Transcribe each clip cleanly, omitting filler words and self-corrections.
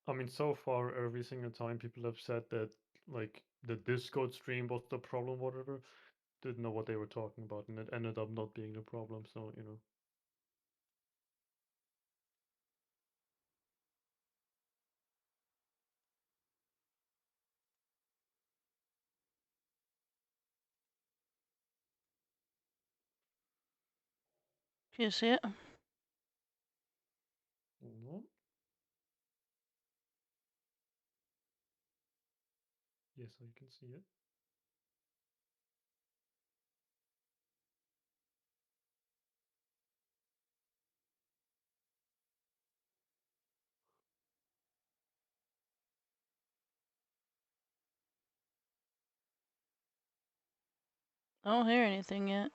I mean, so far, every single time people have said that, like, the Discord stream was the problem, whatever, didn't know what they were talking about, and it ended up not being the problem, so, you know. Can you see it? No? Yes, I can see it. I don't hear anything yet.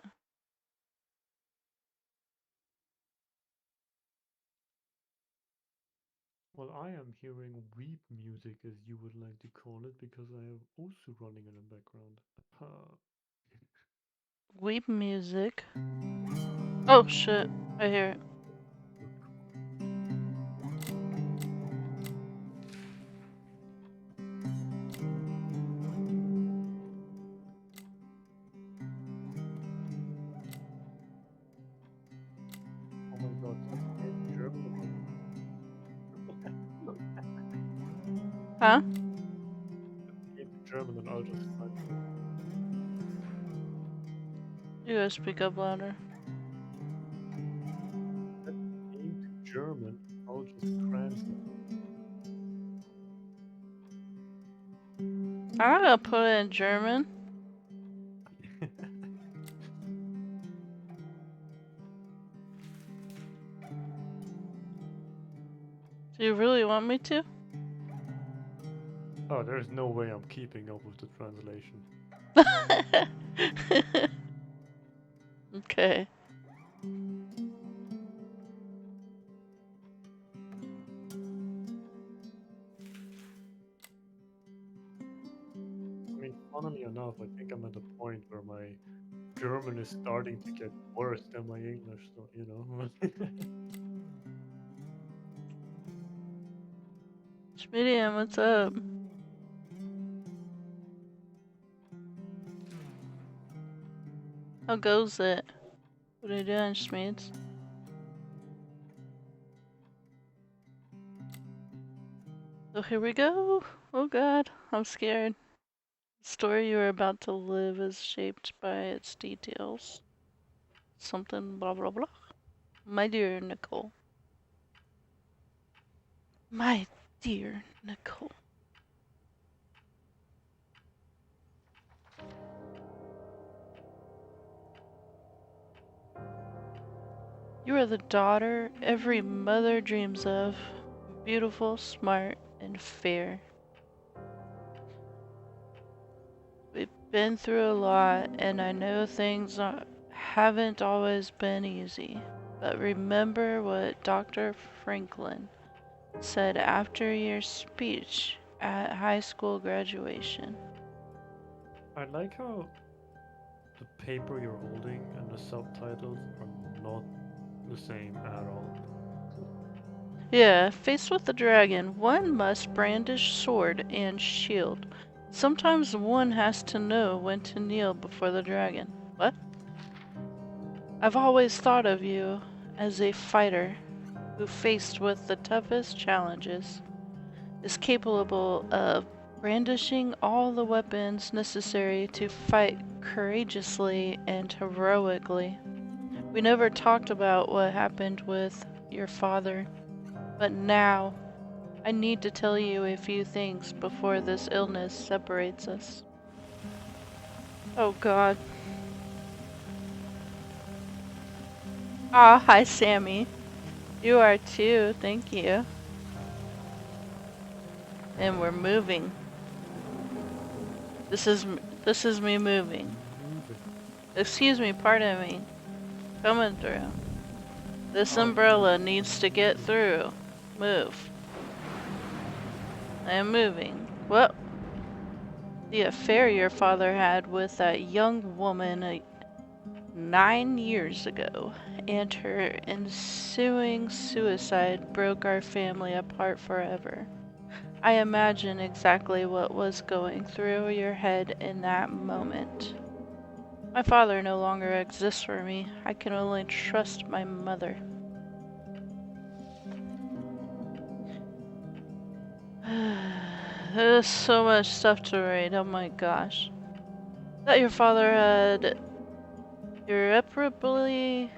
Well, I am hearing weep music, as you would like to call it, because I am also running in the background. Weep music. Oh shit, I hear it. Oh my god, such a game in German about Huh? games in German, and I'll just translate. You gotta speak up louder. Set the game to German, I'll just translate. I'm not gonna put it in German. Do you really want me to? Oh, there's no way I'm keeping up with the translation. Okay. I mean, funnily enough, I think I'm at a point where my German is starting to get worse than my English, so, you know. Medium, what's up? How goes it? What are you doing, Schmeeds? So here we go. Oh god, I'm scared. The story you are about to live is shaped by its details. Something blah blah blah. My dear Nicole. My dear Nicole. You are the daughter every mother dreams of. Beautiful, smart, and fair. We've been through a lot, and I know things haven't always been easy. But remember what Dr. Franklin said after your speech at high school graduation. I like how the paper you're holding and the subtitles are not the same at all. Yeah, faced with the dragon, one must brandish sword and shield. Sometimes one has to know when to kneel before the dragon. What? I've always thought of you as a fighter who, faced with the toughest challenges, is capable of brandishing all the weapons necessary to fight courageously and heroically. We never talked about what happened with your father, but now I need to tell you a few things before this illness separates us. Oh god. Ah, hi Sammy. You are too, thank you. And we're moving. This is this is me moving. Moving. Excuse me, pardon me. Coming through. This Oh, umbrella needs to get through. Move. I am moving. Well, the affair your father had with that young woman 9 years ago, and her ensuing suicide broke our family apart forever. I imagine exactly what was going through your head in that moment. My father no longer exists for me. I can only trust my mother. There's so much stuff to read, oh my gosh. That your father had irreparably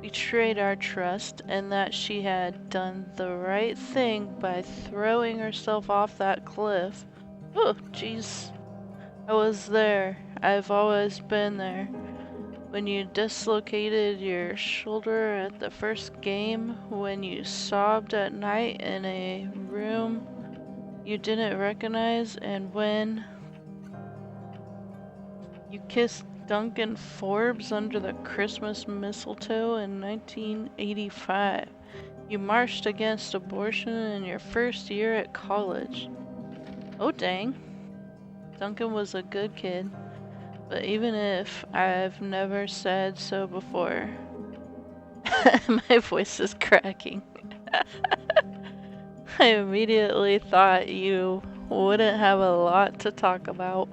betrayed our trust, and that she had done the right thing by throwing herself off that cliff. Oh, jeez. I was there. I've always been there. When you dislocated your shoulder at the first game, when you sobbed at night in a room you didn't recognize, and when you kissed Duncan Forbes under the Christmas mistletoe in 1985. You marched against abortion in your first year at college. Oh dang. Duncan was a good kid. But even if I've never said so before, my voice is cracking. I immediately thought you wouldn't have a lot to talk about.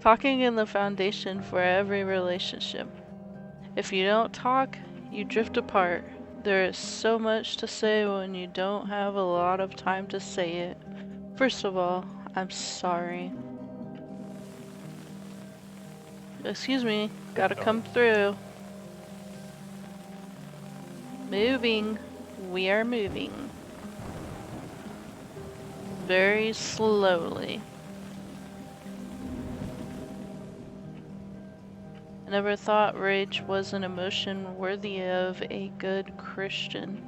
Talking is the foundation for every relationship. If you don't talk, you drift apart. There is so much to say when you don't have a lot of time to say it. First of all, I'm sorry. Excuse me, gotta come through. Moving. We are moving. Very slowly. I never thought rage was an emotion worthy of a good Christian,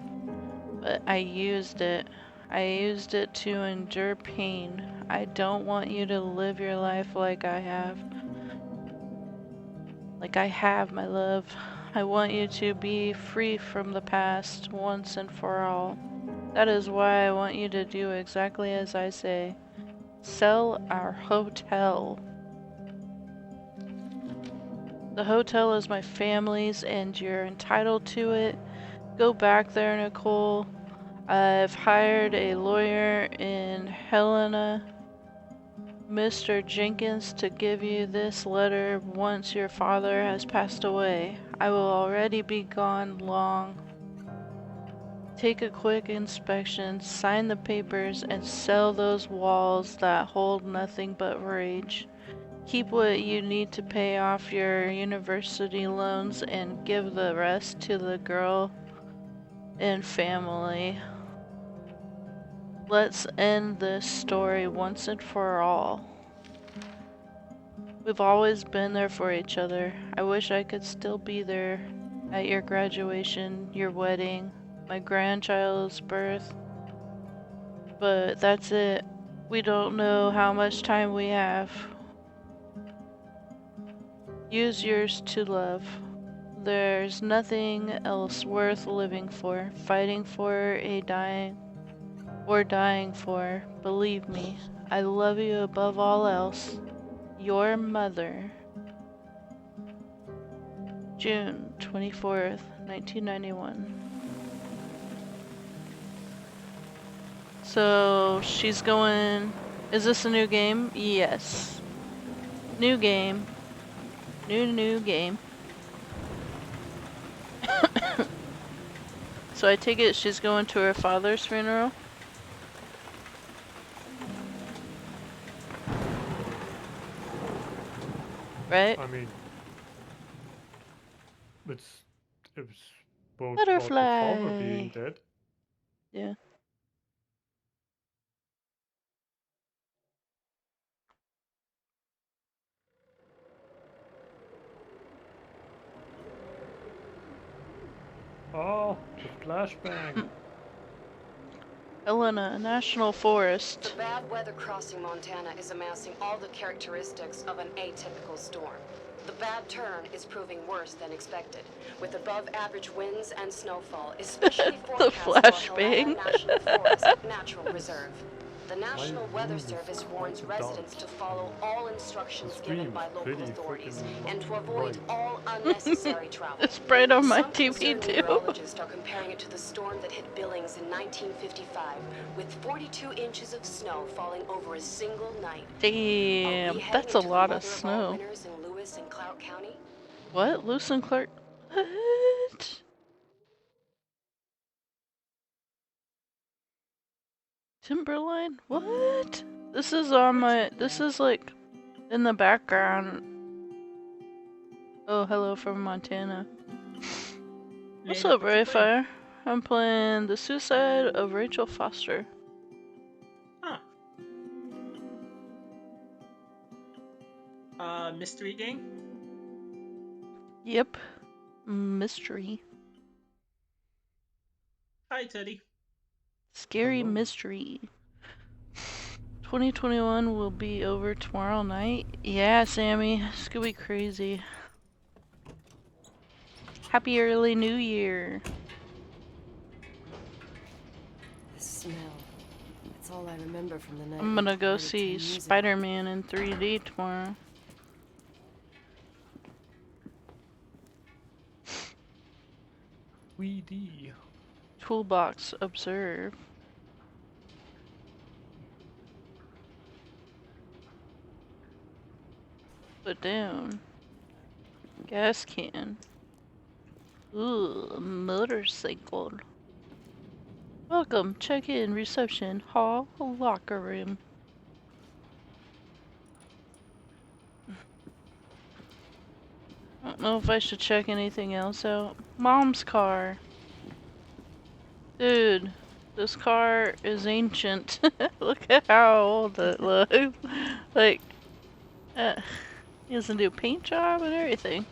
but I used it. I used it to endure pain. I don't want you to live your life like I have. Like I have, my love. I want you to be free from the past once and for all. That is why I want you to do exactly as I say. Sell our hotel. The hotel is my family's and you're entitled to it. Go back there, Nicole. I've hired a lawyer in Helena, Mr. Jenkins, to give you this letter once your father has passed away. I will already be gone long. Take a quick inspection, sign the papers, and sell those walls that hold nothing but rage. Keep what you need to pay off your university loans and give the rest to the girl and family. Let's end this story once and for all. We've always been there for each other. I wish I could still be there at your graduation, your wedding, my grandchild's birth. But that's it. We don't know how much time we have. Use yours to love. There's nothing else worth living for, fighting for, dying for. Believe me, I love you above all else. Your mother. June 24th, 1991. So she's going... Is this a new game? Yes. New game. New game. So I take it she's going to her father's funeral? Right? I mean, it's both about the father being Butterfly! dead. Yeah. Oh, the flashbang. Helena, National Forest. The bad weather crossing Montana is amassing all the characteristics of an atypical storm. The bad turn is proving worse than expected, with above-average winds and snowfall, especially The forecast for flashbang. Helena National Forest Natural Reserve. The National My Weather room is Service warns quite residents dark. to follow all The instructions given screen by is local pretty authorities freaking and to avoid bright. all unnecessary travel. It's bright on my Some TV concerned too. meteorologists are comparing it to the storm that hit Billings in 1955, with 42 inches of snow falling over a single night. Are we Damn, heading that's a into the lot of mother of all snow. winters in Lewis and Clark County? What? Lewis and Clark? What? Timberline? What? This is on my. This is like in the background. Oh, hello from Montana. What's Later, up, what you playing? Rayfire? I'm playing The Suicide of Rachel Foster. Mystery game? Yep. Mystery. Hi, Teddy. Scary Hello. mystery. 2021 will be over tomorrow night. Yeah, Sammy. It's gonna be crazy. Happy early New Year. The smell. It's all I remember from the night. I'm gonna go see Spider-Man in 3D tomorrow. Weedy. Toolbox observe. Put down. Gas can. Ooh, motorcycle. Welcome. Check in. Reception. Hall. Locker room. I don't know if I should check anything else out. Mom's car. Dude, this car is ancient. Look at how old it looks. Like, he has a new paint job and everything.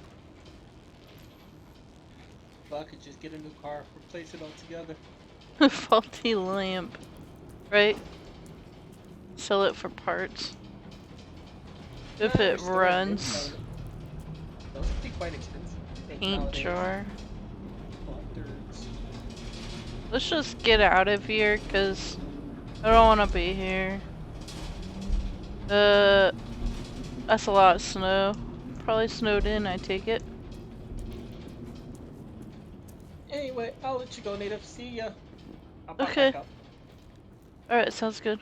Well, I could just get a new car, replace it altogether. Faulty lamp. Right? Sell it for parts. If it runs. Those would be quite expensive. I think Paint nowadays. jar. Collectors. Let's just get out of here, cause I don't want to be here. That's a lot of snow. Probably snowed in, I take it. Anyway, I'll let you go, Native. See ya. I'll pop Okay. back up. Alright, sounds good.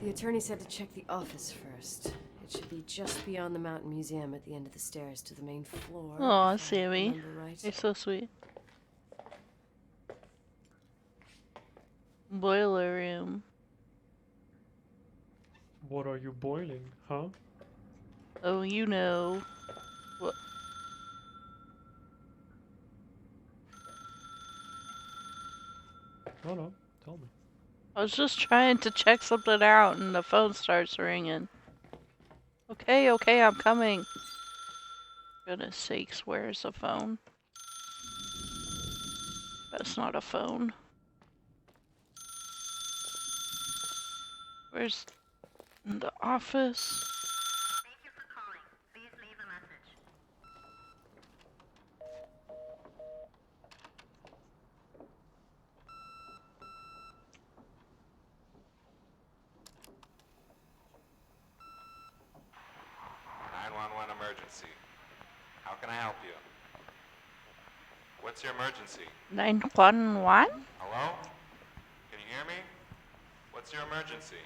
The attorney said to check the office first. It should be just beyond the Mountain Museum at the end of the stairs to the main floor. Aw, if I Sammy. remember right. You're so sweet. Boiler room. What are you boiling, huh? Oh, you know. What? No, tell me. I was just trying to check something out and the phone starts ringing. Okay, I'm coming. Goodness sakes, where's the phone? That's not a phone. Where's the office? Thank you for calling. Please leave a message. 911 emergency. How can I help you? What's your emergency? 911? Hello? Can you hear me? What's your emergency?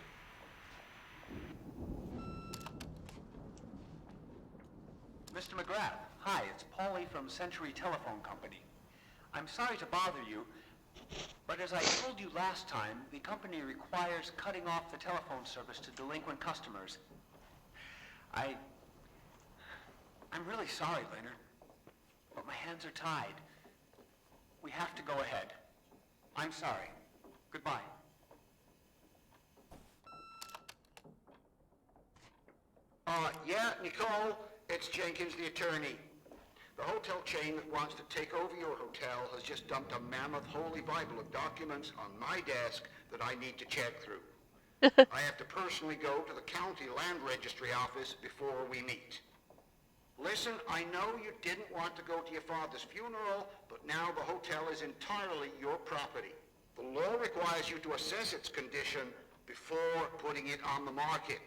Mr. McGrath, hi, it's Paulie from Century Telephone Company. I'm sorry to bother you, but as I told you last time, the company requires cutting off the telephone service to delinquent customers. I'm really sorry, Leonard, but my hands are tied. We have to go ahead. I'm sorry. Goodbye. Yeah, Nicole, it's Jenkins, the attorney. The hotel chain that wants to take over your hotel has just dumped a mammoth holy Bible of documents on my desk that I need to check through. I have to personally go to the county land registry office before we meet. Listen, I know you didn't want to go to your father's funeral, but now the hotel is entirely your property. The law requires you to assess its condition before putting it on the market.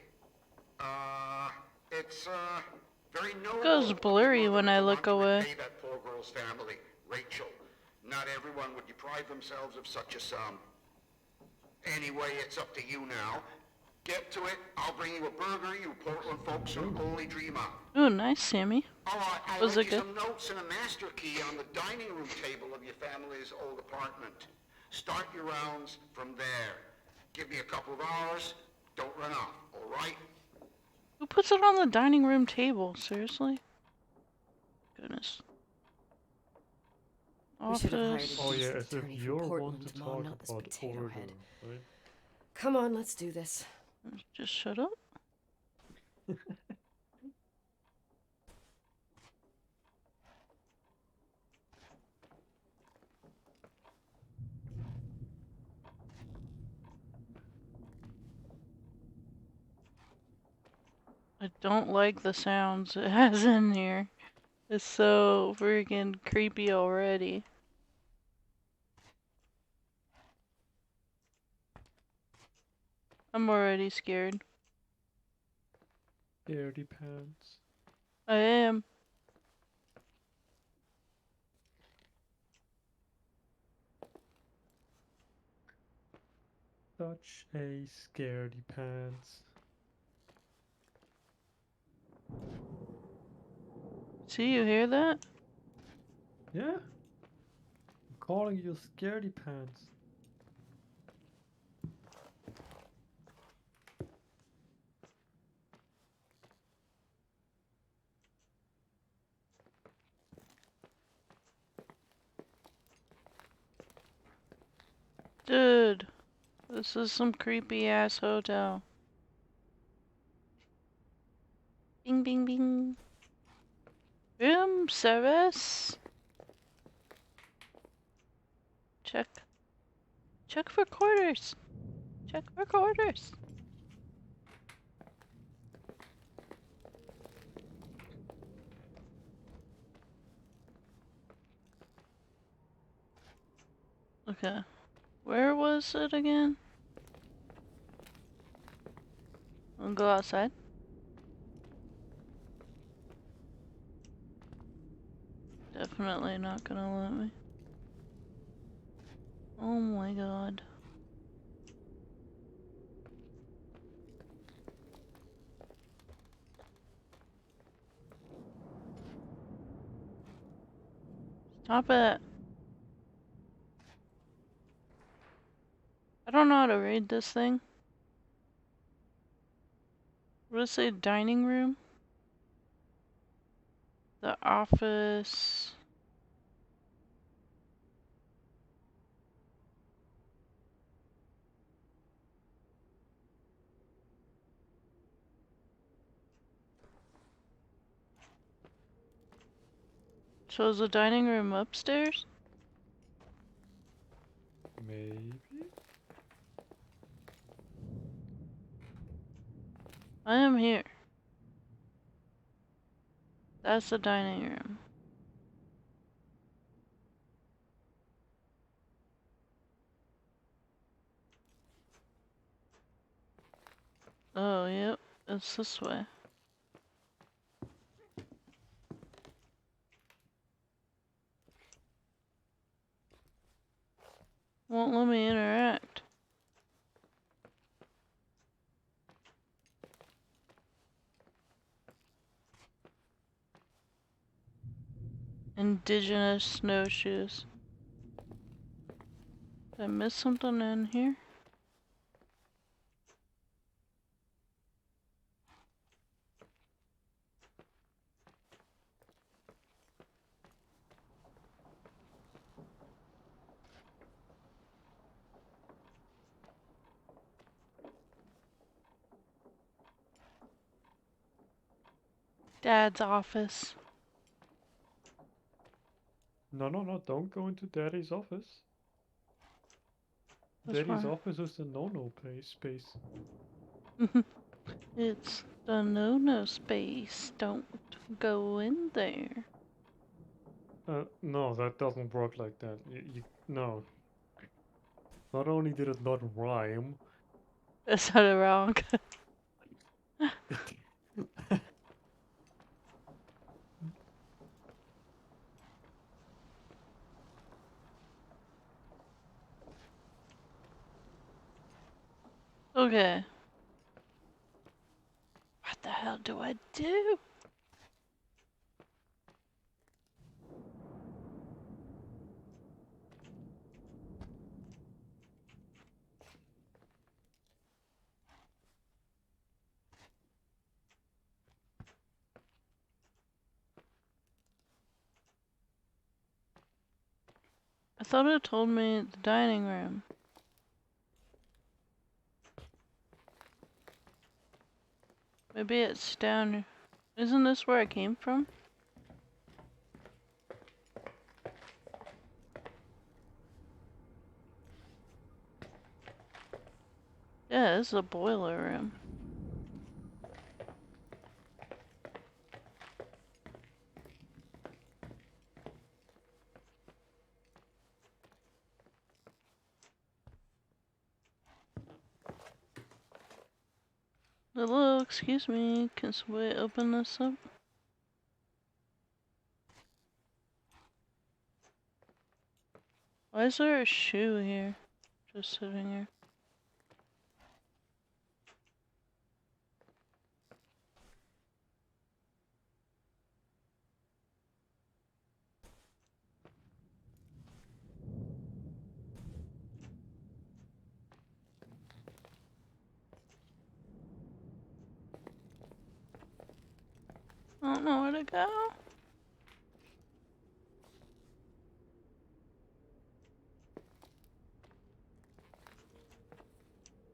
It's very notable Goes of your blurry mother when I to look want to away. repay that poor girl's family, Rachel. Not everyone would deprive themselves of such a sum. Anyway, it's up to you now. Get to it. I'll bring you a burger you Portland folks can only dream of. Ooh, nice, Sammy. Oh, I Was left it you good? some notes and a master key on the dining room table of your family's old apartment. Start your rounds from there. Give me a couple of hours. Don't run off, all right? Who puts it on the dining room table? Seriously? Goodness. We should have hired a Office. Oh yeah, decent as if attorney from you're one Portland, to Mom, talk not this about potato order, head. right? Come on, let's do this. Just shut up. I don't like the sounds it has in here. It's so freaking creepy already. I'm already scared. Scaredy pants. I am. Such a scaredy pants. See, you hear that? Yeah? I'm calling you scaredy pants. Dude, this is some creepy ass hotel. Bing, bing, bing. Room service. Check. Check for quarters. Check for quarters. Okay. Where was it again? I'll go outside. Definitely not gonna let me. Oh my god. Stop it. I don't know how to read this thing. What does it say? Dining room? The office. So is the dining room upstairs? Maybe? I am here. That's the dining room. Oh, yep. It's this way. Won't let me interact. Indigenous snowshoes. Did I miss something in here? Dad's office. No, don't go into daddy's office. That's Daddy's fine. office is the no-no space. It's the no-no space. Don't go in there. No, that doesn't work like that. No. Not only did it not rhyme, Is that wrong? Okay. What the hell do I do? I thought it told me the dining room. Maybe it's down. Isn't this where I came from? Yeah, this is a boiler room. Hello, excuse me. Can somebody open this up? Why is there a shoe here? Just sitting here. I don't know where to go. Are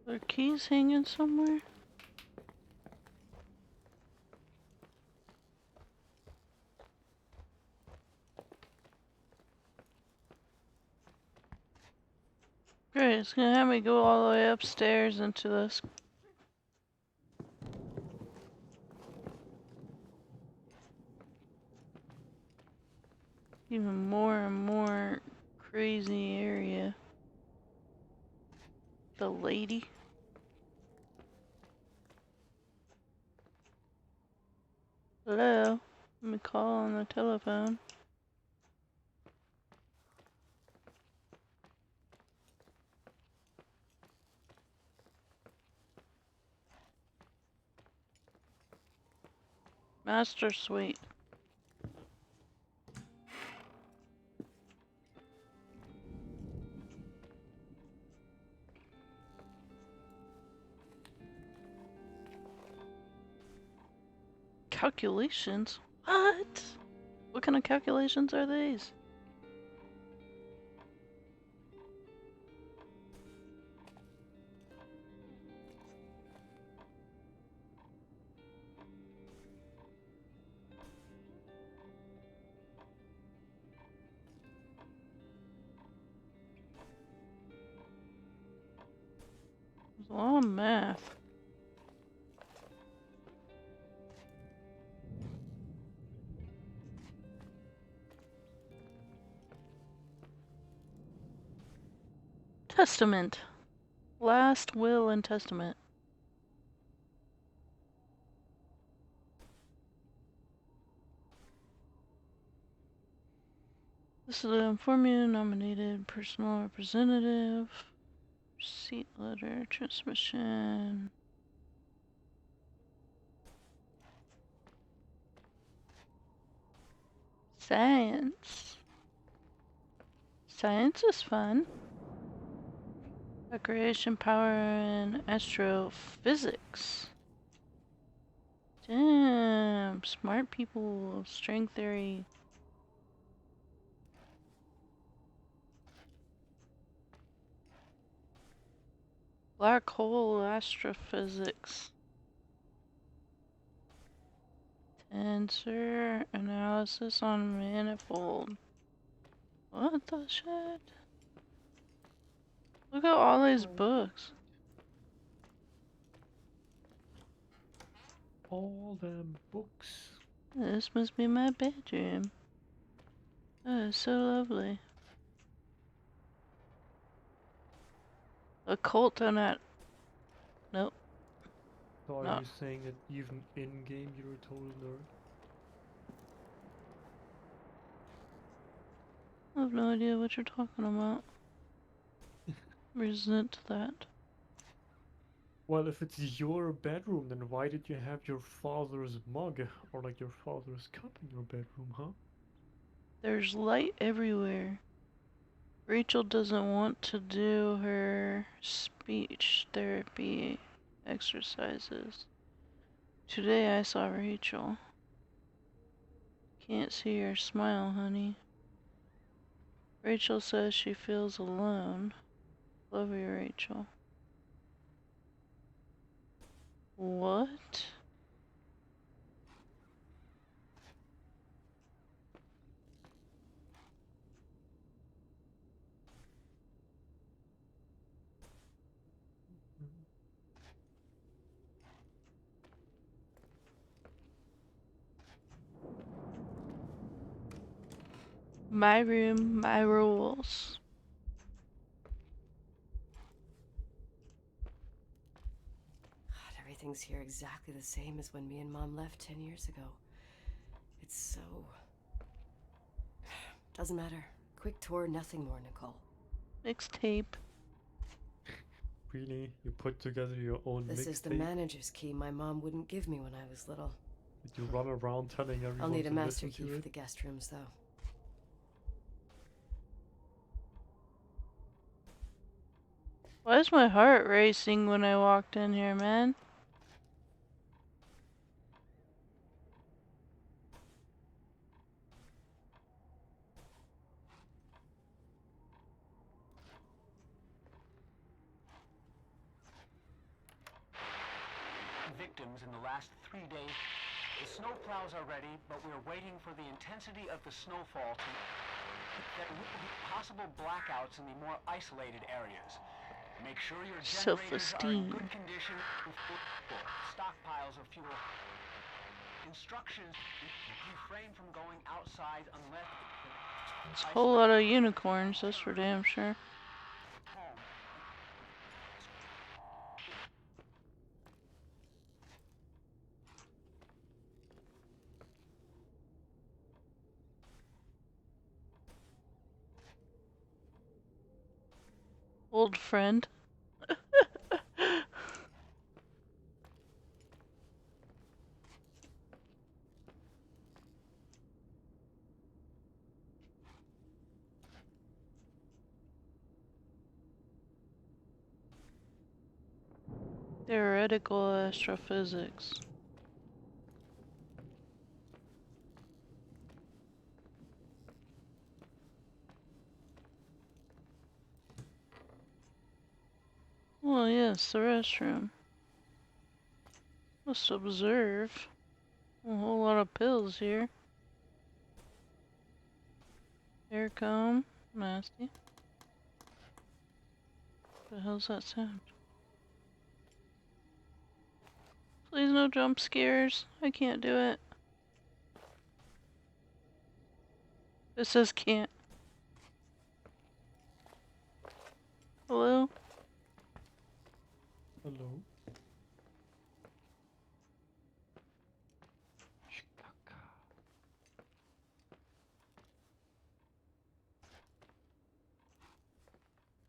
there keys hanging somewhere? Great, it's gonna have me go all the way upstairs into this. Even more and more crazy area. The lady. Hello? Let me call on the telephone. Master Suite. Calculations? What? What kind of calculations are these? There's a lot of math. Testament. Last will and testament. This is to inform you, nominated personal representative. Receipt letter, transmission. Science. Science is fun. Recreation, power, and astrophysics. Damn, smart people, string theory. Black hole astrophysics. Tensor analysis on manifold. What the shit? Look at all these books. All them books. This must be my bedroom. Oh, it's so lovely. A cult on that. Nope. So are No. you saying that even in game you're a total nerd? I have no idea what you're talking about. Resent that. Well, if it's your bedroom, then why did you have your father's mug or like your father's cup in your bedroom, huh? There's light everywhere. Rachel doesn't want to do her speech therapy exercises. Today I saw Rachel. Can't see her smile, honey. Rachel says she feels alone. Love you, Rachel. What? My room, my rules. God, everything's here exactly the same as when me and Mom left 10 years ago. It's so... Doesn't matter. Quick tour, nothing more, Nicole. Mixtape. Really? You put together your own This is the mixtape? manager's key my mom wouldn't give me when I was little. Did you run around telling everyone I'll need a to master listen key to for it? the guest rooms, though. Why is my heart racing when I walked in here, man? Victims in the last 3 days. The snow plows are ready, but we're waiting for the intensity of the snowfall to... There will be possible blackouts in the more isolated areas. Make sure your generators are in Self-esteem. good condition and full. Stockpiles of fuel. Instructions: refrain from going outside unless... It's a whole lot of unicorns, that's for damn sure. Home. Old friend. Theoretical astrophysics. Oh yes, the restroom. Must observe. A whole lot of pills here. Hair comb. Nasty. The hell's that sound? Please no jump scares. I can't do it. It says can't. Hello? Hello?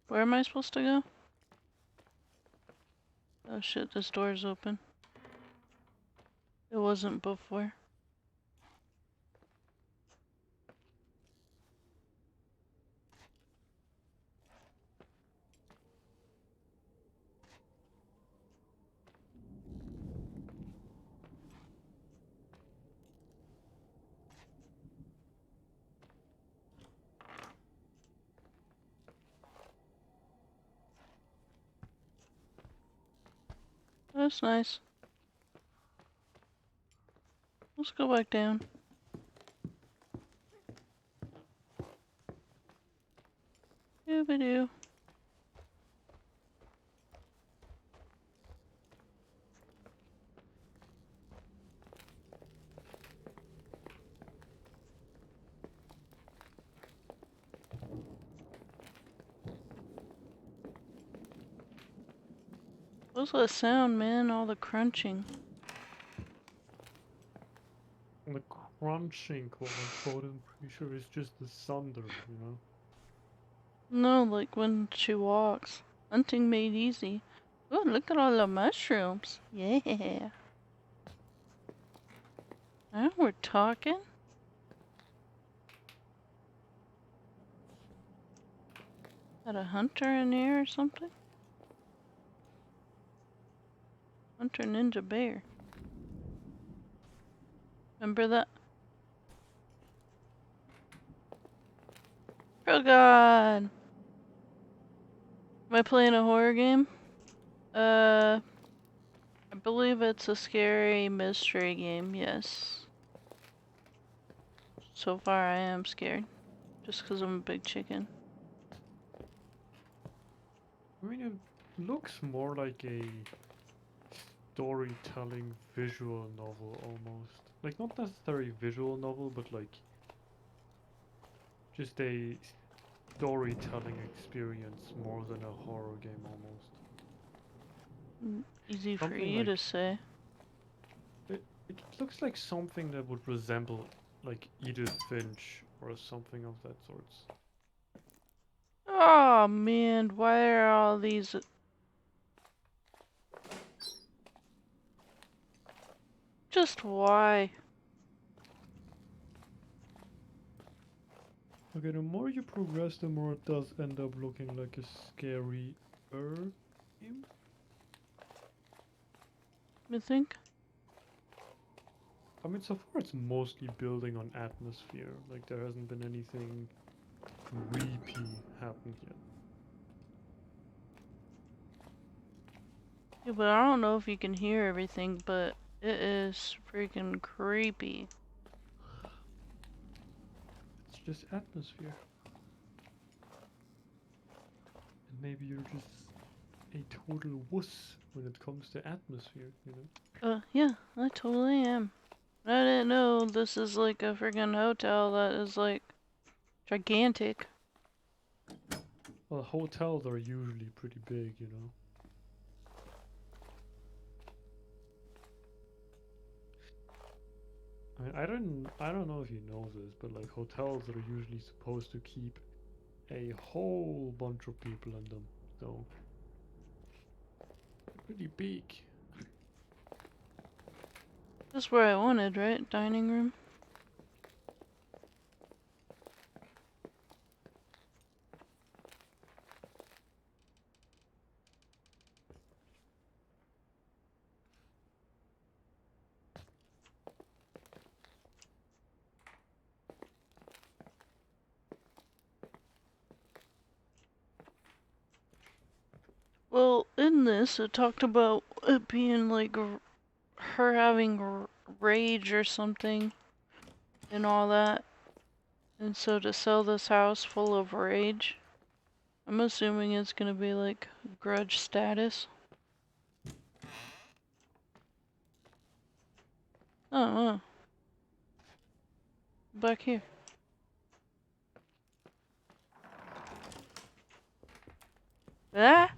Where am I supposed to go? Oh shit, this door's open. It wasn't before. That's nice. Let's go back down. Doobie-doo. What's that sound, man? All the crunching. And the crunching, quote unquote, I'm pretty sure is just the thunder, you know? No, like when she walks. Hunting made easy. Oh, look at all the mushrooms. Yeah. Now we're talking. Got a hunter in here or something? Hunter Ninja Bear. Remember that? Oh god! Am I playing a horror game? I believe it's a scary mystery game, yes. So far I am scared. Just because I'm a big chicken. I mean, it looks more like a storytelling visual novel almost. Like, not necessarily visual novel, but like just a storytelling experience more than a horror game almost. Easy for Something you like to say. it looks like something that would resemble like Edith Finch or something of that sorts. Oh man, why are all these... Just why? Okay, the more you progress, the more it does end up looking like a scary game. You think? I mean, so far it's mostly building on atmosphere. Like, there hasn't been anything creepy happened yet. Yeah, but I don't know if you can hear everything, but it is freaking creepy. It's just atmosphere. And maybe you're just a total wuss when it comes to atmosphere, you know? Yeah, I totally am. I didn't know this is like a freaking hotel that is like gigantic. Well, hotels are usually pretty big, you know? I mean, I don't know if you know this, but like hotels are usually supposed to keep a whole bunch of people in them, so pretty big. That's where I wanted, right? Dining room. Well, in this, it talked about it being like her having rage or something and all that. And so to sell this house full of rage, I'm assuming it's gonna be like grudge status. Oh, back here. Ah!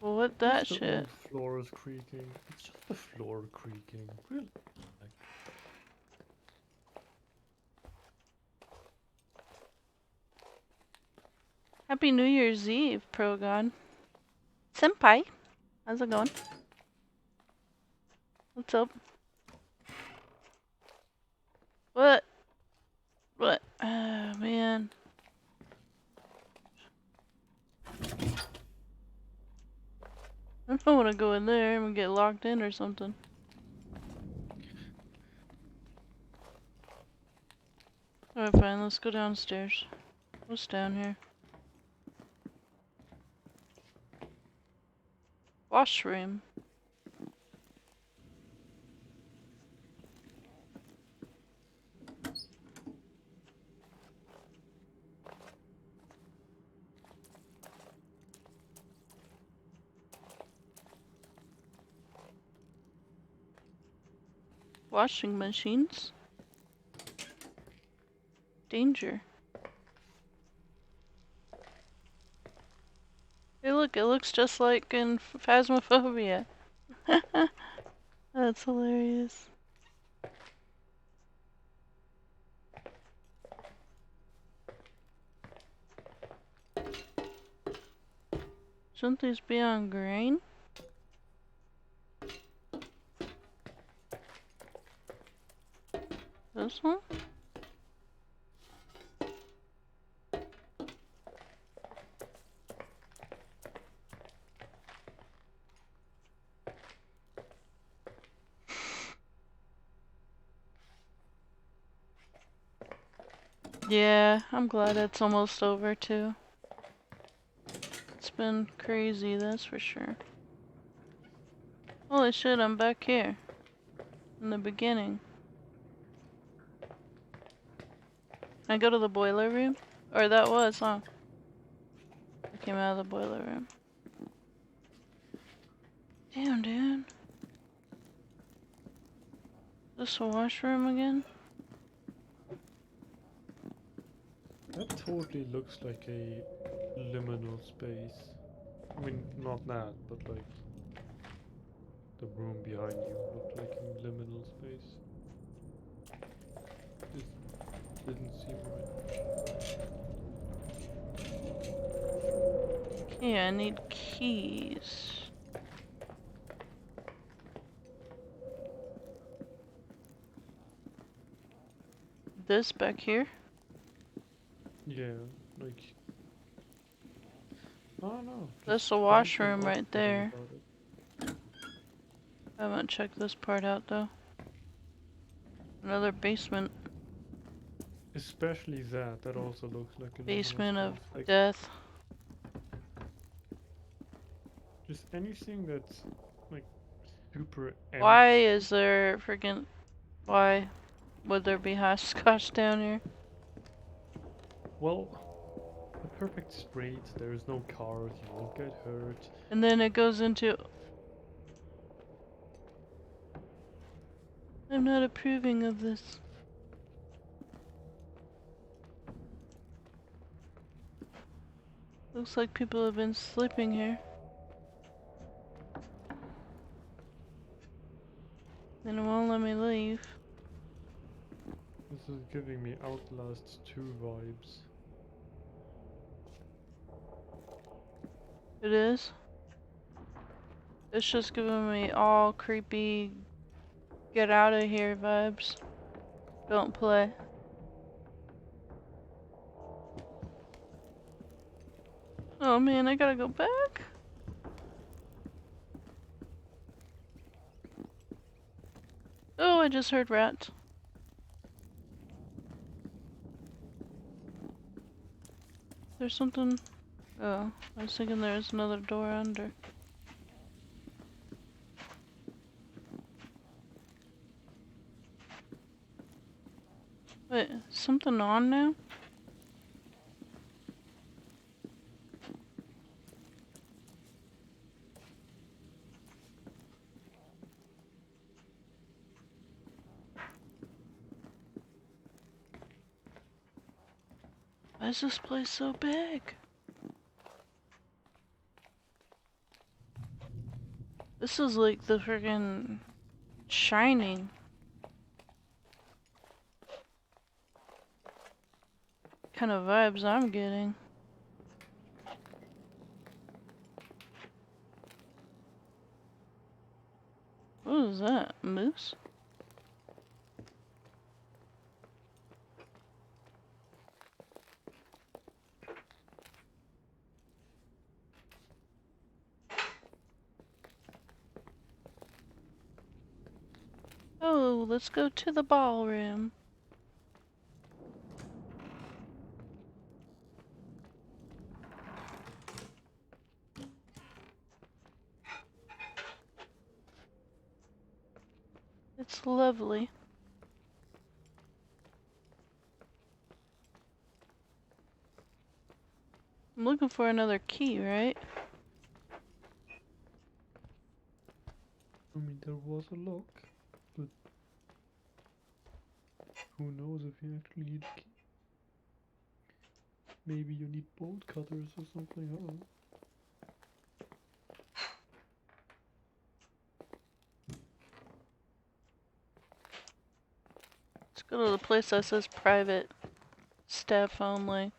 Well, what that Just the shit? old floors creaking. It's just the floor creaking. Really? Like, Happy New Year's Eve, Progon. Senpai, how's it going? What's up? What? What? Ah, man. I don't want to go in there and get locked in or something. Alright, fine, let's go downstairs. What's down here? Washroom. Washing machines. Danger. It looks just like in Phasmophobia. That's hilarious. Shouldn't these be on green? This one? Yeah, I'm glad it's almost over too. It's been crazy, that's for sure. Holy shit, I'm back here. In the beginning. Can I go to the boiler room? Or that was, huh? I came out of the boiler room. Damn, dude. This a washroom again? That totally looks like a liminal space. I mean, not that, but like the room behind you looked like a liminal space. This didn't seem right. Okay, I need keys. This back here? Yeah, like I don't know. That's Just a something washroom right off-putting there. about it. I haven't checked this part out though. Another basement. Especially that. That also looks like a liminal Basement of space. Like death. just anything that's like super Why empty. is there freaking... Why would there be hopscotch down here? Well, a perfect straight. There is no cars. You won't get hurt. And then it goes into... I'm not approving of this. Looks like people have been sleeping here. And it won't let me leave. This is giving me Outlast 2 vibes. It is? It's just giving me all creepy, get out of here vibes. Don't play. Oh man, I gotta go back? Oh, I just heard rats. There's something... Oh, I was thinking there was another door under. Wait, something on now? Why is this place so big? This is like the friggin' Shining. Kind of vibes I'm getting. What is that? A moose? Oh, let's go to the ballroom. It's lovely. I'm looking for another key, right? I mean, there was a lock, but who knows if you actually need a key. Maybe you need bolt cutters or something, I don't know. Go to the place that says private, staff only.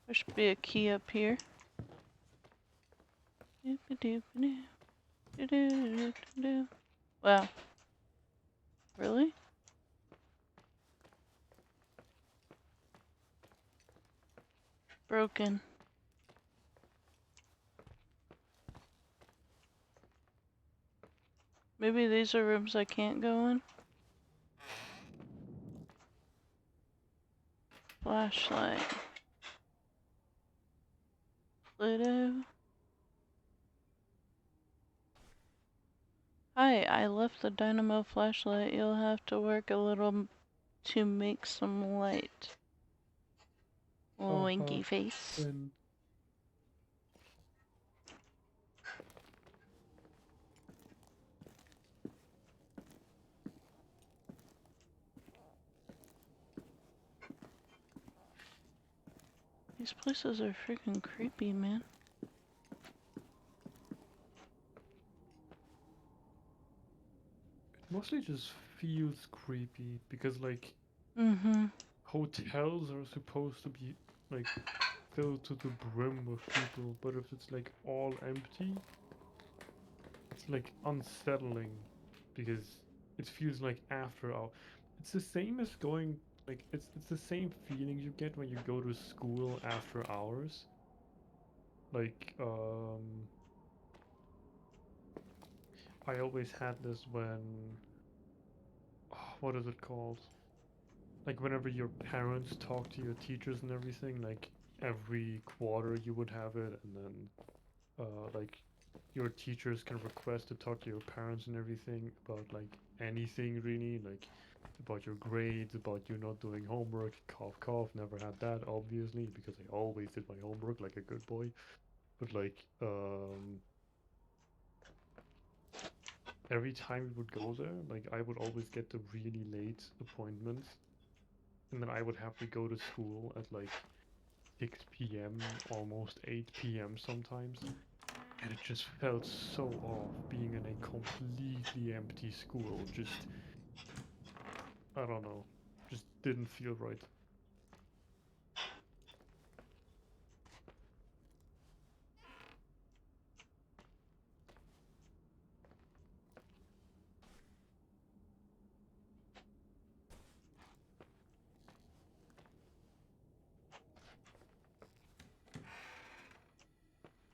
There should be a key up here. Wow. Really? Broken. Maybe these are rooms I can't go in? Flashlight. Play-Doh. Hi, I left the dynamo flashlight. You'll have to work a little to make some light. Winky face. When These places are freaking creepy, man. it mostly just feels creepy because like Mm-hmm. hotels are supposed to be like filled to the brim with people, but if it's like all empty, it's like unsettling because it feels like after hour. It's the same as going like it's the same feeling you get when you go to school after hours. Like I always had this when what is it called? Like whenever your parents talk to your teachers and everything, like every quarter you would have it, and then like your teachers can request to talk to your parents and everything about like anything really, like about your grades, about you not doing homework, cough cough. Never had that obviously because I always did my homework like a good boy. But like every time we would go there, like I would always get the really late appointments, and then I would have to go to school at like 6 p.m., almost 8 p.m. sometimes. And it just felt so off being in a completely empty school. Just, I don't know, just didn't feel right.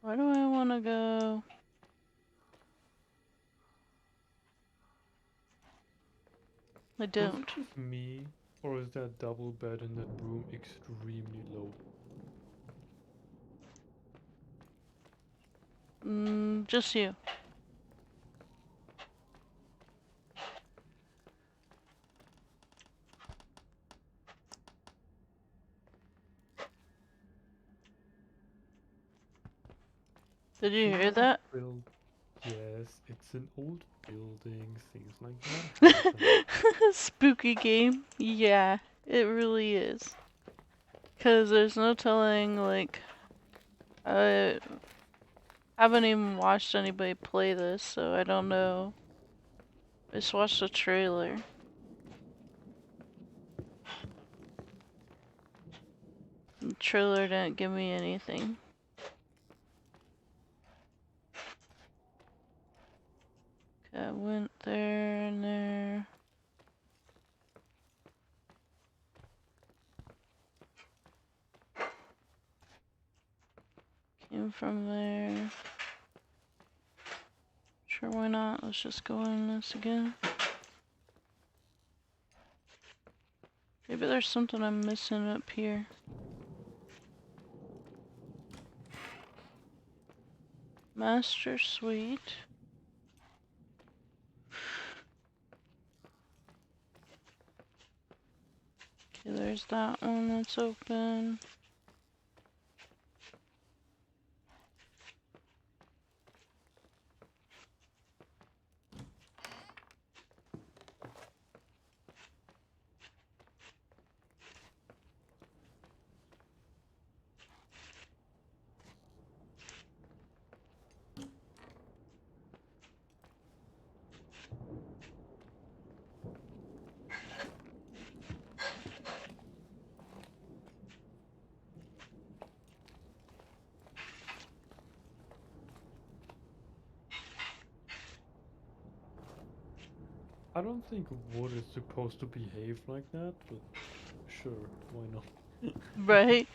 Where do I want to go? I Was it don't. just me, or is that double bed in that room extremely low? Just you. Did you hear that? Yes, it's an old building, things like that happen. Spooky game. Yeah, it really is. Cause there's no telling, like, I haven't even watched anybody play this, so I don't know. I just watched the trailer. The trailer didn't give me anything. Okay, I went there and there. Came from there. Sure, why not? Let's just go in this again. Maybe there's something I'm missing up here. Master Suite. Okay, there's that one that's open. I don't think wood is supposed to behave like that, but sure, why not? Right?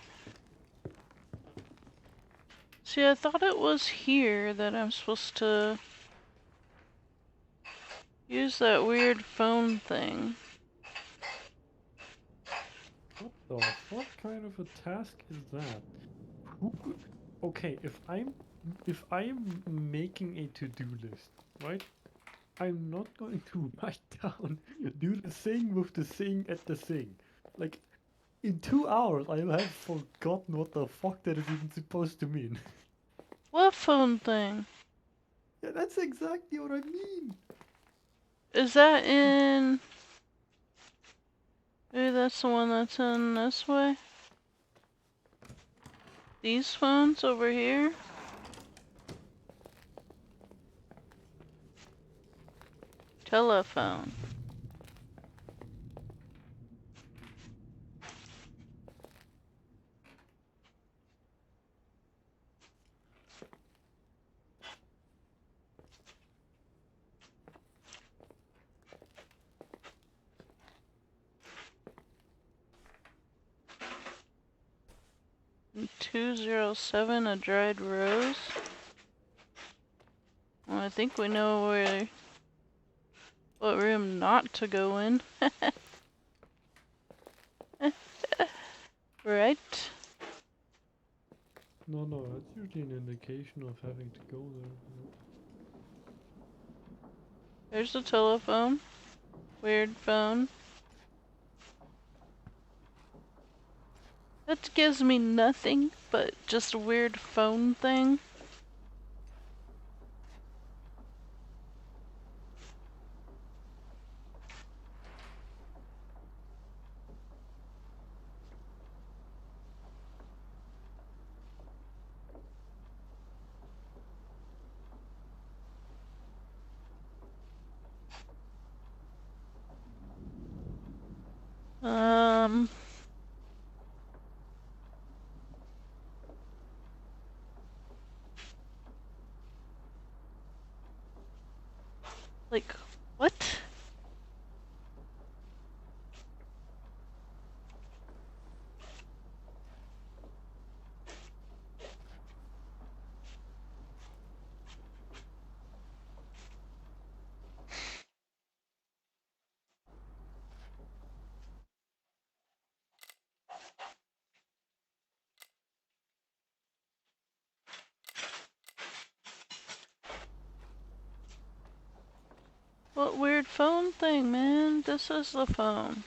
See, I thought it was here that I'm supposed to use that weird phone thing. What the fuck kind of a task is that? Okay, if I'm making a to-do list, right? I'm not going to write down do the thing with the thing at the thing. Like in 2 hours I will have forgotten what the fuck that is even supposed to mean. What phone thing? Yeah, that's exactly what I mean. Is that in... Maybe that's the one that's in this way? These phones over here? Telephone. And 207, a dried rose. Well, I think we know what room not to go in. Right? No, that's usually an indication of having to go there. There's the telephone. Weird phone. That gives me nothing but just a weird phone thing. Like, what? What weird phone thing, man? This is the phone.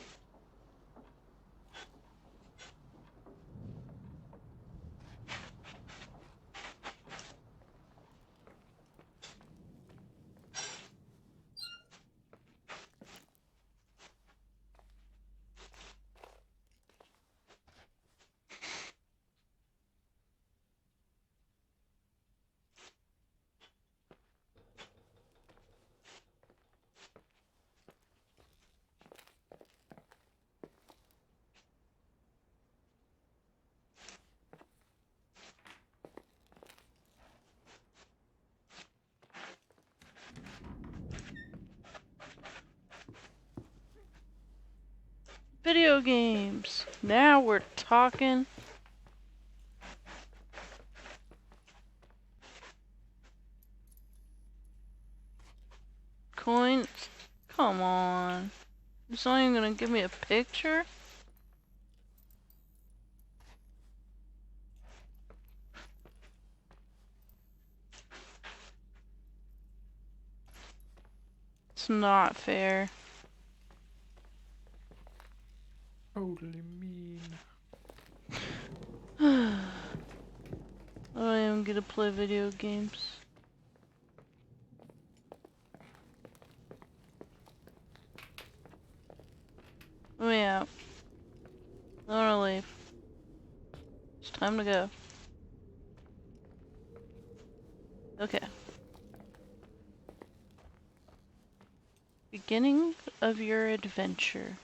Video games. Now we're talking. Coins. Come on. It's not even gonna give me a picture? It's not fair. Totally mean. I am gonna play video games. Let me out. I wanna leave. It's time to go. Okay. Beginning of your adventure.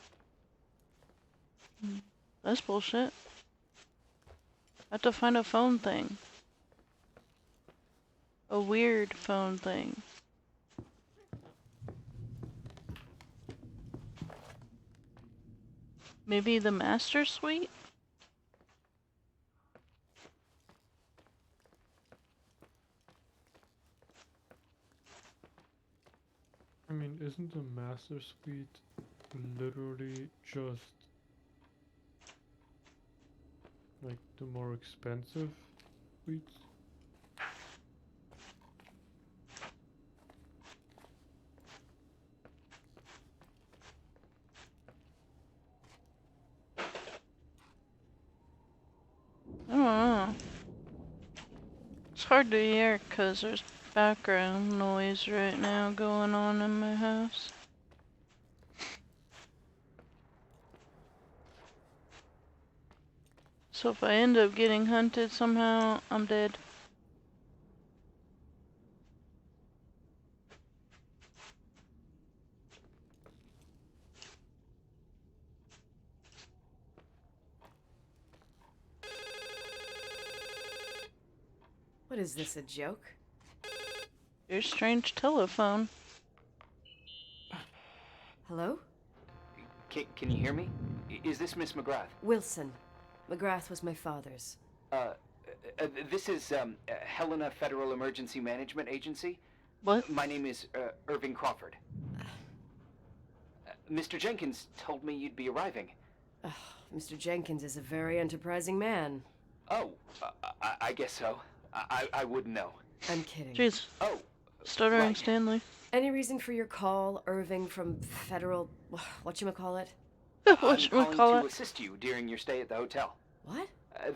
That's bullshit. I have to find a phone thing. A weird phone thing. Maybe the master suite? I mean, isn't the master suite literally just like the more expensive suites? I don't know. It's hard to hear because there's background noise right now going on in my house. So if I end up getting hunted somehow, I'm dead. What is this, a joke? Your strange telephone. Hello? Can you hear me? Is this Miss McGrath? Wilson. McGrath was my father's. This is Helena Federal Emergency Management Agency. What? My name is Irving Crawford. Mr. Jenkins told me you'd be arriving. Mr. Jenkins is a very enterprising man. Oh, I guess so. I wouldn't know. I'm kidding. Jeez. Oh, Stuttering right. Stanley. Any reason for your call, Irving from Federal... whatchamacallit? I'm Whatchamacallit? calling to assist you during your stay at the hotel. What?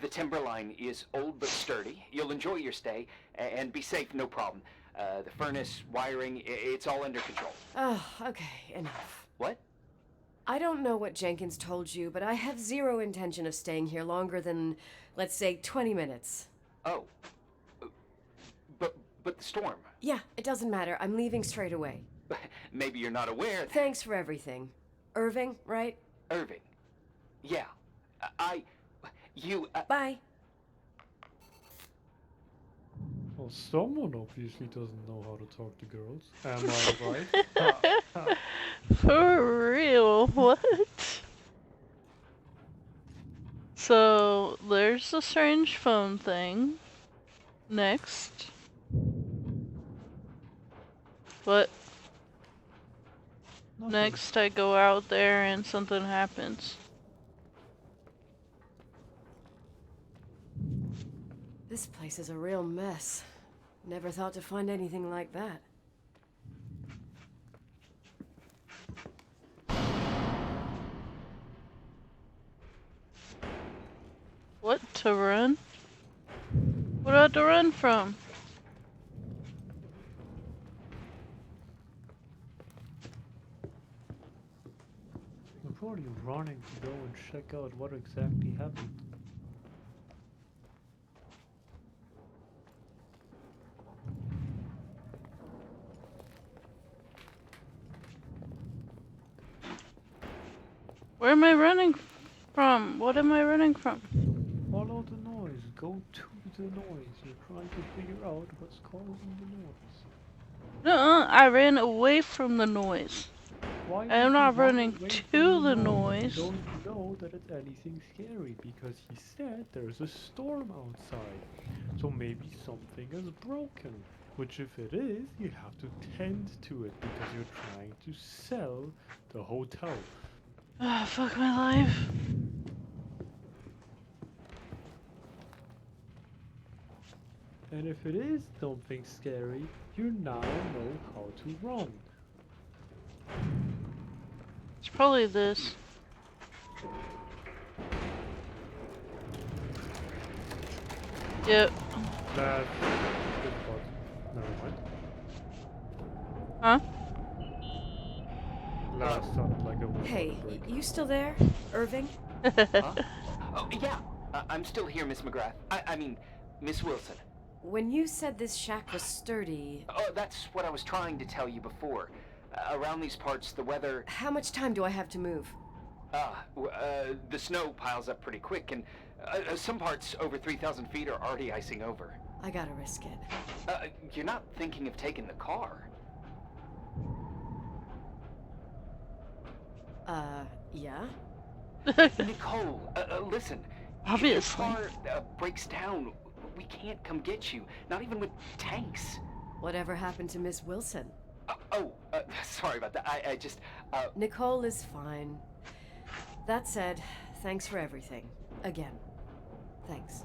The timberline is old but sturdy. You'll enjoy your stay and be safe, no problem. The furnace, wiring, it's all under control. Oh, okay, enough. What? I don't know what Jenkins told you, but I have zero intention of staying here longer than, let's say, 20 minutes. Oh. But the storm. Yeah, it doesn't matter. I'm leaving straight away. Maybe you're not aware that... Thanks for everything. Irving, right? Irving. Yeah. You... Bye. Well, someone obviously doesn't know how to talk to girls. Am I right? For real, what? So, there's the strange phone thing. Next. What? Nothing. Next, I go out there and something happens. This place is a real mess. Never thought to find anything like that. What to run? What do I have to run from? I'm probably running to go and check out what exactly happened. Where am I running from? What am I running from? Follow the noise. Go to the noise. You're trying to figure out what's causing the noise. Nuh-uh, I ran away from the noise. Why I'm would not you run running away to from the noise. You don't know that it's anything scary because he said there's a storm outside. So maybe something is broken. Which if it is, you have to tend to it because you're trying to sell the hotel. Ah, fuck my life. And if it is something scary, you now know how to run. It's probably this. Yep. That's good part. Never mind. Huh? Last sounded like a was Hey, on a break. you still there, Irving? Huh? Oh, yeah. I'm still here, Miss McGrath. I mean, Miss Wilson. When you said this shack was sturdy, Oh, that's what I was trying to tell you before. Around these parts, the weather... how much time do I have to move? The snow piles up pretty quick, and some parts over 3,000 feet are already icing over. I gotta risk it. You're not thinking of taking the car? Yeah? Nicole, listen. Obviously. If your car breaks down, we can't come get you. Not even with tanks. Whatever happened to Miss Wilson? Sorry about that. I just, Nicole is fine. That said, thanks for everything. Again. Thanks.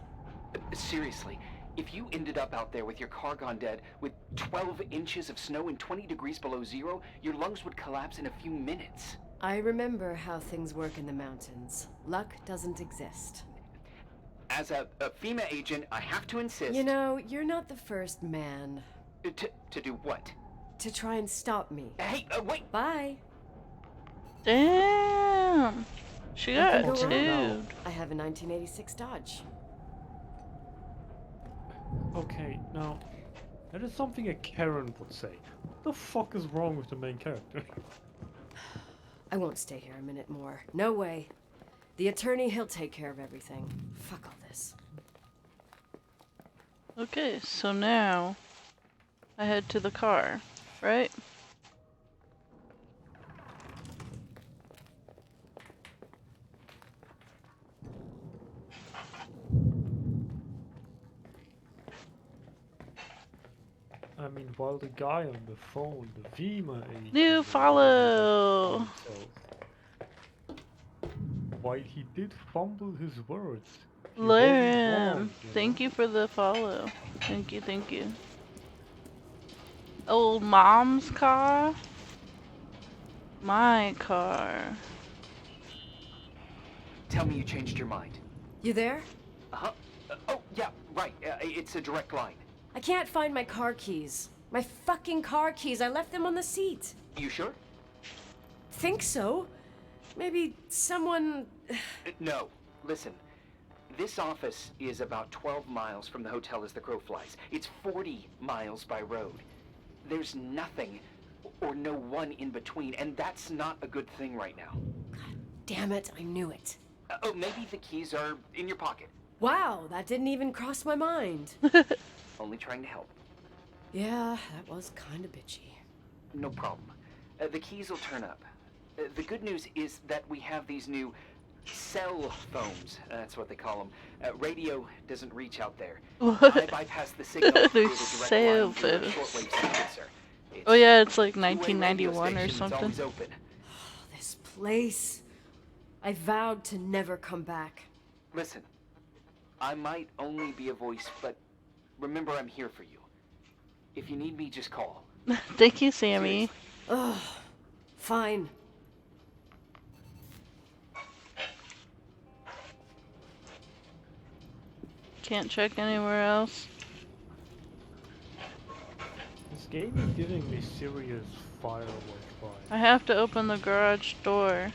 Seriously, if you ended up out there with your car gone dead, with 12 inches of snow and 20 degrees below zero, your lungs would collapse in a few minutes. I remember how things work in the mountains. Luck doesn't exist. As a FEMA agent, I have to insist... You know, you're not the first man. To do what? To try and stop me. Hey, wait! Bye. Damn. She got Go two. on. I have a 1986 Dodge. Okay, now, that is something a Karen would say. What the fuck is wrong with the main character? I won't stay here a minute more. No way. The attorney, he'll take care of everything. Fuck all this. Okay, so now I head to the car, right? I mean, while the guy on the phone, the FEMA agent... New follow! himself, while he did fumble his words, he wasn't Lauren, wrong, thank you for the follow. Thank you, thank you. Old mom's car? My car. Tell me you changed your mind. You there? Uh-huh. Oh, yeah, right. It's a direct line. I can't find my car keys. My fucking car keys. I left them on the seat. You sure? Think so. Maybe someone... No. Listen. This office is about 12 miles from the hotel as the crow flies. It's 40 miles by road. There's nothing or no one in between, and that's not a good thing right now. God damn it, I knew it. Oh, maybe the keys are in your pocket. Wow, that didn't even cross my mind. Only trying to help. Yeah, that was kind of bitchy. No problem. The keys will turn up. The good news is that we have these new cell phones. That's what they call them. Radio doesn't reach out there. I bypass the signal to create a direct Cell line to a phones. shortwave sequencer. Oh yeah, it's like two-way radio 1991 or station, it's something. always open. This place. I vowed to never come back. Listen, I might only be a voice, but remember I'm here for you. If you need me, just call. Thank you, Sammy. Ugh. Fine. Can't check anywhere else. This game is giving me serious Firewatch vibes. I have to open the garage door.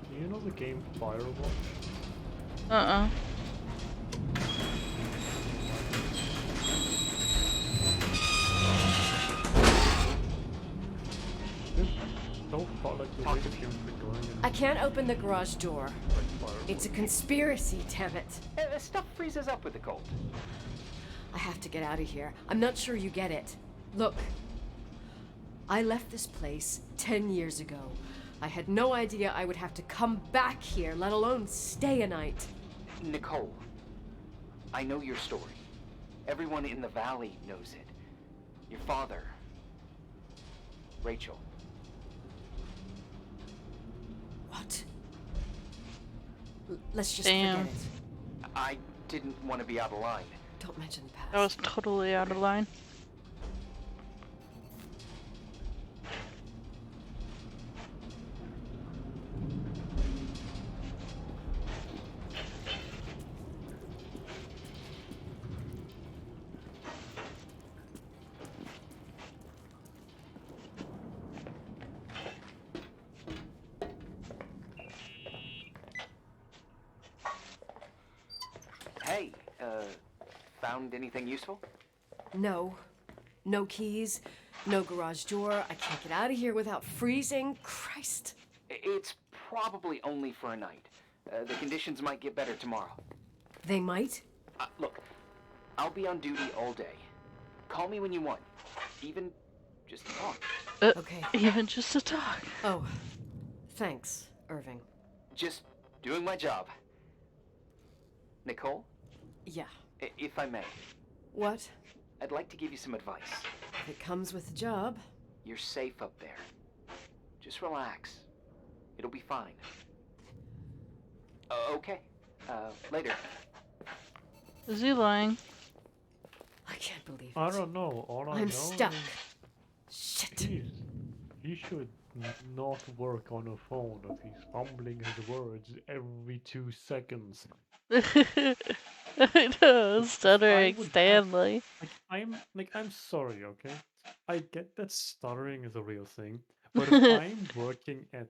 Do you know the game Firewatch? Uh-uh. So far, like the way the game's been going. I can't open the garage door. Like Firewatch. It's a conspiracy, damn it. Stuff freezes up with the cold. I have to get out of here. I'm not sure you get it. Look, I left this place 10 years ago. I had no idea I would have to come back here, let alone stay a night. Nicole, I know your story. Everyone in the valley knows it. Your father, Rachel. What? Let's just Damn. forget it. I didn't want to be out of line. Don't mention the past. That was totally out of line. Hey, found anything useful? No. No keys. No garage door. I can't get out of here without freezing. Christ. It's probably only for a night. The conditions might get better tomorrow. They might? Look, I'll be on duty all day. Call me when you want. Even just to talk. Okay. Even just to talk. Oh, Thanks, Irving. Just doing my job. Nicole, Yeah. if I may, What? I'd like to give you some advice. If it comes with the job. You're safe up there. Just relax. It'll be fine. Okay. Later. Is he lying? I can't believe it. I don't know. All I I'm know stuck. is Shit. he should not work on a phone if he's fumbling his words every 2 seconds. I know, stuttering would have- Stanley. I'm sorry, okay? I get that stuttering is a real thing, but if I'm working at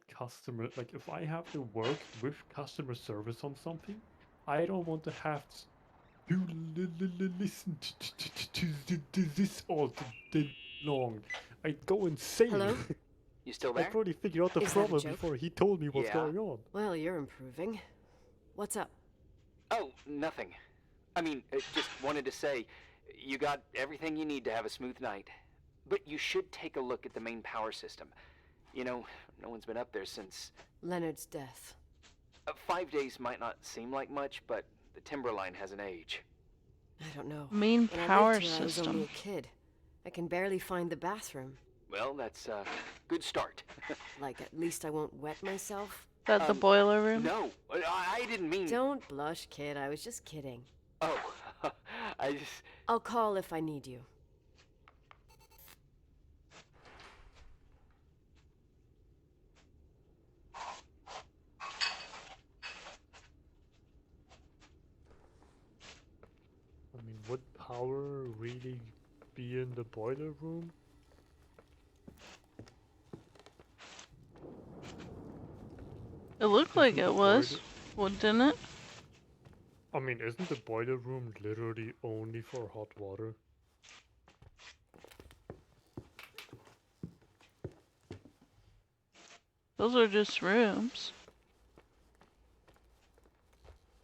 if I have to work with customer service on something, I don't want to have to listen to this all day long. I'd go insane. Hello? You still I there? probably figured out the Is that a problem joke? before he told me what's Yeah. going on. Well, you're improving. What's up? Oh, nothing. I mean, just wanted to say, you got everything you need to have a smooth night. But you should take a look at the main power system. You know, no one's been up there since... Leonard's death. 5 days might not seem like much, but the timberline has an age. I don't know. Main When I power lived here, I was only system. a kid. I can barely find the bathroom. Well, that's a good start. Like, at least I won't wet myself. That the boiler room? No, I didn't mean... Don't blush, kid. I was just kidding. Oh, I just... I'll call if I need you. I mean, would power really be in the boiler room? It looked like Isn't it the was. boiler- Well, didn't it? I mean, isn't the boiler room literally only for hot water? Those are just rooms.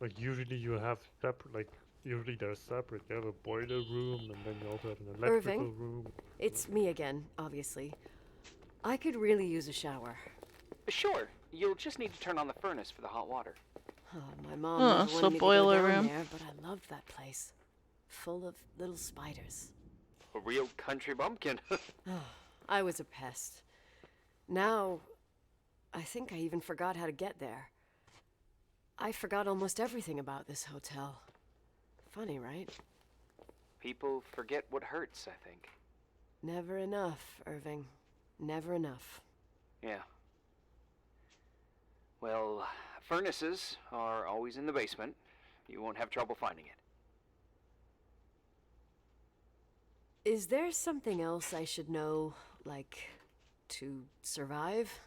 Like, usually you have separate, usually they're separate. You have a boiler room, and then you also have an electrical Irving? room. It's me again, obviously. I could really use a shower. Sure, you'll just need to turn on the furnace for the hot water. Oh, my mom Oh, never so wanted me to boiler go down room. there, but I loved that place. Full of little spiders. A real country bumpkin. I was a pest. Now, I think I even forgot how to get there. I forgot almost everything about this hotel. Funny, right? People forget what hurts, I think. Never enough, Irving. Never enough. Yeah. Well, furnaces are always in the basement. You won't have trouble finding it. Is there something else I should know, like, to survive?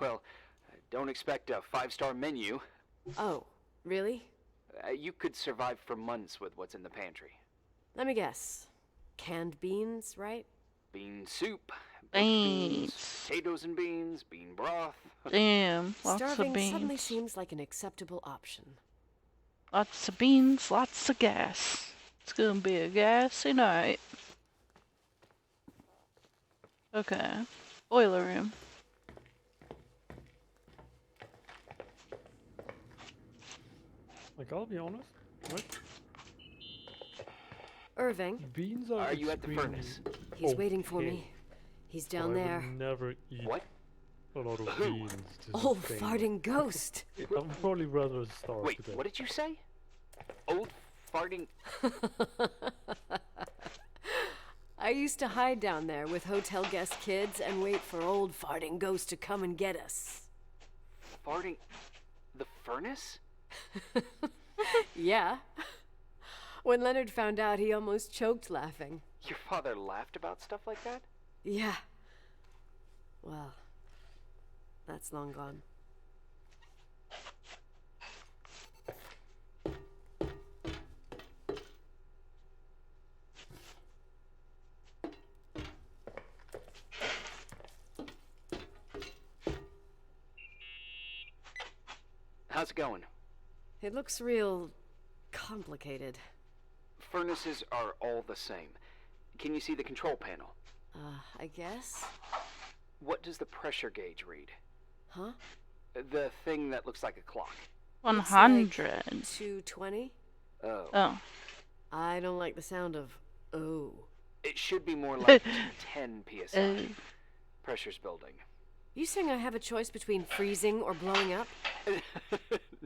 Well, don't expect a 5-star menu. Oh, really? You could survive for months with what's in the pantry. Let me guess. Canned beans, right? Bean soup, baked Beans. potatoes and beans, bean broth. Damn, lots Starving of beans. suddenly seems like an acceptable option. Lots of beans, lots of gas. It's gonna be a gassy night. Okay. Boiler room. Like, I'll be honest, what? Irving, Beans are Are you at the extremely furnace? he's waiting for okay, me. He's but down I there. would never eat What? a lot of Who? beans. To Old sustain farting ghost. me. I'd probably rather starve Wait, to death. what did you say? Old farting... I used to hide down there with hotel guest kids and wait for old farting ghost to come and get us. farting... the furnace? Yeah. When Leonard found out, he almost choked laughing. Your father laughed about stuff like that? Yeah. Well, that's long gone. How's it going? It looks real complicated. Furnaces are all the same. Can you see the control panel? I guess. What does the pressure gauge read? Huh? The thing that looks like a clock. 100. 220? Oh. Oh. I don't like the sound of oh. It should be more like 210 psi. Oh. Pressure's building. You saying I have a choice between freezing or blowing up?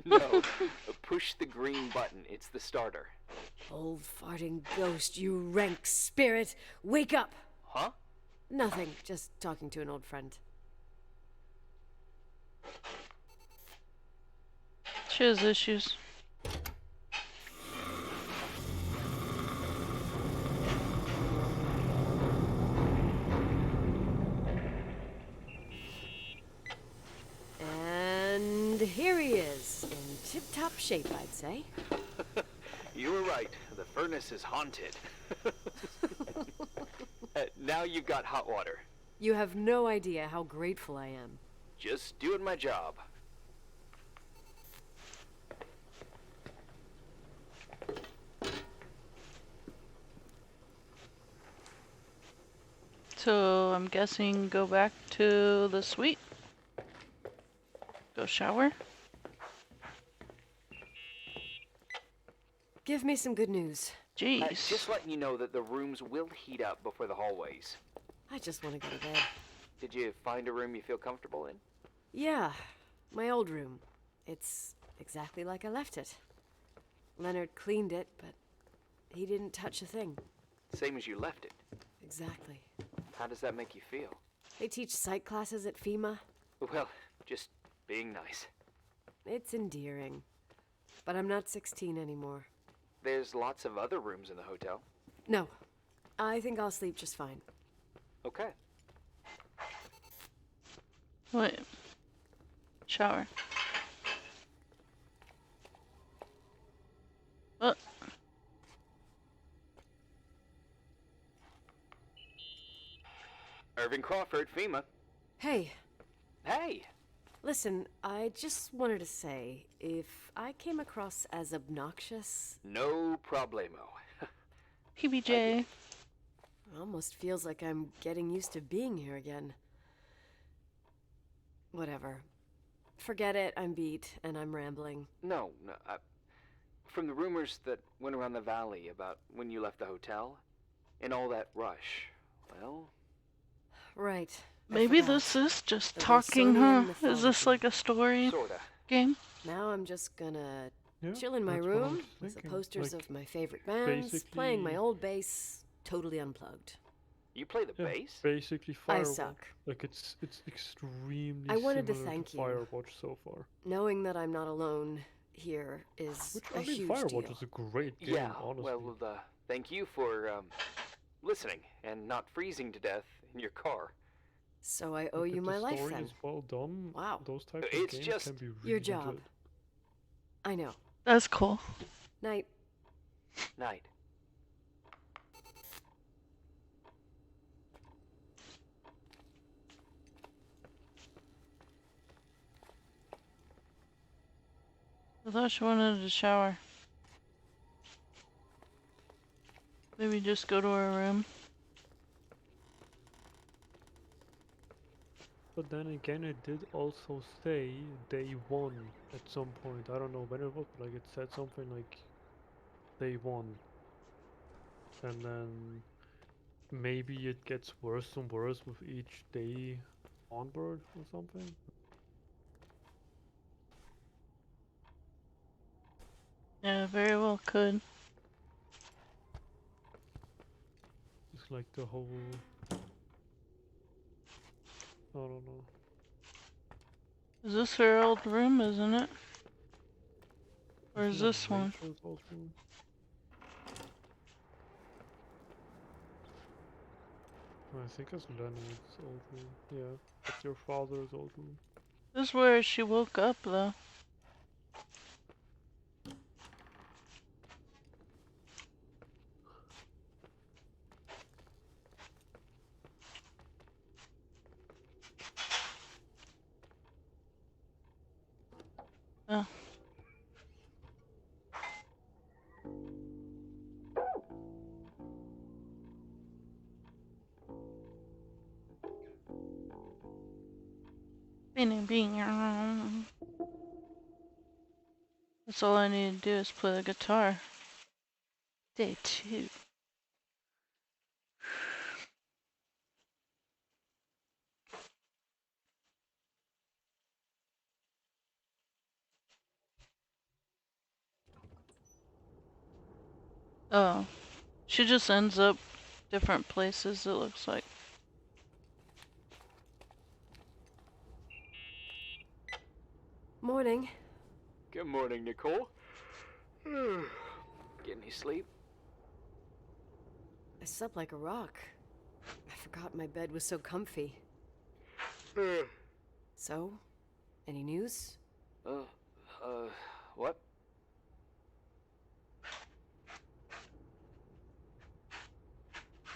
No. Push the green button. It's the starter. Old farting ghost, you rank spirit! Wake up! Huh? Nothing, just talking to an old friend. She has issues. And here he is, in tip-top shape, I'd say. You were right. The furnace is haunted. Now you've got hot water. You have no idea how grateful I am. Just doing my job. So I'm guessing go back to the suite. Go shower. Give me some good news. Jeez. Just letting you know that the rooms will heat up before the hallways. I just want to go to bed. Did you find a room you feel comfortable in? Yeah, my old room. It's exactly like I left it. Leonard cleaned it, but he didn't touch a thing. Same as you left it. Exactly. How does that make you feel? They teach psych classes at FEMA. Well, just being nice. It's endearing. But I'm not 16 anymore. There's lots of other rooms in the hotel. No, I think I'll sleep just fine. Okay. Wait. Shower. Oh. Irving Crawford, FEMA. Hey, Hey! listen, I just wanted to say, if I came across as obnoxious, No problemo. PBJ. it almost feels like I'm getting used to being here again. Whatever. Forget it, I'm beat, and I'm rambling. No. From the rumors that went around the valley about when you left the hotel, and all that rush, well... Right. I Maybe forgot. this is just The talking, huh? Wilsonian Is this mythology. like a story Sorta. game? Now I'm just gonna Yeah, chill in my that's what I room was with the thinking. posters Like, of my favorite bands, playing my basically- old bass, totally unplugged. You play the Yeah, bass? basically I Firewatch. suck. Like it's extremely I wanted to similar thank you. Firewatch so far. Knowing that I'm not alone here is Which a I mean, huge Firewatch deal. is a great game, Yeah, honestly. well, thank you for, listening and not freezing to death in your car. So I owe Like, you if my the life story then. is well done. Wow. Those types of It's games just can be really your job. good. I know. That's cool. Night. Night. I thought she wanted to shower. Maybe just go to her room. But then again, it did also say day one at some point. I don't know when it was, but like it said something like day one. And then maybe it gets worse and worse with each day onward or something. Yeah, very well could. It's like the whole... I don't know. Is this her old room, isn't it? Or is Isn't this that one? Rachel's old room? I think it's Leonard's old room. Yeah, it's your father's old room. This is where she woke up, though. Oh. Bing, bing. That's all I need to do is play the guitar. Day 2. Oh, she just ends up different places, it looks like. Morning. Good morning, Nicole. Get any sleep? I slept like a rock. I forgot my bed was so comfy. So, any news? What?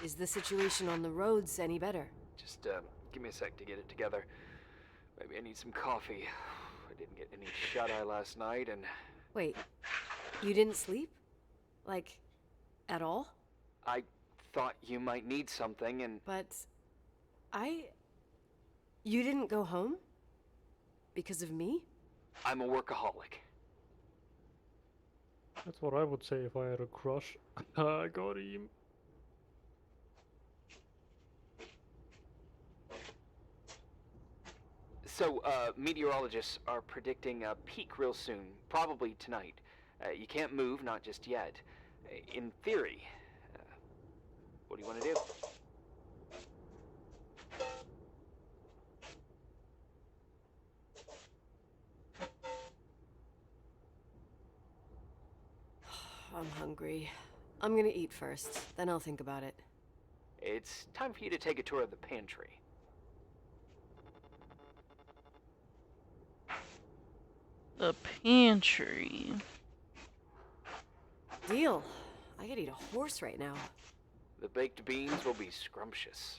Is the situation on the roads any better? Just, give me a sec to get it together. Maybe I need some coffee. I didn't get any shut-eye last night, and... Wait, you didn't sleep? Like, at all? I thought you might need something, and... But... You didn't go home? Because of me? I'm a workaholic. That's what I would say if I had a crush. I got him. So, meteorologists are predicting a peak real soon, probably tonight. You can't move, not just yet. In theory. What do you want to do? I'm hungry. I'm gonna eat first, then I'll think about it. It's time for you to take a tour of the pantry. The pantry. Deal. I could eat a horse right now. The baked beans will be scrumptious.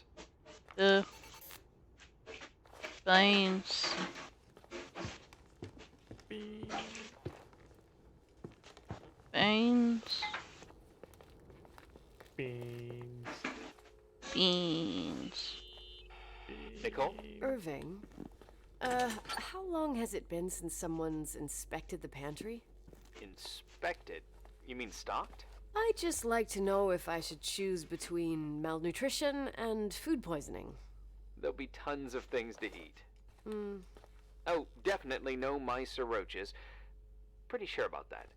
The beans. Beans. Beans. Beans. Nicole? Irving, how long has it been since someone's inspected the pantry? Inspected? You mean stocked? I'd just like to know if I should choose between malnutrition and food poisoning. There'll be tons of things to eat. Oh, definitely no mice or roaches. Pretty sure about that.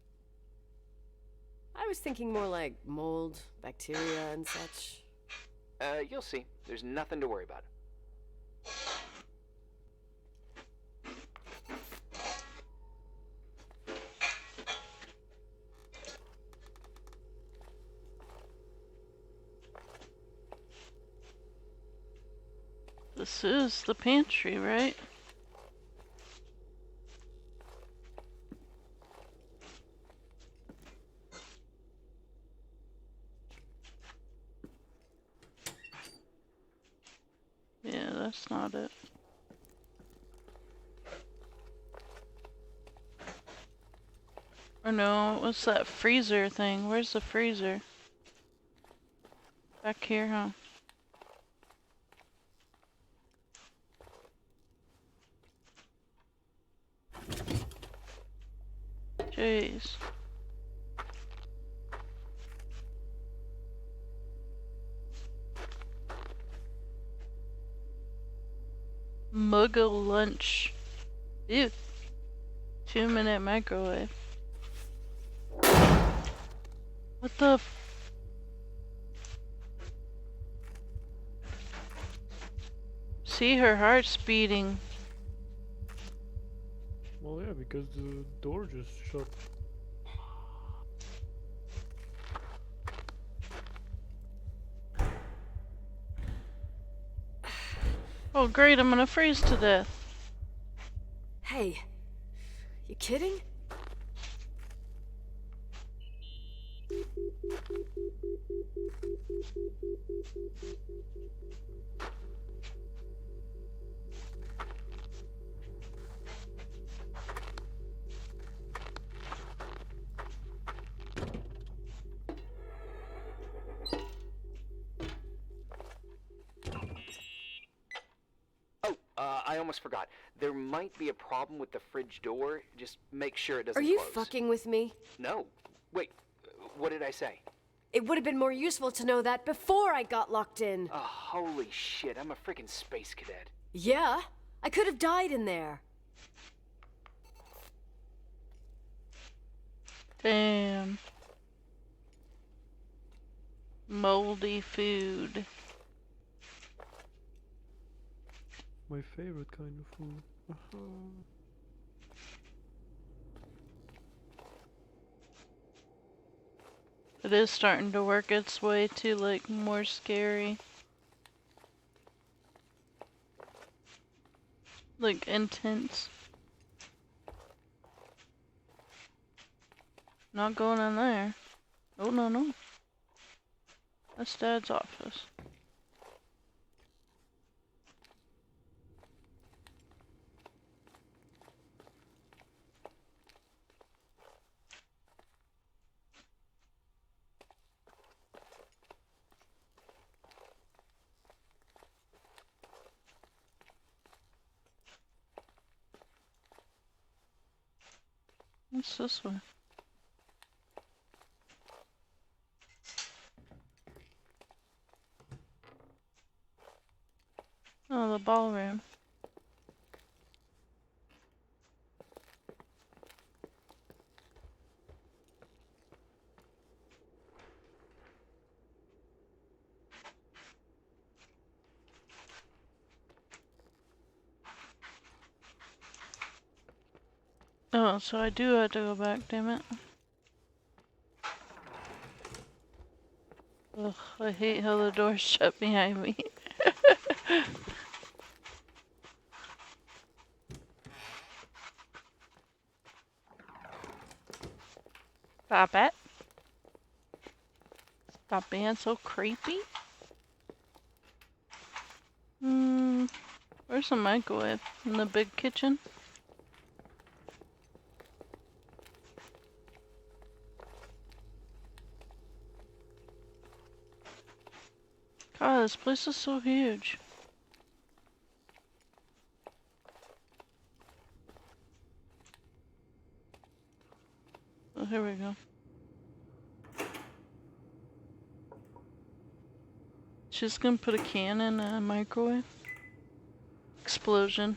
I was thinking more like mold, bacteria, and such. You'll see. There's nothing to worry about. This is the pantry, right? Yeah, that's not it. Or no, what's that freezer thing? Where's the freezer? Back here, huh? Jeez. Muggle lunch. Ew. 2-minute microwave. What the See, her heart's beating. Well, yeah, because the door just shut. Oh great, I'm gonna freeze to death. Hey, you kidding? I almost forgot. There might be a problem with the fridge door. Just make sure it doesn't Are you close. fucking with me? No. Wait, what did I say? It would have been more useful to know that before I got locked in. Oh, holy shit, I'm a freaking space cadet. Yeah, I could have died in there. Damn. Moldy food. My favorite kind of food. It is starting to work its way to like more scary. Like intense. Not going in there. Oh no no. That's Dad's office. What's this one? Oh, the ballroom. Oh, so I do have to go back, damn it. Ugh, I hate how the door's shut behind me. Stop it. Stop being so creepy. Where's the microwave? In the big kitchen? God, this place is so huge. Oh, here we go. She's gonna put a can in a microwave. Explosion.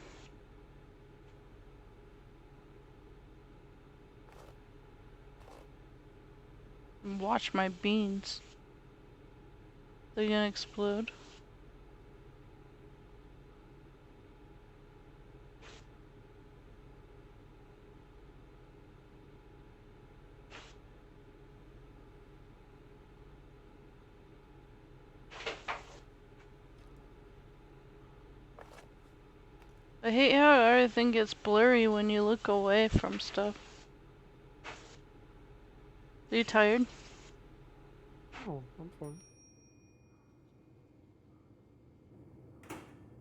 Watch my beans. They're gonna explode. I hate how everything gets blurry when you look away from stuff. Are you tired? Oh, I'm fine.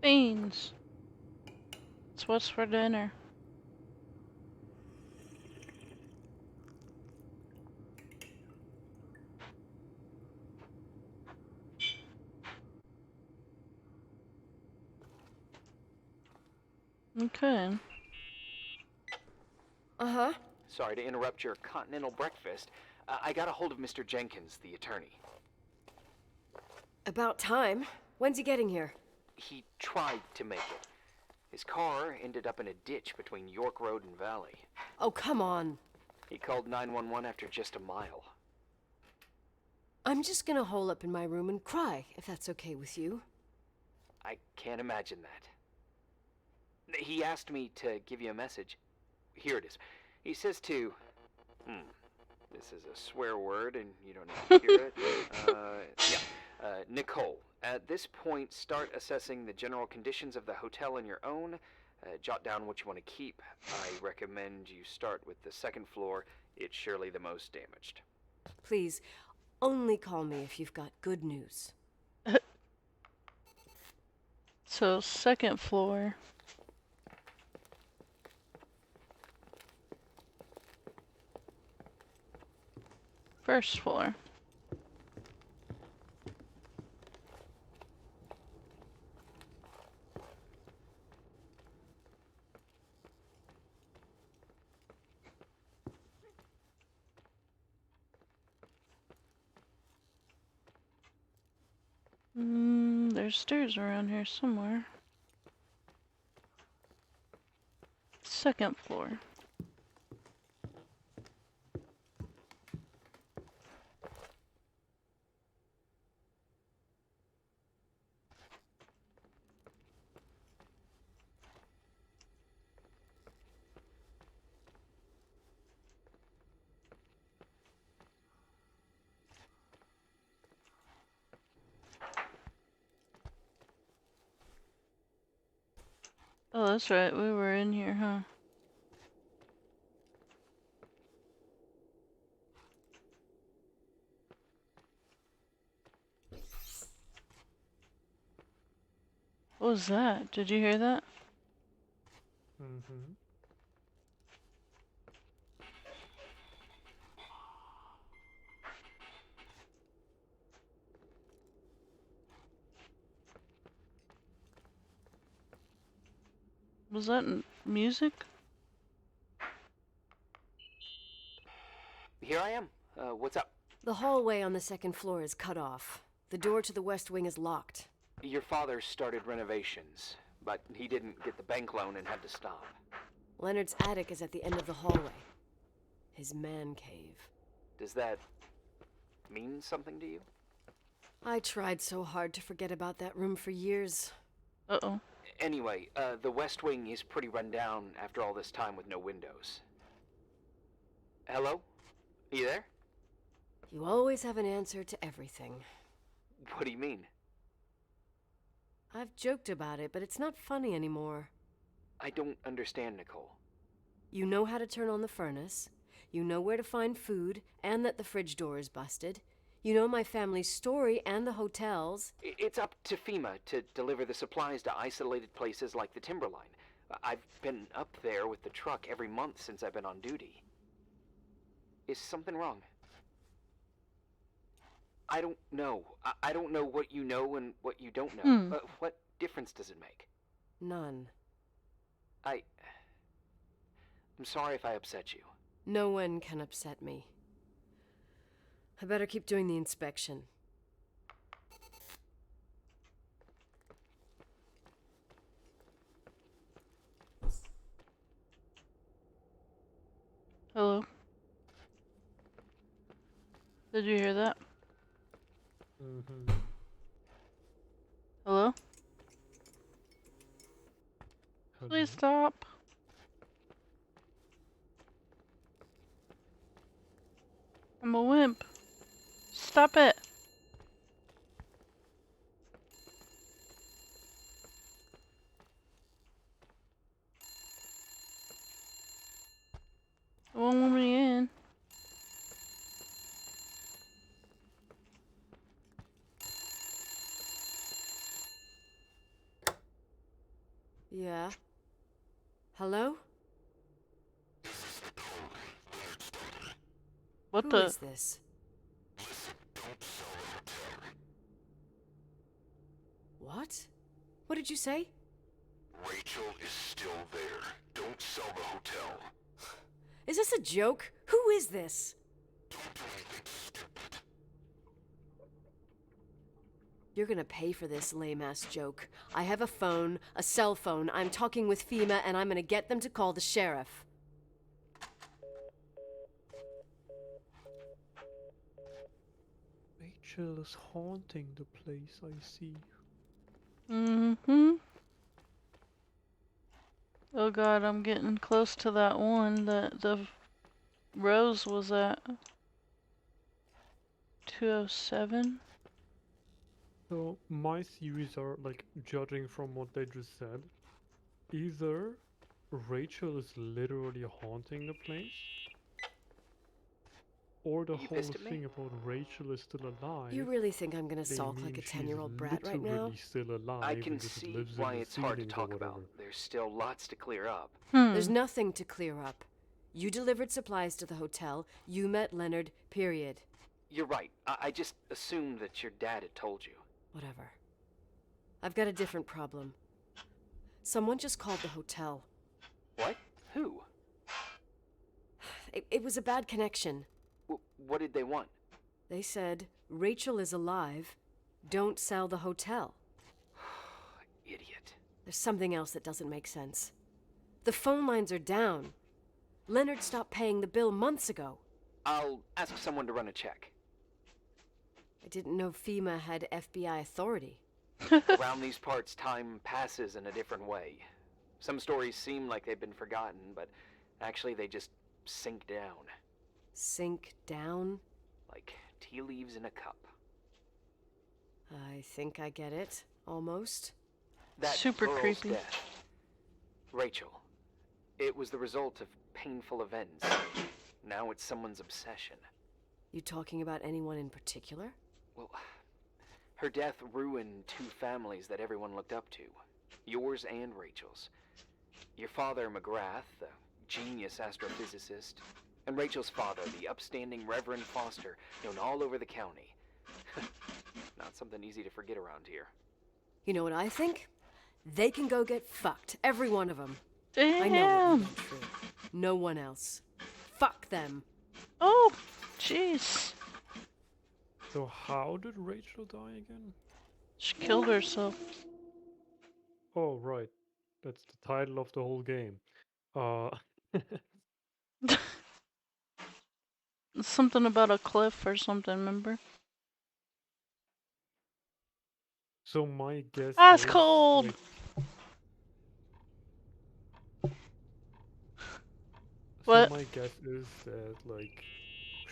Beans. It's what's for dinner. Okay. Uh-huh. Sorry to interrupt your continental breakfast. I got a hold of Mr. Jenkins, the attorney. About time. When's he getting here? He tried to make it. His car ended up in a ditch between York Road and Valley. Oh, come on. He called 911 after just a mile. I'm just gonna hole up in my room and cry, if that's okay with you. I can't imagine that. He asked me to give you a message. Here it is. He says to... this is a swear word and you don't need to hear it. Nicole, at this point, start assessing the general conditions of the hotel on your own. Jot down what you want to keep. I recommend you start with the second floor. It's surely the most damaged. Please, only call me if you've got good news. So, second floor. First floor. There's stairs around here somewhere. Second floor. Oh, that's right. We were in here, huh? What was that? Did you hear that? Mm-hmm. Was that music? Here I am. What's up? The hallway on the second floor is cut off. The door to the west wing is locked. Your father started renovations, but he didn't get the bank loan and had to stop. Leonard's attic is at the end of the hallway. His man cave. Does that mean something to you? I tried so hard to forget about that room for years. Uh-oh. Anyway, the west wing is pretty run down after all this time with no windows. Hello? You there? You always have an answer to everything. What do you mean? I've joked about it, but it's not funny anymore. I don't understand, Nicole. You know how to turn on the furnace. You know where to find food, and that the fridge door is busted. You know my family's story and the hotel's. It's up to FEMA to deliver the supplies to isolated places like the Timberline. I've been up there with the truck every month since I've been on duty. Is something wrong? I don't know. I don't know what you know and what you don't know. What difference does it make? None. I'm sorry if I upset you. No one can upset me. I better keep doing the inspection. Hello? Did you hear that? Mm-hmm. Hello? Hello? Please stop. I'm a wimp. Stop it. It won't let me in. Yeah? Hello? What Who the? is this? What? What did you say? Rachel is still there. Don't sell the hotel. Is this a joke? Who is this? Don't do anything stupid. You're gonna pay for this lame-ass joke. I have a phone, a cell phone. I'm talking with FEMA, and I'm gonna get them to call the sheriff. Rachel is haunting the place, I see. Mm-hmm. Oh god, I'm getting close to that one that the Rose was at. 207? So my theories are, like, judging from what they just said, either Rachel is literally haunting the place, or the You whole pissed at me? thing about Rachel is still alive. You really think I'm gonna they sulk mean like a she's 10-year-old brat right now? literally still alive. I can and just see lives why in the it's hard to ceilings or talk about. whatever. There's still lots to clear up. There's nothing to clear up. You delivered supplies to the hotel. You met Leonard, period. You're right. I just assumed that your dad had told you. Whatever. I've got a different problem. Someone just called the hotel. What? Who? It was a bad connection. What did they want? They said, Rachel is alive. Don't sell the hotel. idiot. There's something else that doesn't make sense. The phone lines are down. Leonard stopped paying the bill months ago. I'll ask someone to run a check. I didn't know FEMA had FBI authority. Around these parts, time passes in a different way. Some stories seem like they've been forgotten, but actually they just sink down. Sink down? Like tea leaves in a cup. I think I get it. Almost. That Super girl's creepy. death. Rachel. It was the result of painful events. Now it's someone's obsession. You talking about anyone in particular? Well, her death ruined two families that everyone looked up to. Yours and Rachel's. Your father, McGrath, the genius astrophysicist, and Rachel's father, the upstanding Reverend Foster, known all over the county. Not something easy to forget around here. You know what I think? They can go get fucked, every one of them. Damn. I know what true. No one else. Fuck them. Oh, jeez. So how did Rachel die again? She killed herself. Oh, right. That's the title of the whole game. Something about a cliff or something, remember? So my guess Ice is, cold! like, What? so my guess is that, like,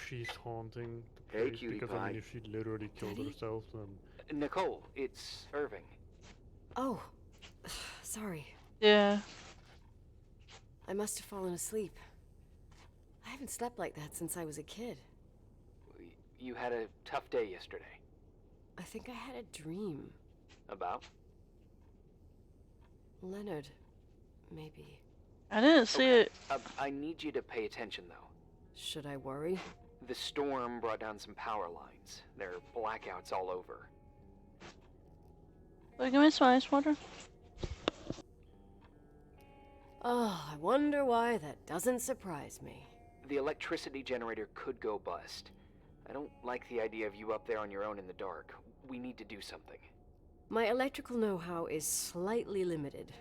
she's haunting the Hey, place cutie because, I pie. mean, if she literally killed Daddy? herself, then... Nicole, it's Irving. Oh. Sorry. Yeah. I must have fallen asleep. I haven't slept like that since I was a kid. You had a tough day yesterday. I think I had a dream. About? Leonard, maybe. I didn't see it. I need you to pay attention, though. Should I worry? The storm brought down some power lines. There are blackouts all over. Wait, give me some ice water. Oh, I wonder why that doesn't surprise me. The electricity generator could go bust. I don't like the idea of you up there on your own in the dark. We need to do something. My electrical know-how is slightly limited.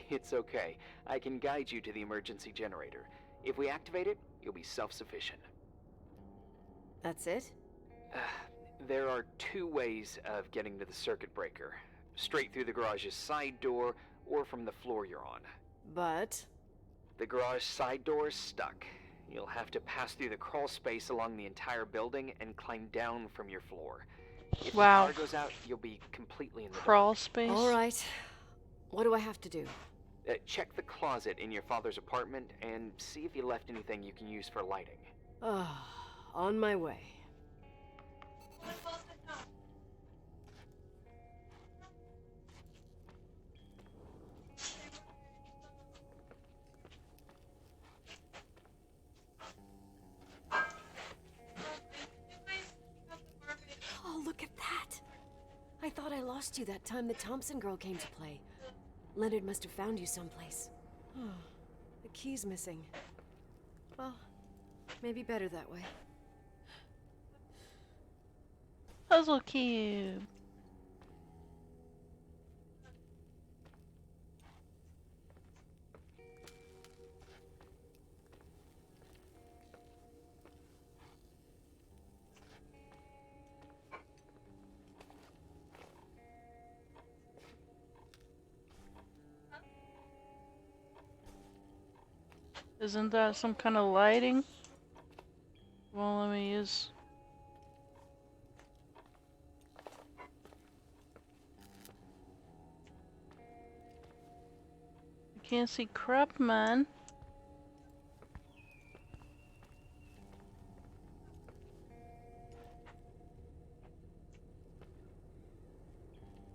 It's okay. I can guide you to the emergency generator. If we activate it, you'll be self-sufficient. That's it? There are two ways of getting to the circuit breaker. Straight through the garage's side door, or from the floor you're on. But... The garage side door is stuck. You'll have to pass through the crawl space along the entire building and climb down from your floor. If Wow. the power goes out, you'll be completely in the Crawl space? Alright. What do I have to do? dark. Check the closet in your father's apartment and see if you left anything you can use for lighting. On my way. Oh, look at that! I thought I lost you that time the Thompson girl came to play. Leonard must have found you someplace. Oh, the key's missing. Well, maybe better that way. Puzzle cube. Isn't that some kind of lighting? Well, let me use... I can't see crap, man.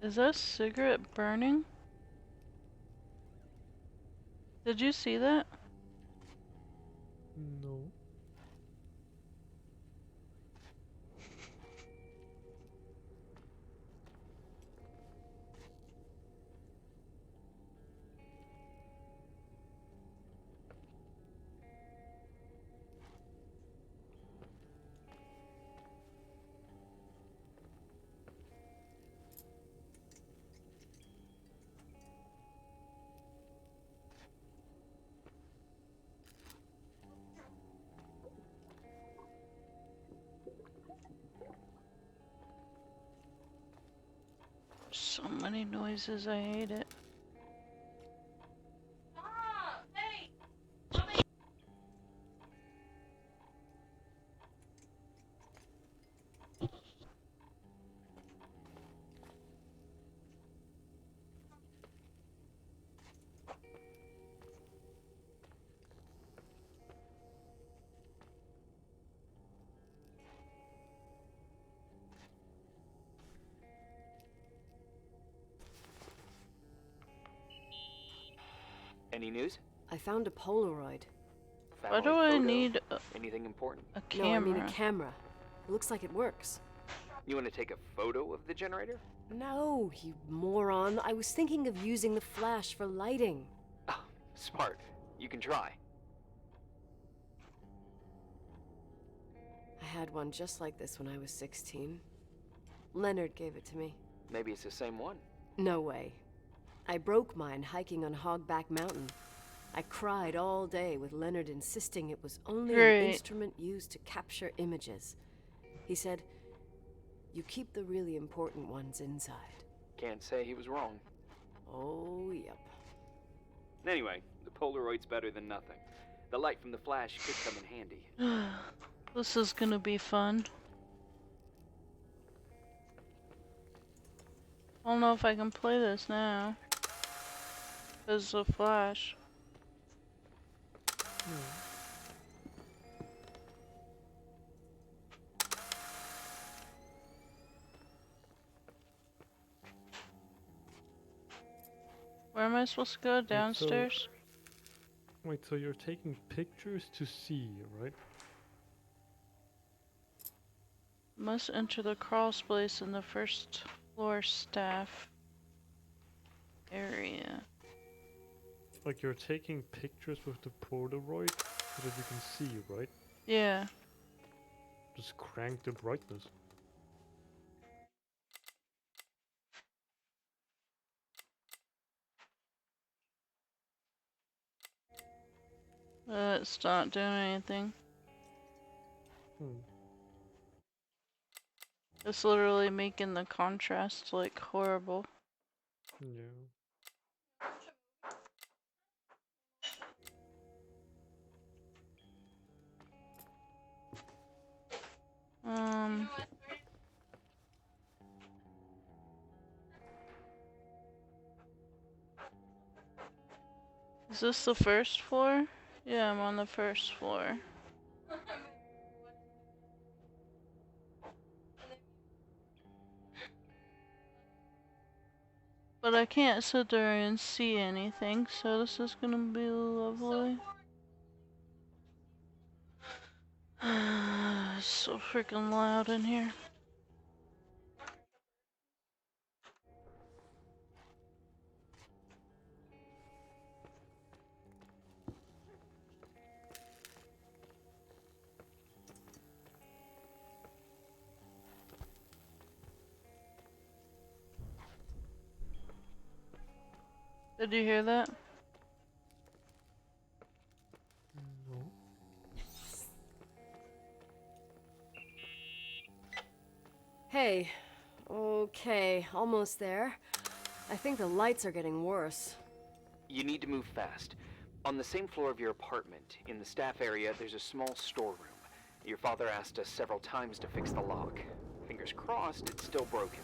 Is that cigarette burning? Did you see that? No. many noises, I hate it. Any news? I found a Polaroid. Why do Family I photo? need Anything important? a No, I mean camera? a camera. Looks like it works. You want to take a photo of the generator? No, you moron. I was thinking of using the flash for lighting. Oh, smart. You can try. I had one just like this when I was 16. Leonard gave it to me. Maybe it's the same one. No way. I broke mine hiking on Hogback Mountain. I cried all day with Leonard insisting it was only Great. an instrument used to capture images. He said, "You keep the really important ones inside." Can't say he was wrong. Oh, yep. Anyway, the Polaroid's better than nothing. The light from the flash could come in handy. This is gonna be fun. I don't know if I can play this now. Because of Flash. Where am I supposed to go? Downstairs? Wait, so you're taking pictures to see, right? Must enter the crawl space in the first floor staff area. Like you're taking pictures with the Polaroid so that you can see, right? Yeah. Just crank the brightness. It's not doing anything. It's literally making the contrast like horrible. Yeah. Is this the first floor? Yeah, I'm on the first floor. But I can't sit there and see anything, so this is gonna be lovely. It's so freaking loud in here. Did you hear that? No. Hey. Okay, almost there. I think the lights are getting worse. You need to move fast. On the same floor of your apartment, in the staff area, there's a small storeroom. Your father asked us several times to fix the lock. Fingers crossed, it's still broken.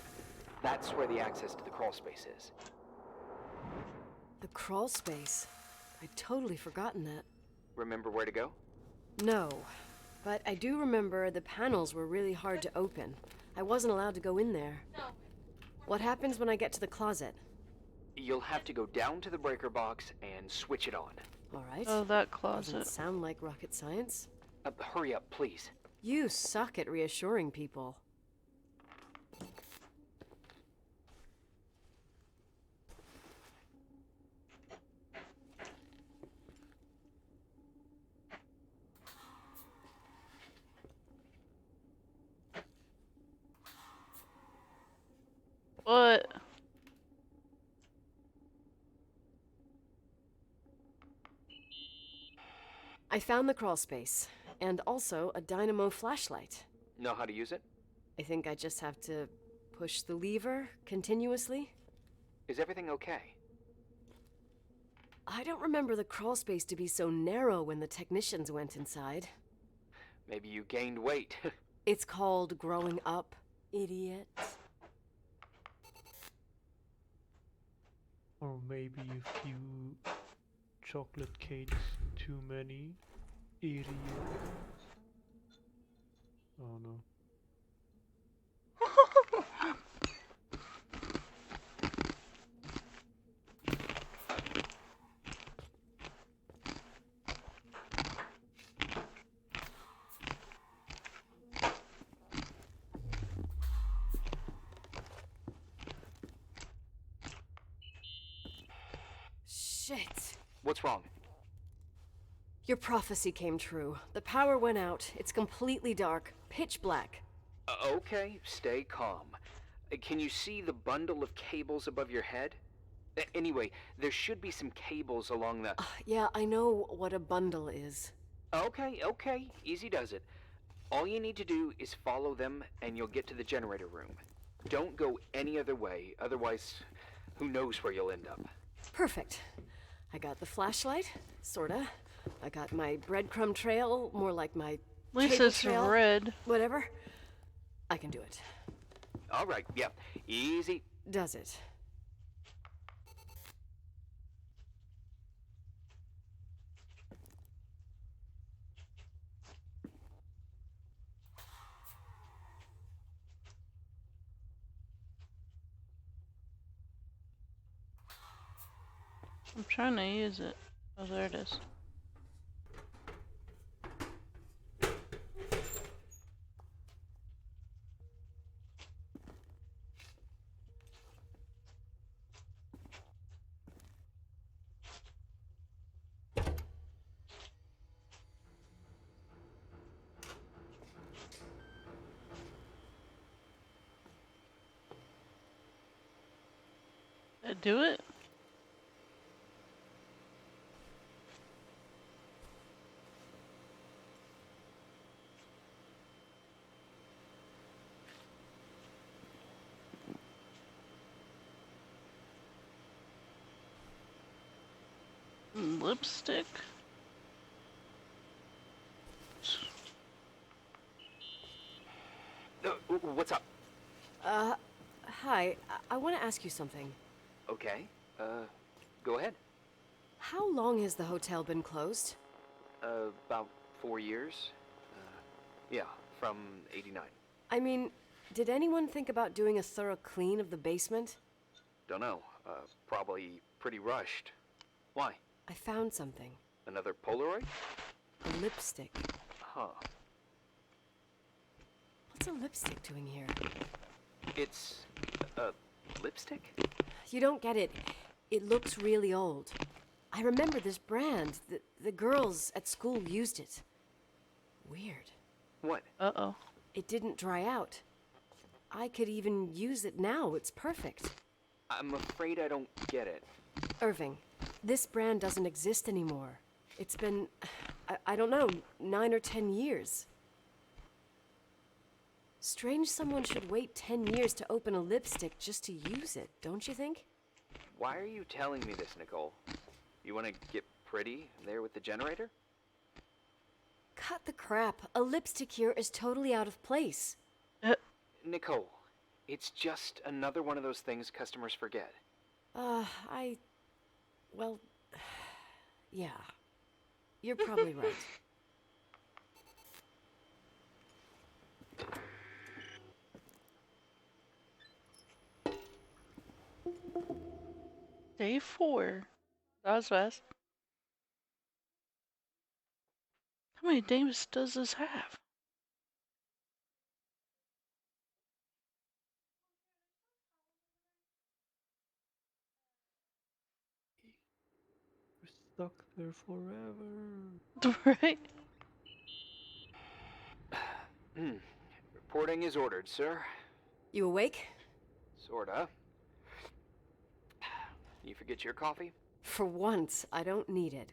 That's where the access to the crawl space is. The crawl space. I'd totally forgotten that. Remember where to go? No, but I do remember the panels were really hard to open. I wasn't allowed to go in there. What happens when I get to the closet? You'll have to go down to the breaker box and switch it on. All right. Oh, that closet. Doesn't sound like rocket science. Hurry up, please. You suck at reassuring people. What? I found the crawl space, and also a dynamo flashlight. Know how to use it? I think I just have to push the lever continuously. Is everything okay? I don't remember the crawl space to be so narrow when the technicians went inside. Maybe you gained weight. It's called growing up, idiot. Or maybe a few chocolate cakes too many. Idiot. Oh no. Shit. What's wrong? Your prophecy came true. The power went out. It's completely dark. Pitch black. Okay, stay calm. Can you see the bundle of cables above your head? Anyway, there should be some cables along the... Yeah, I know what a bundle is. Okay, easy does it. All you need to do is follow them and you'll get to the generator room. Don't go any other way, otherwise who knows where you'll end up. Perfect. I got the flashlight, sorta. I got my breadcrumb trail, more like my At least cable it's trail. red. Whatever. I can do it. All right, yeah, easy. Does it? I'm trying to use it. Oh, there it is. Did it do it? Lipstick? What's up? Hi. I want to ask you something. Okay, go ahead. How long has the hotel been closed? About 4 years. Yeah, from 89. I mean, did anyone think about doing a thorough clean of the basement? Don't know, probably pretty rushed. Why? I found something. Another Polaroid? A lipstick. Huh. What's a lipstick doing here? It's a lipstick? You don't get it. It looks really old. I remember this brand. The girls at school used it. Weird. What? Uh-oh. It didn't dry out. I could even use it now. It's perfect. I'm afraid I don't get it. Irving, this brand doesn't exist anymore. It's been, I don't know, 9 or 10 years. Strange someone should wait 10 years to open a lipstick just to use it, don't you think? Why are you telling me this, Nicole? You want to get pretty there with the generator? Cut the crap. A lipstick here is totally out of place. Nicole, it's just another one of those things customers forget. Well, yeah. You're probably right. Day 4. That was fast. How many days does this have? We're stuck there forever. Right? Reporting is ordered, sir. You awake? Sorta. You forget your coffee? For once, I don't need it.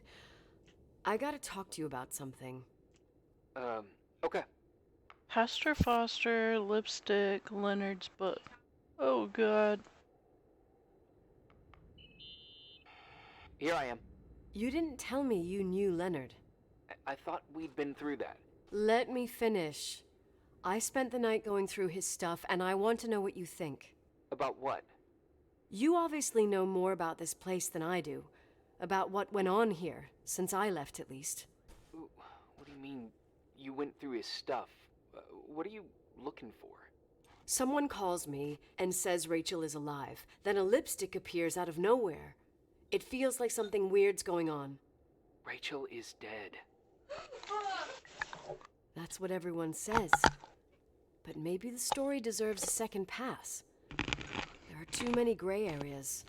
I gotta talk to you about something. Okay. Pastor Foster, lipstick, Leonard's book. Oh god. Here I am. You didn't tell me you knew Leonard. I thought we'd been through that. Let me finish. I spent the night going through his stuff, and I want to know what you think. About what? You obviously know more about this place than I do. About what went on here, since I left at least. What do you mean, you went through his stuff? What are you looking for? Someone calls me and says Rachel is alive. Then a lipstick appears out of nowhere. It feels like something weird's going on. Rachel is dead. That's what everyone says. But maybe the story deserves a second pass. There are too many gray areas.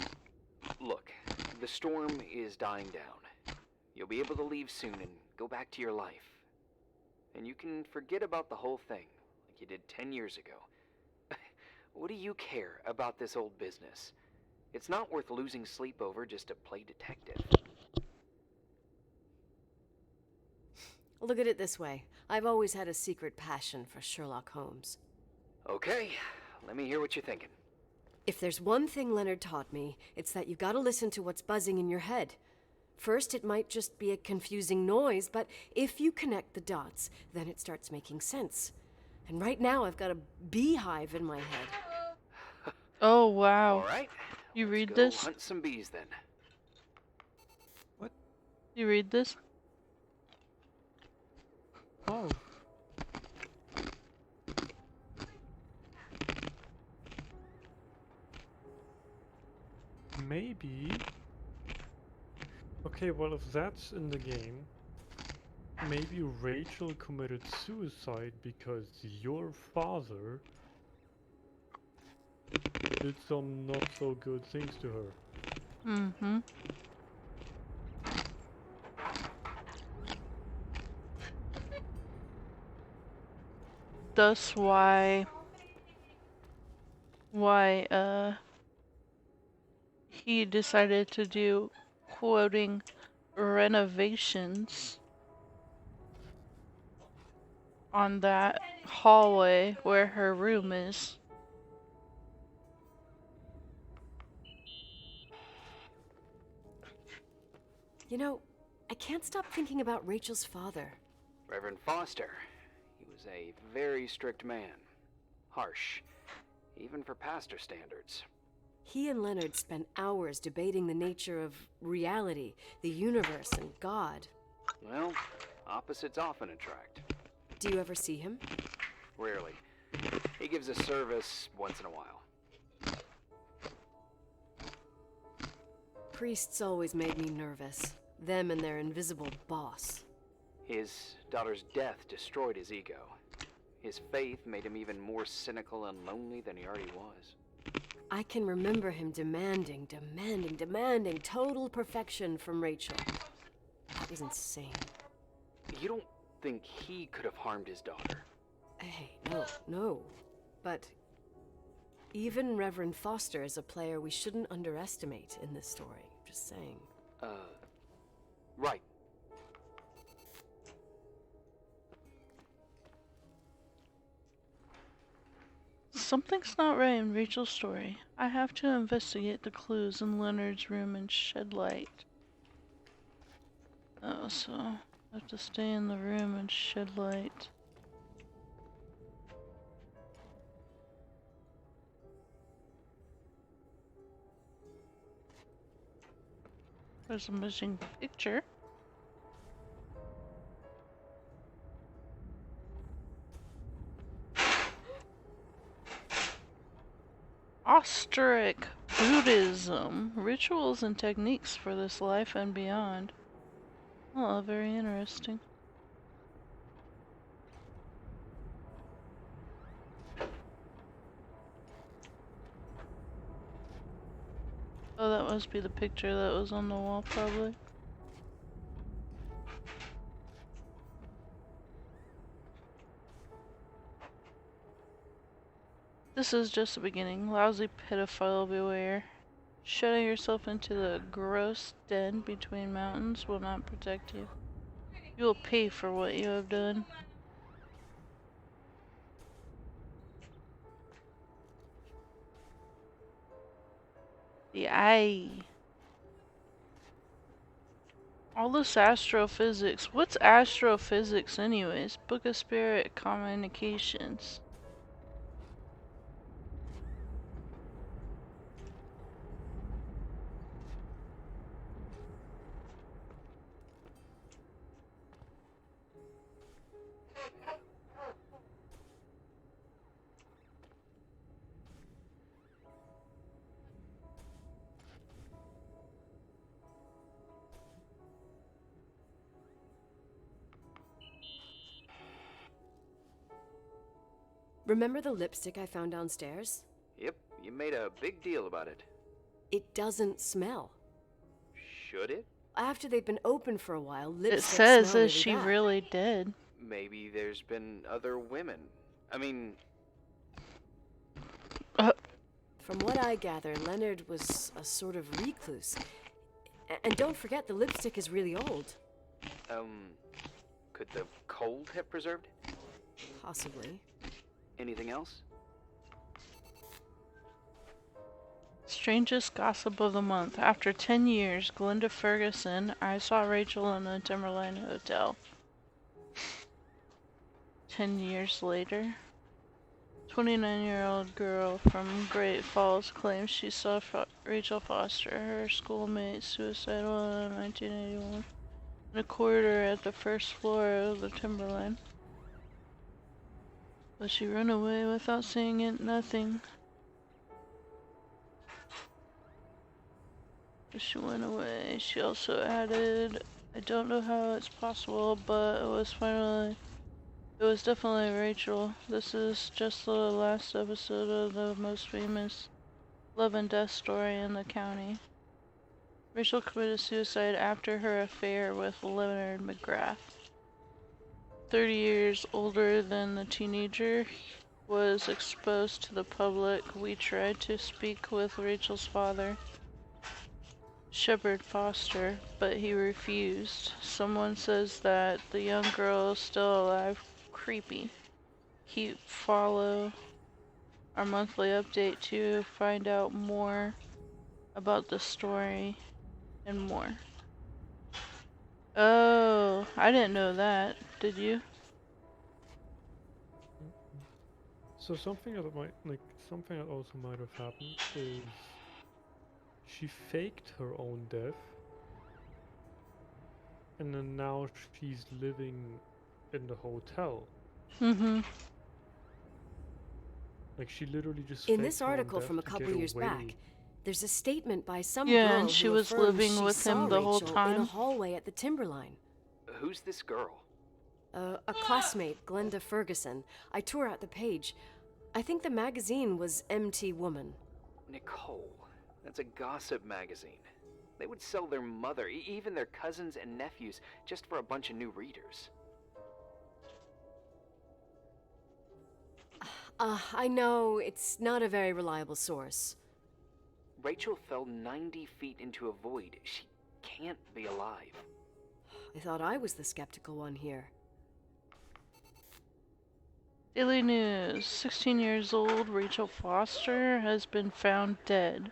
Look, the storm is dying down. You'll be able to leave soon and go back to your life. And you can forget about the whole thing, like you did 10 years ago. What do you care about this old business? It's not worth losing sleep over just to play detective. Look at it this way. I've always had a secret passion for Sherlock Holmes. Okay, let me hear what you're thinking. If there's one thing Leonard taught me, it's that you gotta listen to what's buzzing in your head. First, it might just be a confusing noise, but if you connect the dots, then it starts making sense. And right now, I've got a beehive in my head. Oh, wow. All right. You let's read go this? Hunt some bees then. What? You read this? Oh. Maybe. Okay, well, if that's in the game, maybe Rachel committed suicide because your father did some not so good things to her. Mm-hmm. Thus why he decided to do, quoting, renovations on that hallway where her room is. You know, I can't stop thinking about Rachel's father. Reverend Foster. He was a very strict man. Harsh, even for pastor standards. He and Leonard spent hours debating the nature of reality, the universe, and God. Well, opposites often attract. Do you ever see him? Rarely. He gives a service once in a while. Priests always made me nervous. Them and their invisible boss. His daughter's death destroyed his ego. His faith made him even more cynical and lonely than he already was. I can remember him demanding total perfection from Rachel. That was insane. You don't think he could have harmed his daughter? Hey, no. But even Reverend Foster is a player we shouldn't underestimate in this story. Just saying. Right. Something's not right in Rachel's story. I have to investigate the clues in Leonard's room and shed light. Oh, so I have to stay in the room and shed light. There's a missing picture. Ostric Buddhism. Rituals and techniques for this life and beyond. Oh, very interesting. Oh, that must be the picture that was on the wall, probably. This is just the beginning. Lousy pedophile beware. Shutting yourself into the gross den between mountains will not protect you. You will pay for what you have done. The eye. All this astrophysics. What's astrophysics anyways? Book of Spirit Communications. Remember the lipstick I found downstairs? Yep, you made a big deal about it. It doesn't smell. Should it? After they've been open for a while, It lipsticks says, smell is really she bad. really dead? Maybe there's been other women. I mean, From what I gather, Leonard was a sort of recluse. And don't forget, the lipstick is really old. could the cold have preserved it? Possibly. Anything else? Strangest gossip of the month. After 10 years, Glenda Ferguson, I saw Rachel in the Timberline Hotel. 10 years later, 29-year-old girl from Great Falls claims she saw Rachel Foster, her schoolmate, suicidal in 1981 in a corridor at the first floor of the Timberline. But she ran away without saying it, nothing. She went away. She also added, I don't know how it's possible, but it was definitely Rachel. This is just the last episode of the most famous love and death story in the county. Rachel committed suicide after her affair with Leonard McGrath. 30 years older than the teenager, was exposed to the public. We tried to speak with Rachel's father, Shepard Foster, but he refused. Someone says that the young girl is still alive. Creepy. Follow our monthly update to find out more about the story and more. Oh, I didn't know that. Did you? So something that also might have happened is she faked her own death, and then now she's living in the hotel. Mm-hmm. Like she literally just In faked this her own article death from a to couple get years away. back, there's a statement by some Yeah, girl and she who was affirms living she with saw him the whole Rachel in a time. hallway at the Timberline. Who's this girl? A classmate, Glenda Ferguson. I tore out the page. I think the magazine was MT Woman. Nicole. That's a gossip magazine. They would sell their mother, even their cousins and nephews, just for a bunch of new readers. I know it's not a very reliable source. Rachel fell 90 feet into a void. She can't be alive. I thought I was the skeptical one here. Daily News. 16 years old Rachel Foster has been found dead.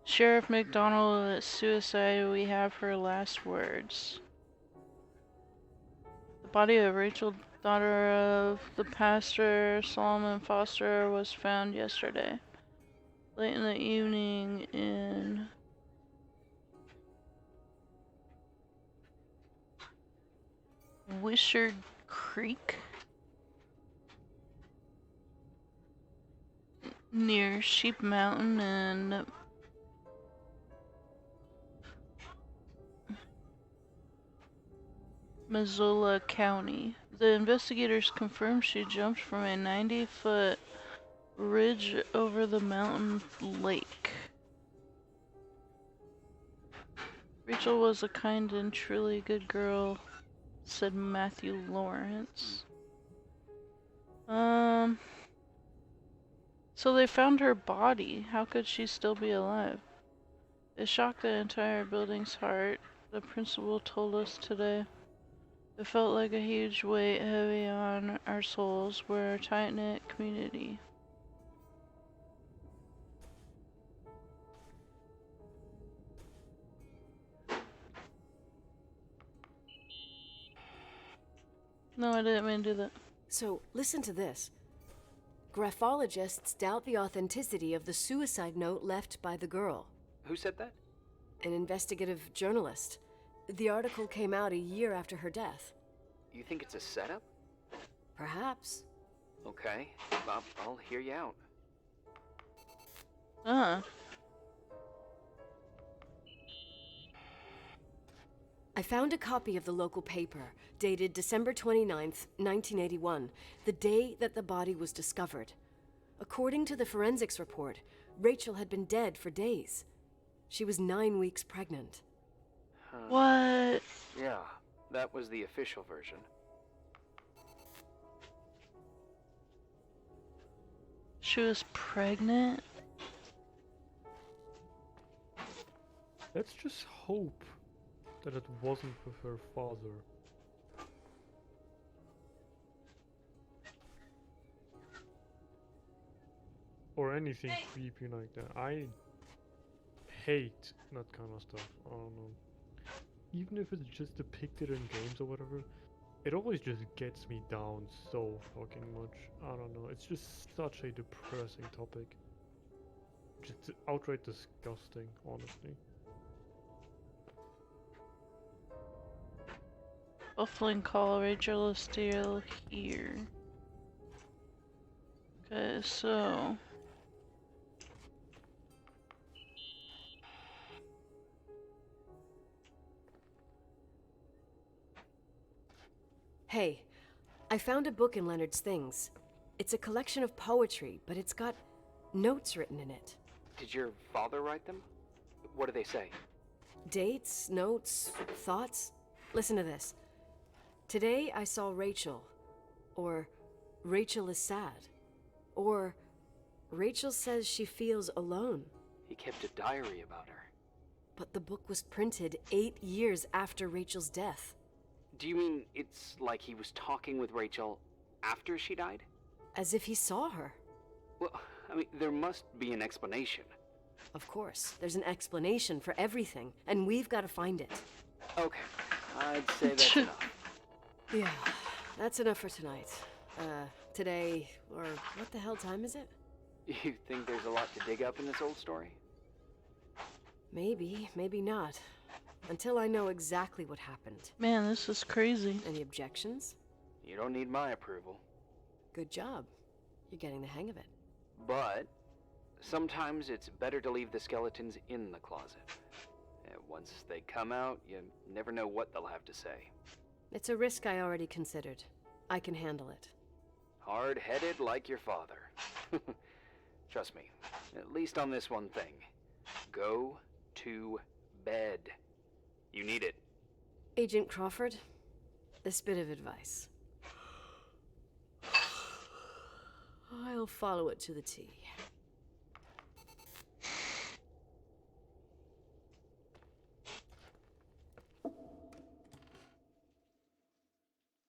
Sheriff McDonald suicide. We have her last words. The body of Rachel, daughter of the pastor Solomon Foster, was found yesterday, late in the evening in Wishard Creek, near Sheep Mountain and Missoula County. The investigators confirmed she jumped from a 90-foot ridge over the mountain lake. Rachel was a kind and truly good girl, said Matthew Lawrence. So they found her body. How could she still be alive? It shocked the entire building's heart, the principal told us today. It felt like a huge weight heavy on our souls. We're a tight-knit community. No, I didn't mean to do that. So, listen to this. Graphologists doubt the authenticity of the suicide note left by the girl. Who said that? An investigative journalist. The article came out a year after her death. You think it's a setup? Perhaps. Okay, I'll hear you out. I found a copy of the local paper, dated December 29th, 1981, the day that the body was discovered. According to the forensics report, Rachel had been dead for days. She was 9 weeks pregnant. What? Yeah, that was the official version. She was pregnant? Let's just hope that it wasn't with her father. Or anything creepy like that. I hate that kind of stuff. I don't know. Even if it's just depicted in games or whatever, it always just gets me down so fucking much. I don't know. It's just such a depressing topic. Just outright disgusting, honestly. Buffling call, Rachel is still here. Okay, so... Hey, I found a book in Leonard's things. It's a collection of poetry, but it's got notes written in it. Did your father write them? What do they say? Dates, notes, thoughts. Listen to this. Today I saw Rachel. Or Rachel is sad. Or Rachel says she feels alone. He kept a diary about her. But the book was printed 8 years after Rachel's death. Do you mean it's like he was talking with Rachel after she died? As if he saw her. Well, I mean, there must be an explanation. Of course, there's an explanation for everything, and we've got to find it. Okay, I'd say that's enough. Yeah, that's enough for tonight. Today, or what the hell time is it? You think there's a lot to dig up in this old story? Maybe, maybe not. Until I know exactly what happened. Man, this is crazy. Any objections? You don't need my approval. Good job. You're getting the hang of it. But sometimes it's better to leave the skeletons in the closet. Once they come out, you never know what they'll have to say. It's a risk I already considered. I can handle it. Hard-headed like your father. Trust me, at least on this one thing. Go to bed. You need it. Agent Crawford, this bit of advice. I'll follow it to the T.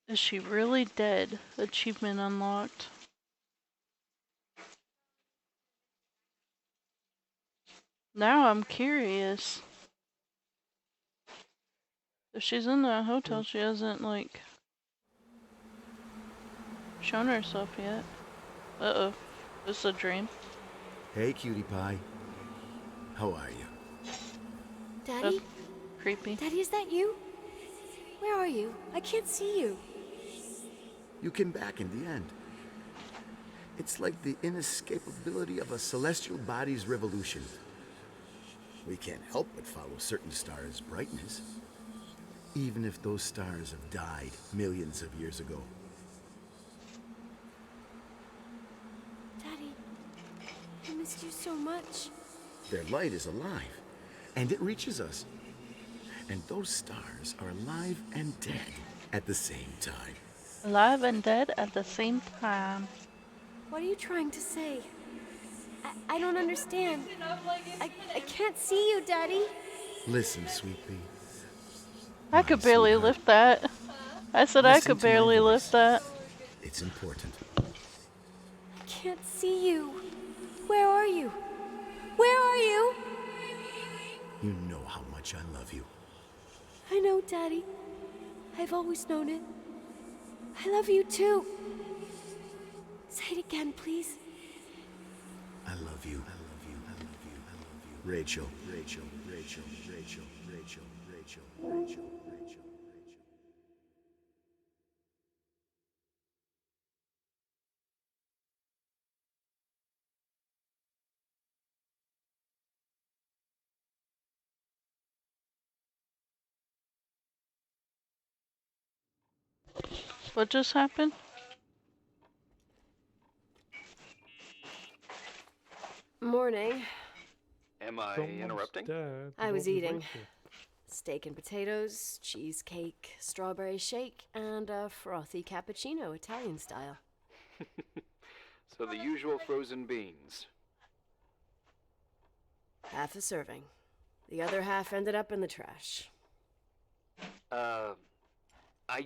Is she really dead? Achievement unlocked. Now I'm curious. If she's in the hotel, she hasn't, like, shown herself yet. Uh-oh. This is a dream. Hey, cutie pie. How are you? Daddy? Creepy. Daddy, is that you? Where are you? I can't see you. You came back in the end. It's like the inescapability of a celestial body's revolution. We can't help but follow certain stars' brightness, even if those stars have died millions of years ago. Daddy, I missed you so much. Their light is alive, and it reaches us. And those stars are alive and dead at the same time. Alive and dead at the same time. What are you trying to say? I don't understand. I can't see you, Daddy. Listen, sweet pea. I could barely lift that. I said I could barely lift that. It's important. I can't see you. Where are you? Where are you? You know how much I love you. I know, Daddy. I've always known it. I love you too. Say it again, please. I love you. I love you. I love you. I love you. Rachel. Rachel. Rachel. Rachel. Rachel. Rachel. Rachel. Rachel. What just happened? Morning. Am I Someone's interrupting? dead. I was Lovely eating. Rachel. Steak and potatoes, cheesecake, strawberry shake, and a frothy cappuccino, Italian style. So the usual frozen beans. Half a serving. The other half ended up in the trash. I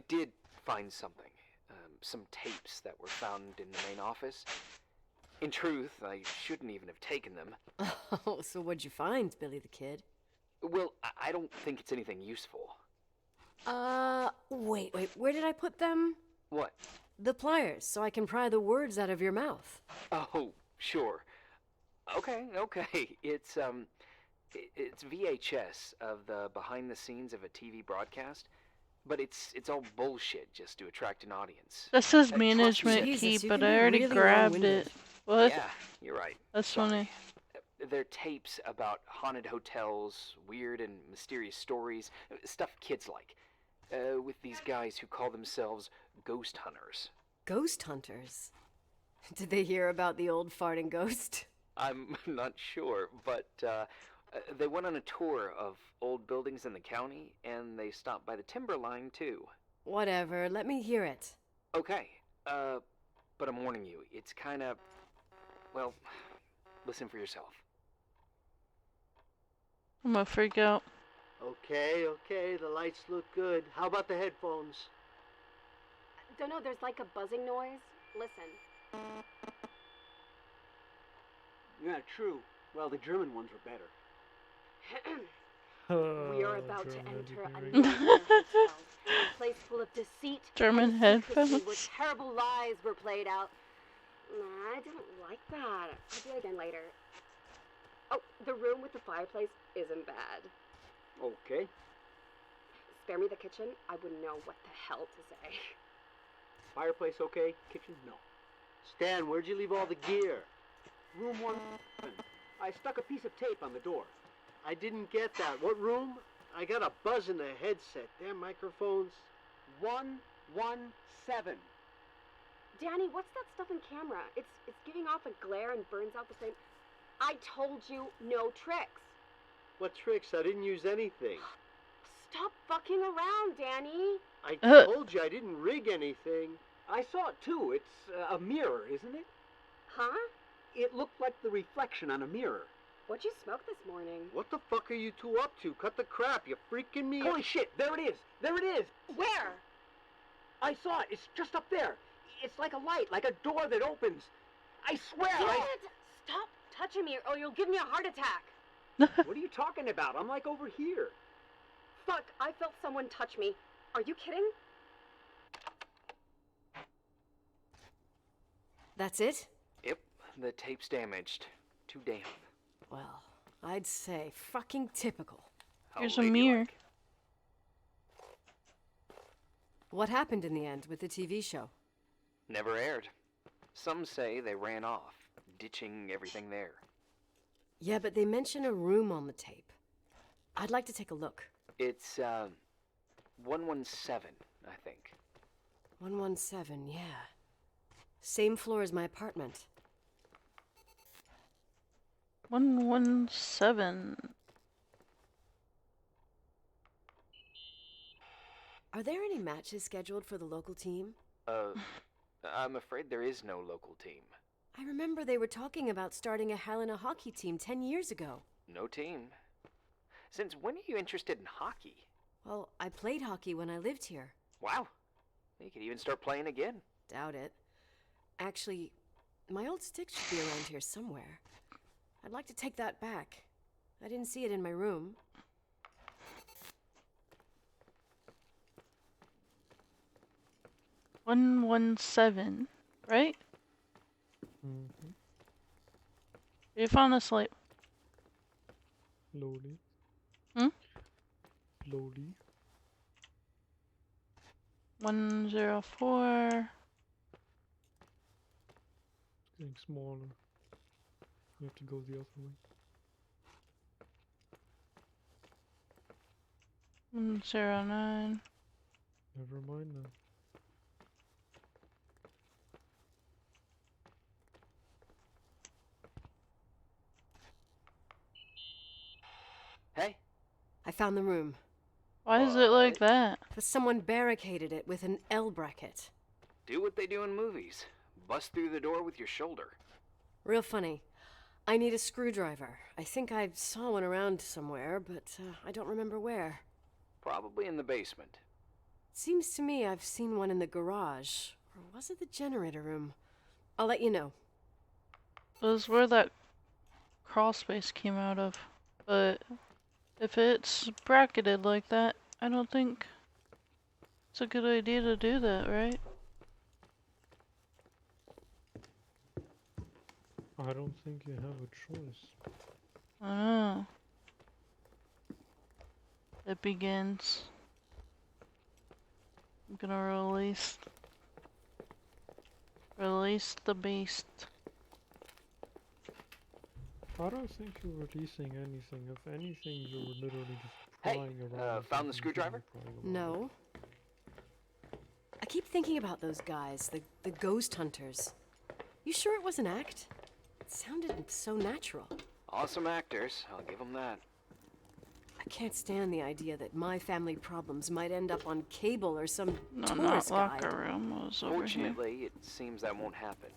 did find something. Some tapes that were found in the main office. In truth, I shouldn't even have taken them. Oh, so what'd you find, Billy the Kid? Well, I don't think it's anything useful. Wait, where did I put them? What? The pliers, so I can pry the words out of your mouth. Oh, sure. Okay. It's VHS of the behind the scenes of a TV broadcast, but it's all bullshit just to attract an audience. That says Trust me. management Jesus, key, you but can I be already really grabbed long-winded. it. What? Yeah, you're right. That's Sorry. funny. They're tapes about haunted hotels, weird and mysterious stories, stuff kids like, with these guys who call themselves ghost hunters. Ghost hunters? Did they hear about the old farting ghost? I'm not sure, but they went on a tour of old buildings in the county, and they stopped by the timber line, too. Whatever, let me hear it. Okay, but I'm warning you, it's kind of, well, listen for yourself. I'm gonna freak out. Okay, the lights look good. How about the headphones? Don't know, there's like a buzzing noise. Listen. Yeah, true. Well, the German ones were better. We are about to German enter a engineering. nightmare hotel. A place full of deceit German and secrecy where headphones. terrible lies were played out. Nah, I didn't like that. I'll do it again later. Oh, the room with the fireplace isn't bad. Okay. Spare me the kitchen. I wouldn't know what the hell to say. Fireplace okay? Kitchen? No. Stan, where'd you leave all the gear? Room 117. I stuck a piece of tape on the door. I didn't get that. What room? I got a buzz in the headset. Damn microphones. 117. Danny, what's that stuff in camera? It's giving off a glare and burns out the frame. I told you no tricks. What tricks? I didn't use anything. Stop fucking around, Danny. I told you I didn't rig anything. I saw it too. It's a mirror, isn't it? Huh? It looked like the reflection on a mirror. What'd you smoke this morning? What the fuck are you two up to? Cut the crap. You freaking me. Holy shit. There it is. There it is. Where? I saw it. It's just up there. It's like a light, like a door that opens. I swear. Dad! Stop touching me or you'll give me a heart attack. What are you talking about? I'm like over here. Fuck, I felt someone touch me. Are you kidding? That's it? Yep, the tape's damaged. Too damp. Well, I'd say fucking typical. How Here's a ladylike. mirror. What happened in the end with the TV show? Never aired. Some say they ran off, ditching everything there. Yeah, but they mention a room on the tape. I'd like to take a look. It's, 117, I think. 117, yeah. Same floor as my apartment. 117. Are there any matches scheduled for the local team? I'm afraid there is no local team. I remember they were talking about starting a Helena hockey team 10 years ago. No team. Since when are you interested in hockey? Well, I played hockey when I lived here. Wow. You could even start playing again. Doubt it. Actually, my old stick should be around here somewhere. I'd like to take that back. I didn't see it in my room. 117, right? Mm-hmm. You found asleep. Slowly. Hmm? Slowly. 104. It's getting smaller. You have to go the other way. 109. Never mind now. Hey? I found the room. Why is it like that? But someone barricaded it with an L bracket. Do what they do in movies. Bust through the door with your shoulder. Real funny. I need a screwdriver. I think I saw one around somewhere, but I don't remember where. Probably in the basement. Seems to me I've seen one in the garage. Or was it the generator room? I'll let you know. It was where that crawl space came out of. But if it's bracketed like that, I don't think it's a good idea to do that, right? I don't think you have a choice. I don't know. It begins. I'm gonna release the beast. I don't think you're releasing anything. If anything, you're literally just prying around. Found the screwdriver? No. I keep thinking about those guys, the ghost hunters. You sure it was an act? It sounded so natural. Awesome actors, I'll give them that. I can't stand the idea that my family problems might end up on cable or some No, tourist not guide. locker room. It was over here. Fortunately, it seems that won't happen.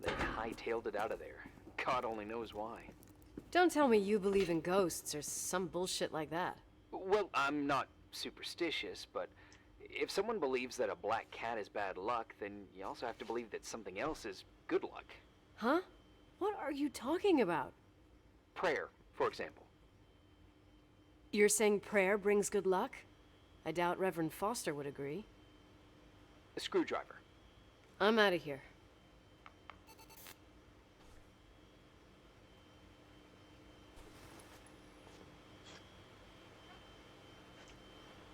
They hightailed it out of there. God only knows why. Don't tell me you believe in ghosts or some bullshit like that. Well, I'm not superstitious, but if someone believes that a black cat is bad luck, then you also have to believe that something else is good luck. Huh? What are you talking about? Prayer, for example. You're saying prayer brings good luck? I doubt Reverend Foster would agree. A screwdriver. I'm out of here.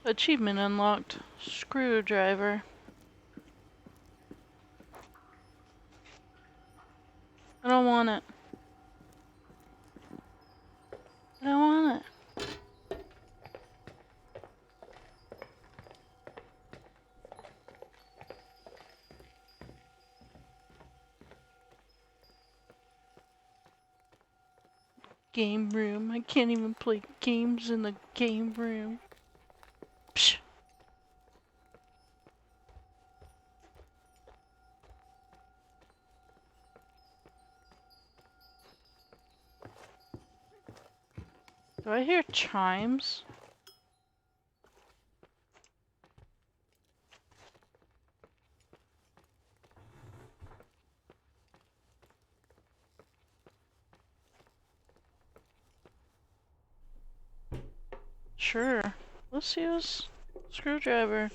Achievement unlocked. Screwdriver. I don't want it. I don't want it. Game room. I can't even play games in the game room. Psh. Do I hear chimes? Sure. Let's use screwdriver.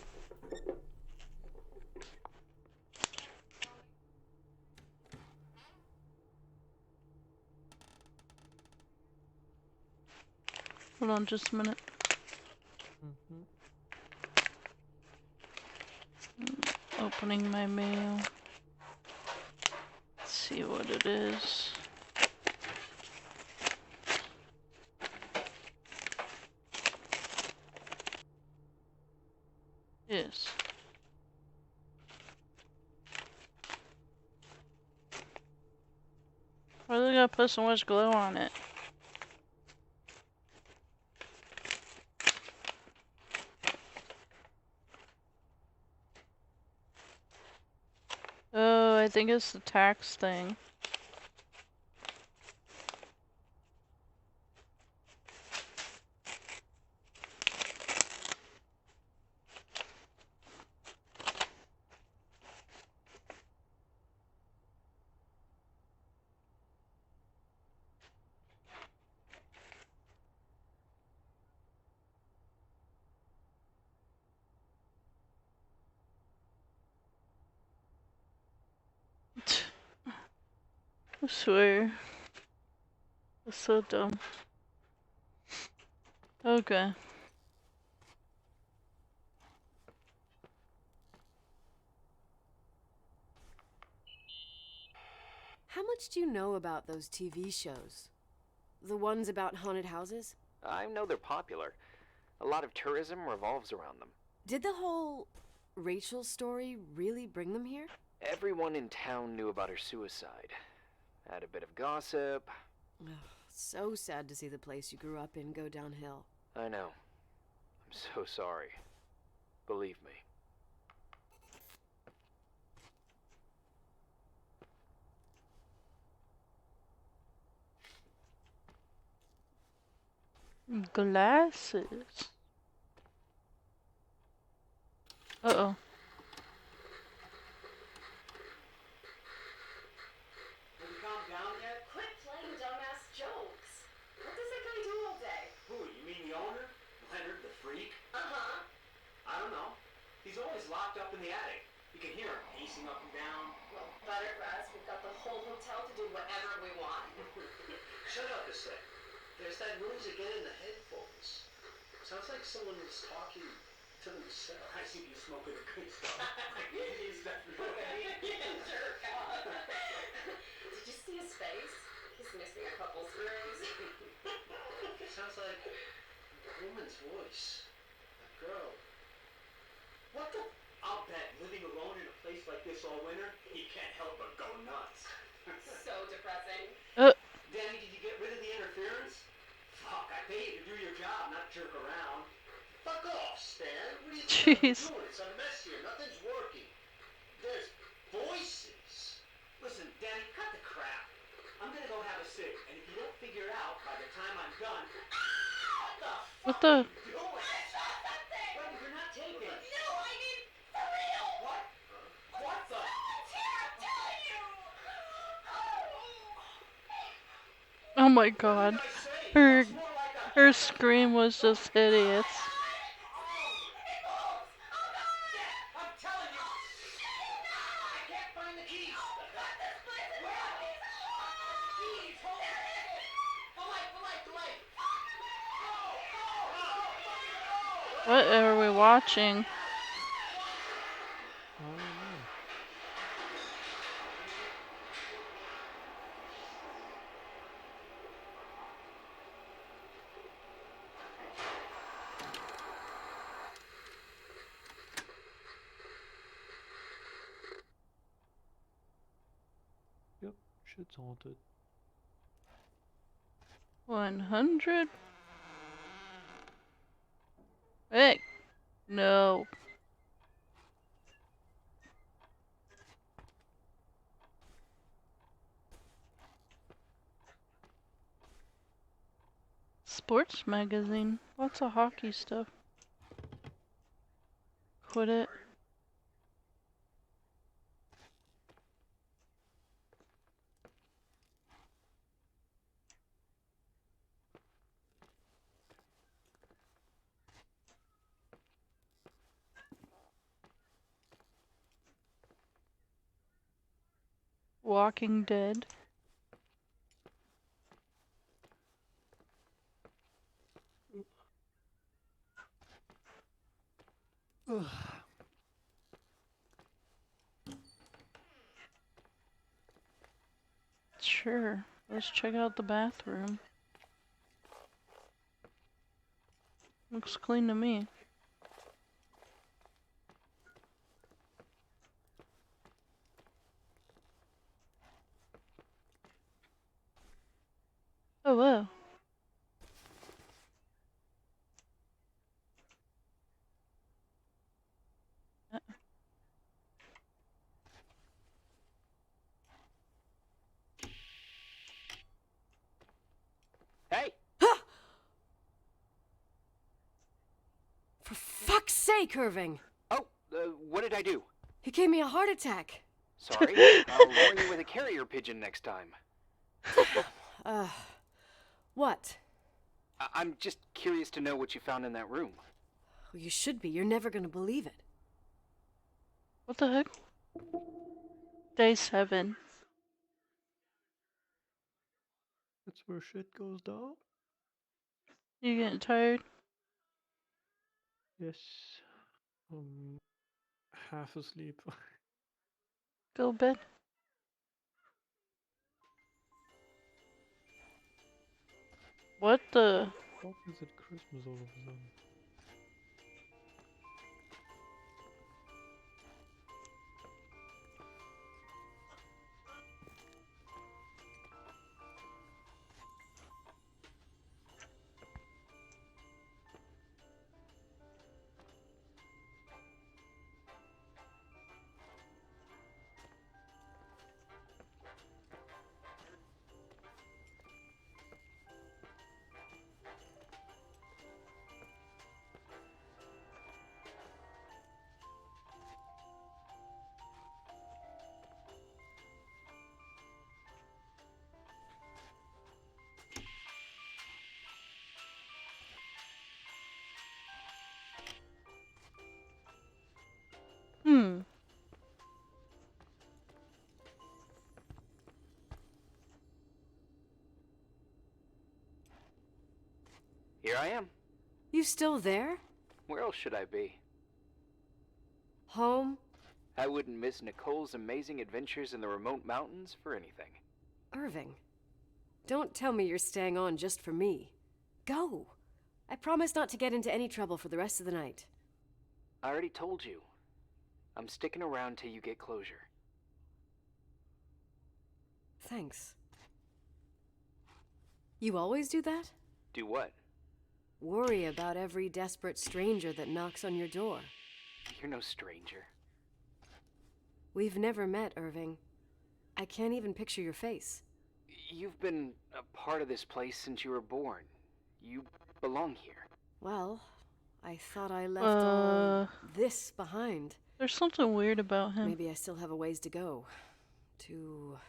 Hold on just a minute. Opening my mail. Let's see what it is. Yes. Why are they gonna put so much glue on it? Oh, I think it's the tax thing. I swear. It's so dumb. Okay. How much do you know about those TV shows? The ones about haunted houses? I know they're popular. A lot of tourism revolves around them. Did the whole Rachel story really bring them here? Everyone in town knew about her suicide. Had a bit of gossip. Ugh, so sad to see the place you grew up in go downhill. I know. I'm so sorry. Believe me. Glasses. Uh-oh. Have you calmed down yet? Quit playing dumbass jokes. What does that guy do all day? Who, you mean the owner? Leonard, the freak? Uh-huh. I don't know. He's always locked up in the attic. You can hear him pacing up and down. Well, better for us. We've got the whole hotel to do whatever we want. Shut up a sec. There's that noise again in the headphones. Sounds like someone is talking to themselves. I see you smoking the good stuff. Is that what I mean? Jerk off. Did you see his face? He's missing a couple screws. Sounds like a woman's voice. A girl. What the? I'll bet living alone in a place like this all winter, you can't help but go nuts. So depressing. Danny, did you get rid of the interference? Fuck, I pay you to do your job, not jerk around. Fuck off, Stan. What are you doing? Jeez. It's a mess here. Nothing's working. There's voices. Listen, Danny, cut the crap. I'm gonna go have a cig, and if you don't figure it out by the time I'm done, What the? do it. Wait, you're not taping. No, I mean, for real. What? What the? I'm telling you. Oh my god. Her scream was just hideous. I'm telling you. I can't find the keys. Where are they? Keys, hold on. The light. What are we watching? I don't know. Yep, shit's haunted. 100? Hey! No. Sports magazine. Lots of hockey stuff. Quit it. Walking Dead. Ugh. Sure. Let's check out the bathroom. Looks clean to me. Oh, wow. Hey! For fuck's sake, Irving! Oh, what did I do? He gave me a heart attack. Sorry. I'll warn you with a carrier pigeon next time. What? I'm just curious to know what you found in that room. Well, you should be. You're never gonna believe it. What the heck? Day 7. That's where shit goes down. You getting tired? Yes. Half asleep. Go to bed. What the? Fuck is it Christmas all of a sudden? Hmm. Here I am. You still there? Where else should I be? Home? I wouldn't miss Nicole's amazing adventures in the remote mountains for anything. Irving, don't tell me you're staying on just for me. Go. I promise not to get into any trouble for the rest of the night. I already told you. I'm sticking around till you get closure. Thanks. You always do that? Do what? Worry about every desperate stranger that knocks on your door. You're no stranger. We've never met, Irving. I can't even picture your face. You've been a part of this place since you were born. You belong here. Well, I thought I left all this behind. There's something weird about him. Maybe I still have a ways to go. To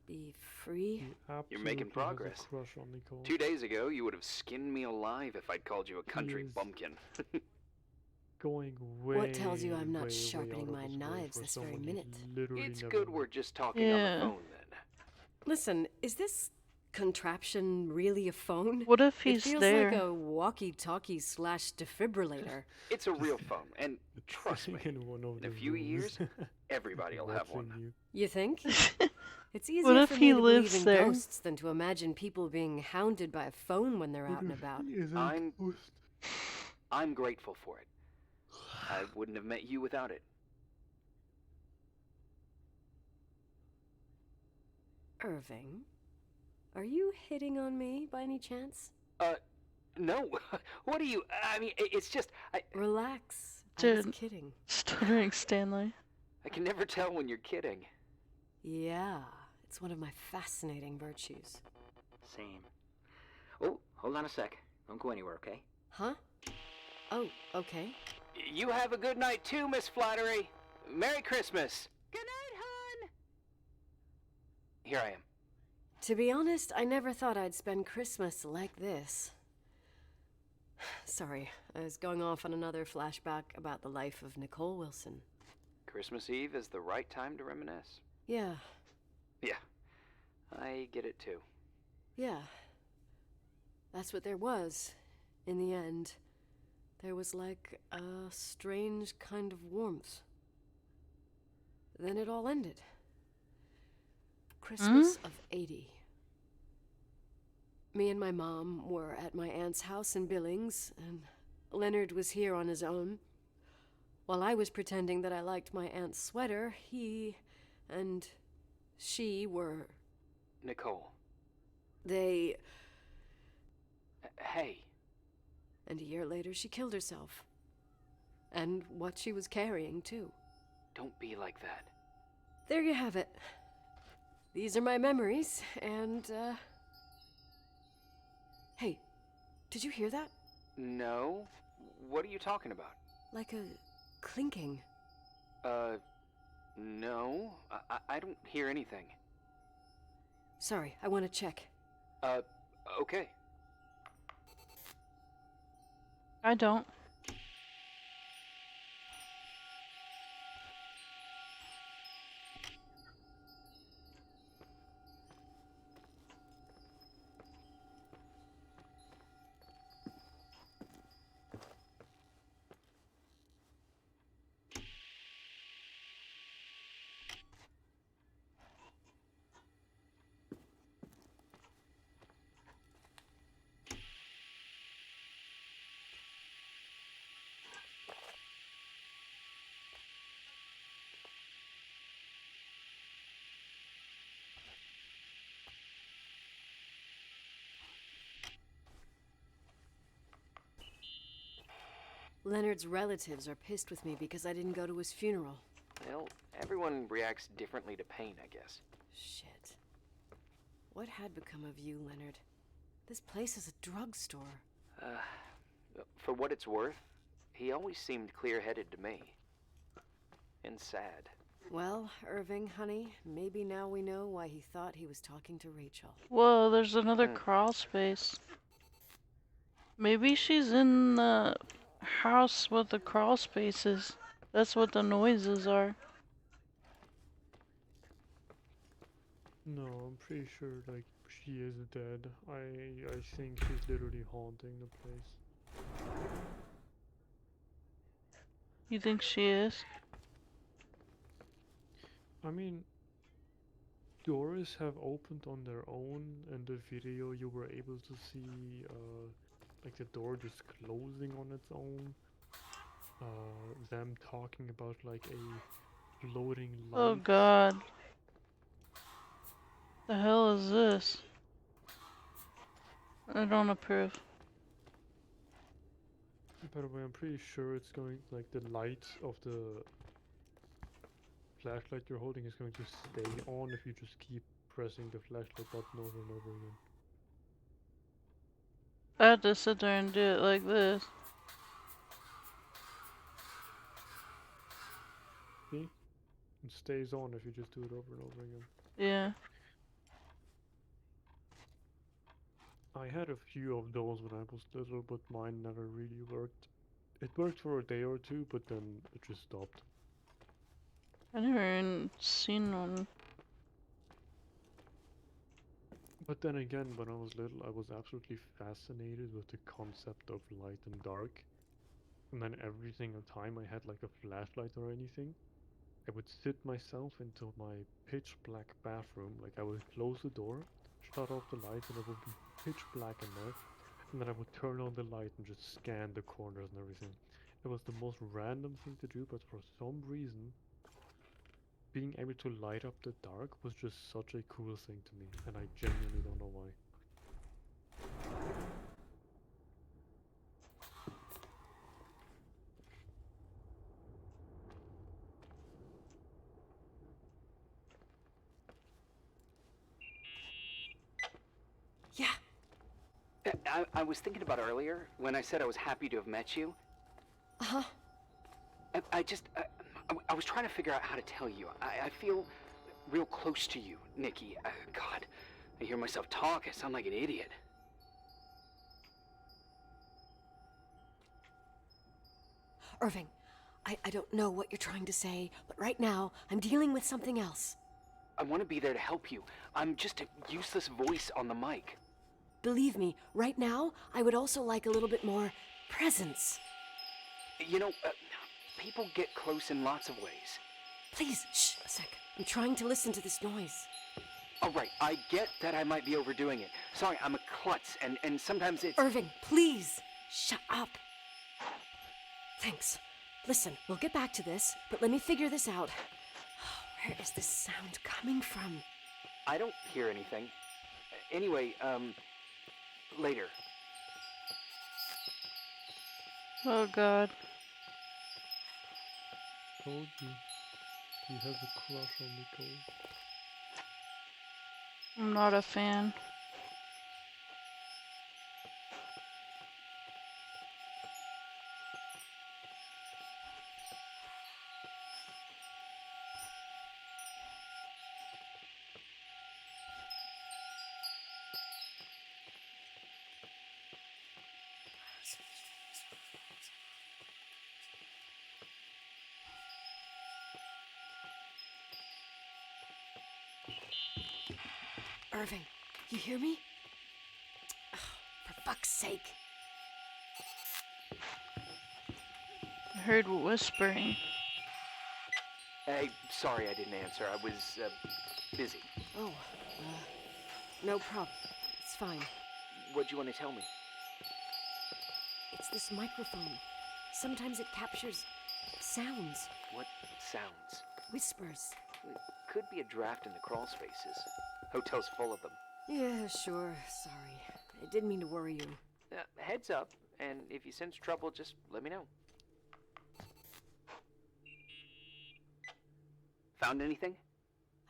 be free. You're making progress. Has a crush on Nicole. 2 days ago, you would have skinned me alive if I'd called you a country bumpkin. Going way. What tells you I'm not way sharpening out of my his way knives for this very someone he minute? literally It's never good met. we're just talking on the phone then. Listen, is this contraption really a phone? What if he's It feels there? like a walkie-talkie / defibrillator. It's a real phone, and trust me, in one of in a the few rooms. years, everybody will have one. Watching You think? It's What easier if for he me to believe lives in there? ghosts than to imagine people being hounded by a phone when they're out and about. I'm grateful for it. I wouldn't have met you without it. Irving, are you hitting on me by any chance? No. What are you? I mean, it's just. Relax. I Dude. was kidding. Stuttering Stanley. I can never tell when you're kidding. Yeah, it's one of my fascinating virtues. Same. Oh, hold on a sec. Don't go anywhere, okay? Huh? Oh, okay. You have a good night too, Miss Flattery. Merry Christmas. Good night, hon. Here I am. To be honest, I never thought I'd spend Christmas like this. Sorry, I was going off on another flashback about the life of Nicole Wilson. Christmas Eve is the right time to reminisce. Yeah, Yeah, I get it too. yeah. That's what there was, in the end. There was like a strange kind of warmth. Then it all ended. Christmas of '80. Me and my mom were at my aunt's house in Billings, and Leonard was here on his own. While I was pretending that I liked my aunt's sweater, he and she were... Nicole. They... Hey. And a year later, she killed herself. And what she was carrying, too. Don't be like that. There you have it. These are my memories, and, Hey, did you hear that? No. What are you talking about? Like a clinking. No. I don't hear anything. Sorry, I want to check. Okay. I don't. Leonard's relatives are pissed with me because I didn't go to his funeral. Well, everyone reacts differently to pain, I guess. Shit. What had become of you, Leonard? This place is a drugstore. For what it's worth, he always seemed clear-headed to me. And sad. Well, Irving, honey, maybe now we know why he thought he was talking to Rachel. Whoa, there's another crawl space. Maybe she's in the house with the crawl spaces. That's what the noises are. No, I'm pretty sure like she is dead. I think she's literally haunting the place. You think she is? I mean, doors have opened on their own. In the video, you were able to see like the door just closing on its own. Them talking about like a floating light. Oh god. The hell is this? I don't approve. By the way, I'm pretty sure it's going like the light of the flashlight you're holding is going to stay on if you just keep pressing the flashlight button over and over again. I had to sit there and do it like this. See? It stays on if you just do it over and over again. Yeah. I had a few of those when I was little, but mine never really worked. It worked for a day or two, but then it just stopped. I never even seen one. But then again, when I was little, I was absolutely fascinated with the concept of light and dark. And then every single time I had like a flashlight or anything, I would sit myself into my pitch black bathroom, like I would close the door, shut off the light, and it would be pitch black in there, and then I would turn on the light and just scan the corners and everything. It was the most random thing to do, but for some reason, being able to light up the dark was just such a cool thing to me, and I genuinely don't know why. Yeah. I was thinking about earlier, when I said I was happy to have met you. Uh-huh. I was trying to figure out how to tell you. I feel real close to you, Nikki. God, I hear myself talk. I sound like an idiot. Irving, I don't know what you're trying to say, but right now, I'm dealing with something else. I want to be there to help you. I'm just a useless voice on the mic. Believe me, right now, I would also like a little bit more presence. You know, people get close in lots of ways. Please, shh, a sec. I'm trying to listen to this noise. All right, I get that I might be overdoing it. Sorry, I'm a klutz, and sometimes it's... Irving, please, shut up. Thanks. Listen, we'll get back to this, but let me figure this out. Where is this sound coming from? I don't hear anything. Anyway, later. Oh god. Told you. He has a crush on Nicole. I'm not a fan. Irving, you hear me? Oh, for fuck's sake. I heard whispering. Hey, sorry I didn't answer. I was, busy. Oh, no problem. It's fine. What'd you want to tell me? It's this microphone. Sometimes it captures sounds. What sounds? Whispers. It could be a draft in the crawl spaces. Hotel's full of them. Yeah, sure. Sorry. I didn't mean to worry you. Heads up, and if you sense trouble, just let me know. Found anything?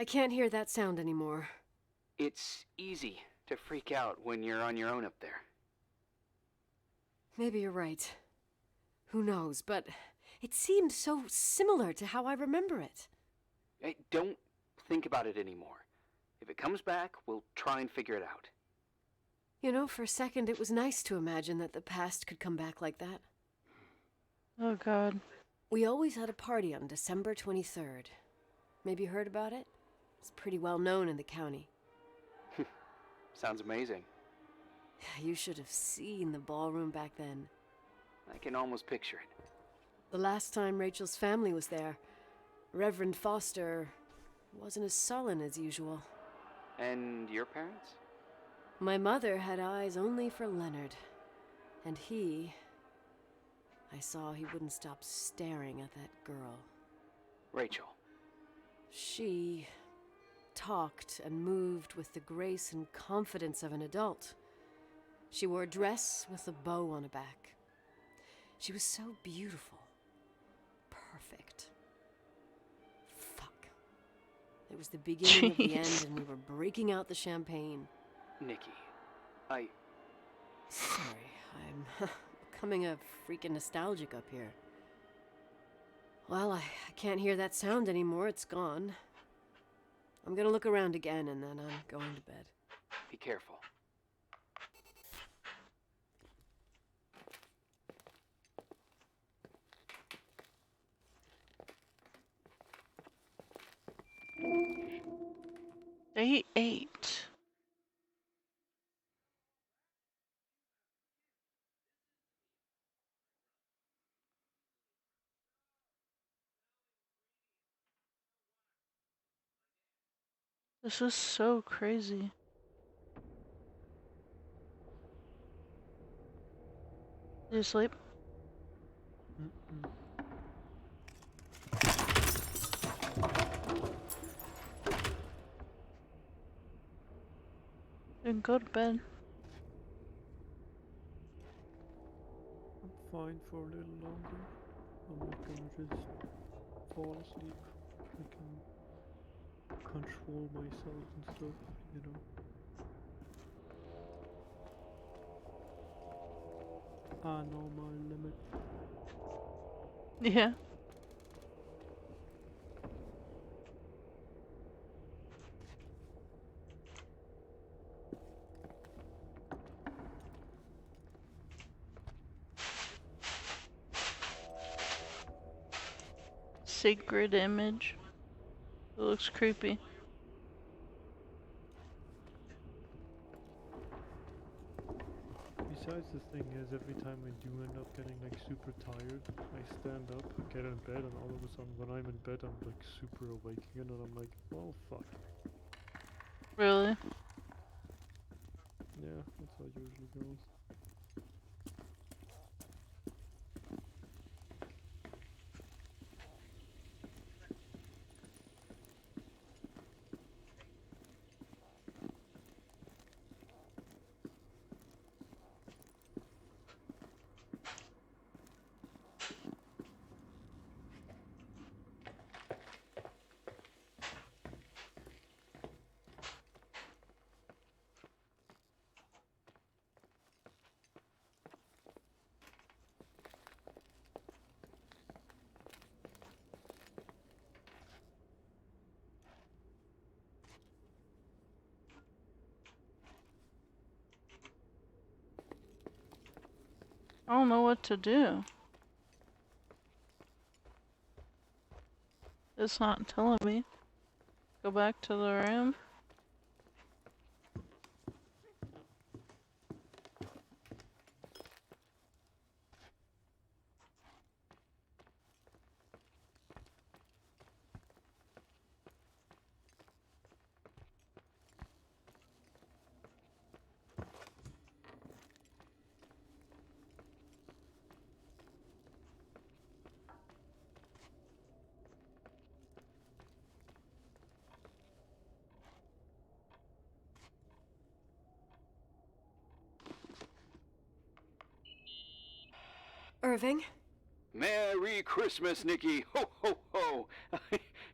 I can't hear that sound anymore. It's easy to freak out when you're on your own up there. Maybe you're right. Who knows, but it seemed so similar to how I remember it. Hey, don't think about it anymore. If it comes back, we'll try and figure it out. You know, for a second it was nice to imagine that the past could come back like that. Oh, God. We always had a party on December 23rd. Maybe you heard about it? It's pretty well known in the county. Sounds amazing. You should have seen the ballroom back then. I can almost picture it. The last time Rachel's family was there, Reverend Foster wasn't as sullen as usual. And your parents? My mother had eyes only for Leonard. And I saw he wouldn't stop staring at that girl. Rachel. She talked and moved with the grace and confidence of an adult. She wore a dress with a bow on her back. She was so beautiful. Perfect. Fuck. It was the beginning of the end and we were breaking out the champagne. Nikki, Sorry, I'm becoming a freaking nostalgic up here. Well, I can't hear that sound anymore. It's gone. I'm gonna look around again and then I'm going to bed. Be careful. Day 8. This is so crazy. Did you sleep? Then go to bed. I'm fine for a little longer. I'm not gonna just fall asleep. I can control myself and stuff, you know. I know my limit. Yeah. Sacred image. It looks creepy. Besides, the thing is, every time I do end up getting like super tired, I stand up, get in bed, and all of a sudden when I'm in bed I'm like super awake again and I'm like, oh fuck. Really? Yeah, that's how it usually goes. I don't know what to do. It's not telling me. Go back to the room. Irving? Merry Christmas, Nikki! Ho, ho, ho!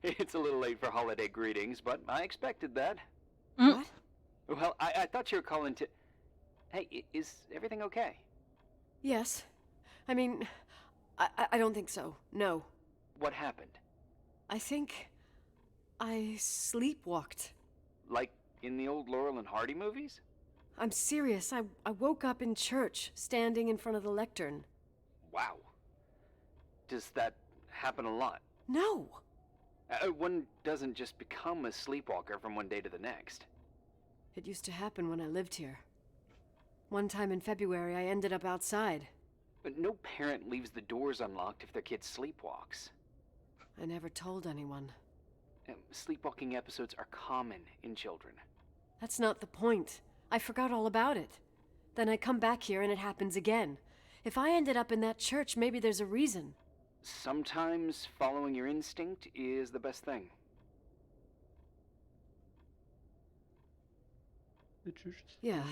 It's a little late for holiday greetings, but I expected that. What? Well, I thought you were calling to... Hey, is everything okay? Yes. I mean, I don't think so. No. What happened? I think I sleepwalked. Like in the old Laurel and Hardy movies? I'm serious. I woke up in church, standing in front of the lectern. Wow. Does that happen a lot? No. One doesn't just become a sleepwalker from one day to the next. It used to happen when I lived here. One time in February, I ended up outside. But no parent leaves the doors unlocked if their kid sleepwalks. I never told anyone. Sleepwalking episodes are common in children. That's not the point. I forgot all about it. Then I come back here and it happens again. If I ended up in that church, maybe there's a reason. Sometimes following your instinct is the best thing. Yeah,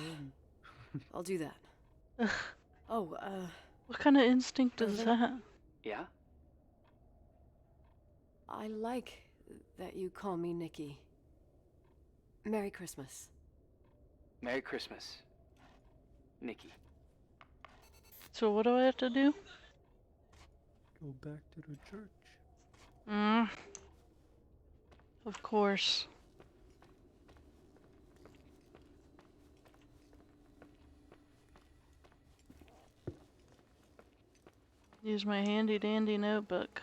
I'll do that. Oh, What kind of instinct is that? Yeah? I like that you call me Nikki. Merry Christmas. Merry Christmas, Nikki. So what do I have to do? Go back to the church. Of course. Use my handy dandy notebook.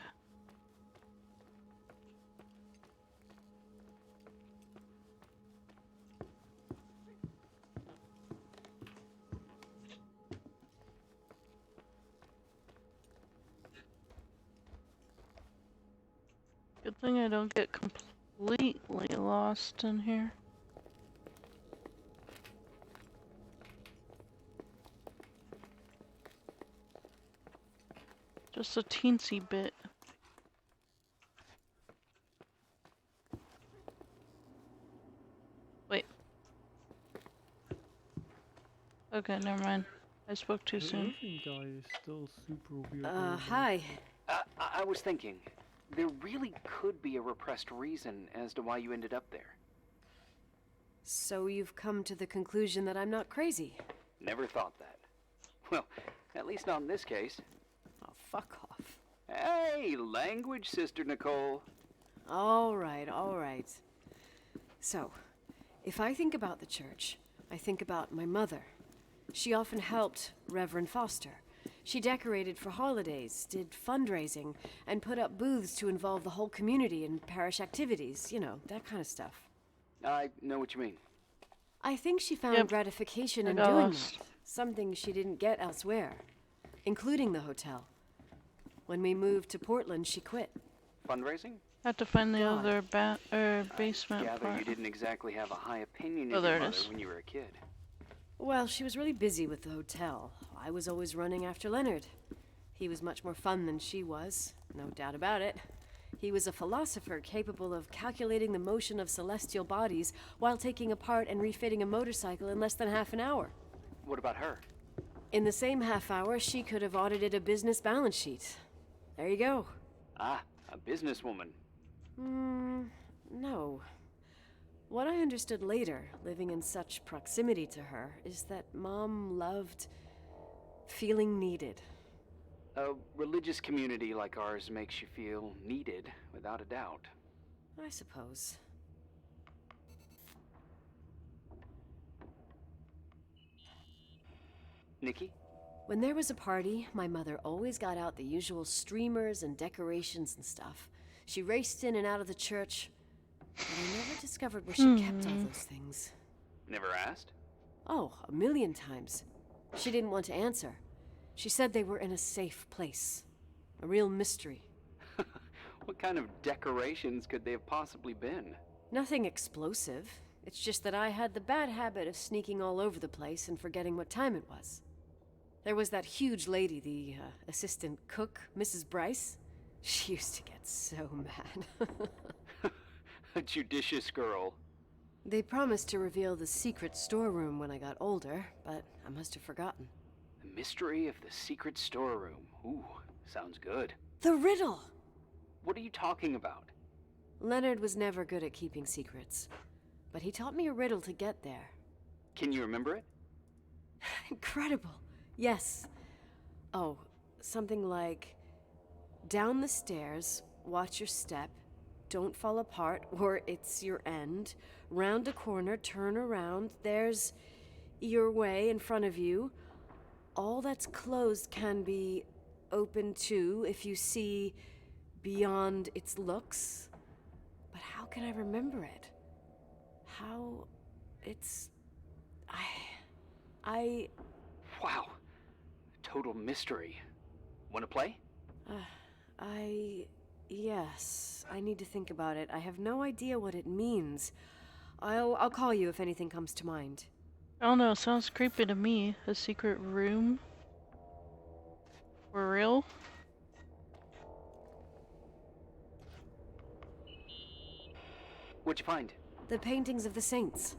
Good thing I don't get completely lost in here. Just a teensy bit. Wait. Okay, never mind. I spoke too soon. The Irving guy is still super weird. Hi. I was thinking, there really could be a repressed reason as to why you ended up there. So you've come to the conclusion that I'm not crazy? Never thought that. Well, at least not in this case. Oh, fuck off. Hey, language, Sister Nicole. All right, all right. So, if I think about the church, I think about my mother. She often helped Reverend Foster. She decorated for holidays, did fundraising, and put up booths to involve the whole community in parish activities, you know, that kind of stuff. I know what you mean. I think she found gratification in doing that, something she didn't get elsewhere, including the hotel. When we moved to Portland, she quit. Fundraising? Had to find the other basement Gather part. you didn't exactly have a high opinion Oh, of there your it mother is. when you were a kid. Well, she was really busy with the hotel. I was always running after Leonard. He was much more fun than she was, no doubt about it. He was a philosopher capable of calculating the motion of celestial bodies while taking apart and refitting a motorcycle in less than half an hour. What about her? In the same half hour, she could have audited a business balance sheet. There you go. Ah, a businesswoman. No. What I understood later, living in such proximity to her, is that Mom loved feeling needed. A religious community like ours makes you feel needed, without a doubt. I suppose. Nikki? When there was a party, my mother always got out the usual streamers and decorations and stuff. She raced in and out of the church, but I never discovered where she kept all those things. Never asked? Oh, a million times. She didn't want to answer. She said they were in a safe place. A real mystery. What kind of decorations could they have possibly been? Nothing explosive. It's just that I had the bad habit of sneaking all over the place and forgetting what time it was. There was that huge lady, the assistant cook, Mrs. Bryce. She used to get so mad. A judicious girl. They promised to reveal the secret storeroom when I got older, but I must have forgotten. The mystery of the secret storeroom. Ooh, sounds good. The riddle! What are you talking about? Leonard was never good at keeping secrets, but he taught me a riddle to get there. Can you remember it? Incredible. Yes. Oh, something like, down the stairs, watch your step, don't fall apart or it's your end, round a corner, turn around, there's your way in front of you. All that's closed can be open too if you see beyond its looks. But how can I remember it? How... it's... I... Wow. Total mystery. Want to play? Yes. I need to think about it. I have no idea what it means. I'll call you if anything comes to mind. I don't know, sounds creepy to me. A secret room? For real? What'd you find? The paintings of the saints.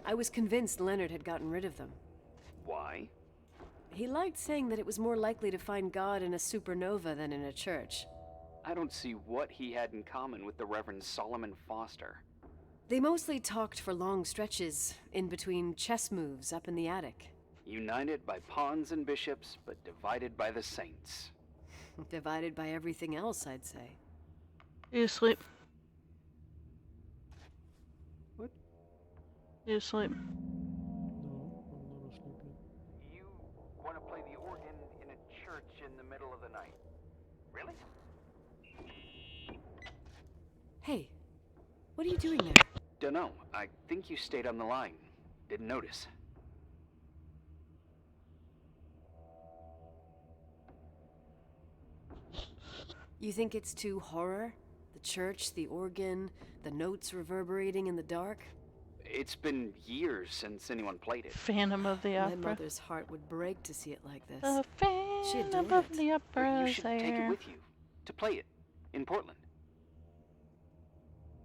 I was convinced Leonard had gotten rid of them. Why? He liked saying that it was more likely to find God in a supernova than in a church. I don't see what he had in common with the Reverend Solomon Foster. They mostly talked for long stretches, in between chess moves up in the attic. United by pawns and bishops, but divided by the saints. Divided by everything else, I'd say. You asleep? What? You asleep? No, I'm not asleep yet. You want to play the organ in a church in the middle of the night? Really? Hey, what are you doing there? Dunno. I think you stayed on the line. Didn't notice. You think it's too horror? The church, the organ, the notes reverberating in the dark? It's been years since anyone played it. Phantom of the Opera. My mother's heart would break to see it like this. The She Phantom adored of it. the Opera. You should take it with you. To play it. In Portland.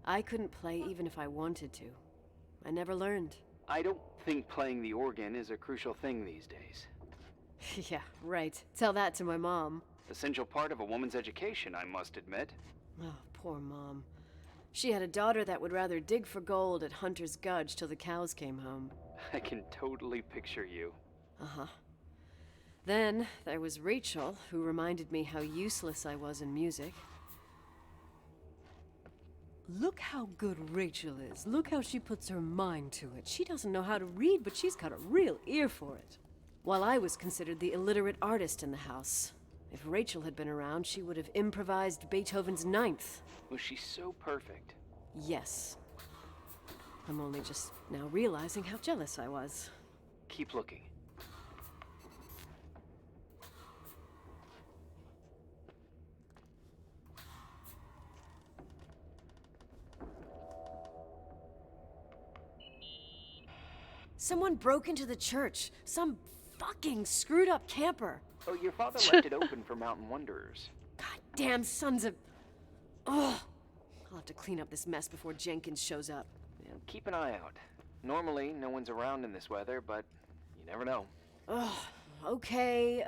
I couldn't play even if I wanted to. I never learned. I don't think playing the organ is a crucial thing these days. Yeah, right. Tell that to my mom. Essential part of a woman's education, I must admit. Oh, poor Mom. She had a daughter that would rather dig for gold at Hunter's Gulch till the cows came home. I can totally picture you. Uh-huh. Then there was Rachel, who reminded me how useless I was in music. Look how good Rachel is. Look how she puts her mind to it. She doesn't know how to read, but she's got a real ear for it. While I was considered the illiterate artist in the house. If Rachel had been around, she would have improvised Beethoven's Ninth. Was she so perfect? Yes. I'm only just now realizing how jealous I was. Keep looking. Someone broke into the church. Some fucking screwed up camper. Oh, your father left it open for mountain wanderers. Damn sons of... Ugh. I'll have to clean up this mess before Jenkins shows up. Yeah, keep an eye out. Normally, no one's around in this weather, but you never know. Ugh. Okay.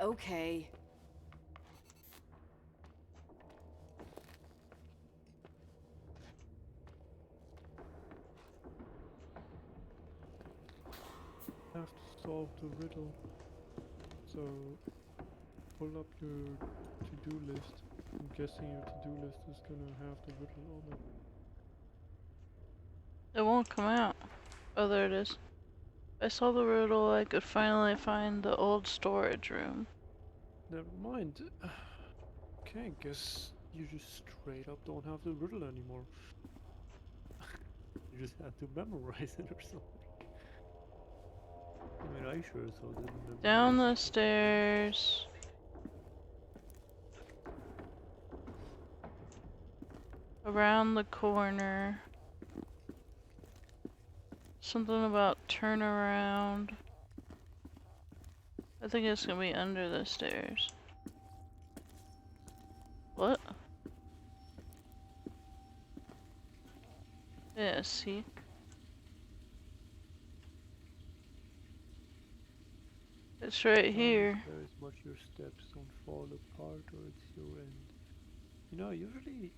I have to solve the riddle. So, pull up your to-do list. I'm guessing your to-do list is gonna have the riddle on it. It won't come out. Oh, there it is. I saw the riddle. I could finally find the old storage room. Never mind. Okay, guess you just straight up don't have the riddle anymore. You just have to memorize it or something. I mean, I sure as hell didn't memorize Down the stairs. Around the corner. Something about turn around. I think it's gonna be under the stairs. What? Yeah, see? It's right here. Very much your steps don't fall apart or it's your end. You know, usually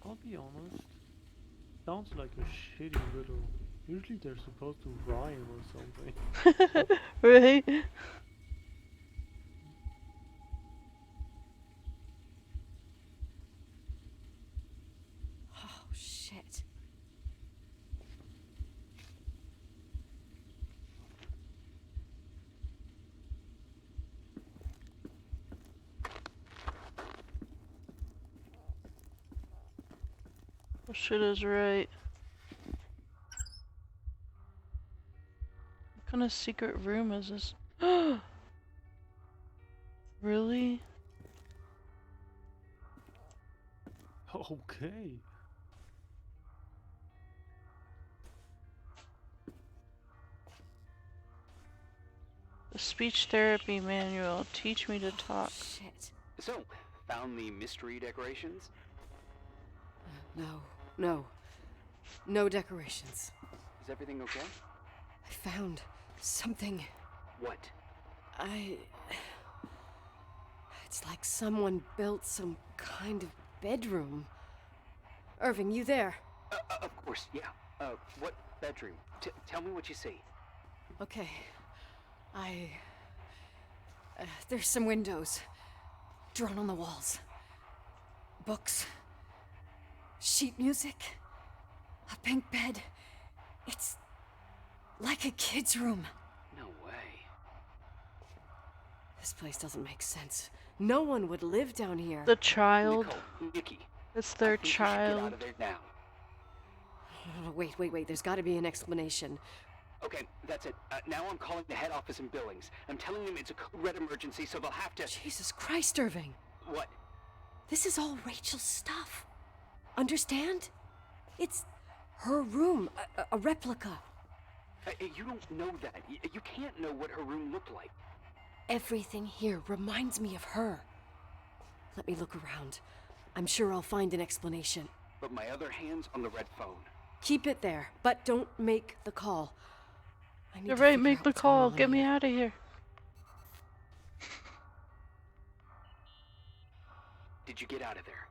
I'll be honest. Sounds like a shitty riddle. Usually they're supposed to rhyme or something. Right? Oh, shit. Oh, shit is right. What kind of secret room is this? Really? Okay. The speech therapy manual. Teach me to talk. Shit. So, found the mystery decorations? No. No decorations. Is everything okay? I found something. What? It's like someone built some kind of bedroom. Irving, you there? Of course, yeah. What bedroom? Tell me what you see. Okay. There's some windows. Drawn on the walls. Books. Sheet music. A pink bed. It's like a kid's room. No way. This place doesn't make sense. No one would live down here. The child. Nicole, Nikki. It's their I think child. You should get out of there now. Wait. There's got to be an explanation. Okay, that's it. Now I'm calling the head office in Billings. I'm telling them it's a code red emergency, so they'll have to... Jesus Christ, Irving. What? This is all Rachel's stuff. Understand? It's her room, a replica. You don't know that. You can't know what her room looked like. Everything here reminds me of her. Let me look around. I'm sure I'll find an explanation. But my other hand's on the red phone. Keep it there, but don't make the call. I need You're to right, figure make out the what's going call. on Get me here. out of here. Did you get out of there?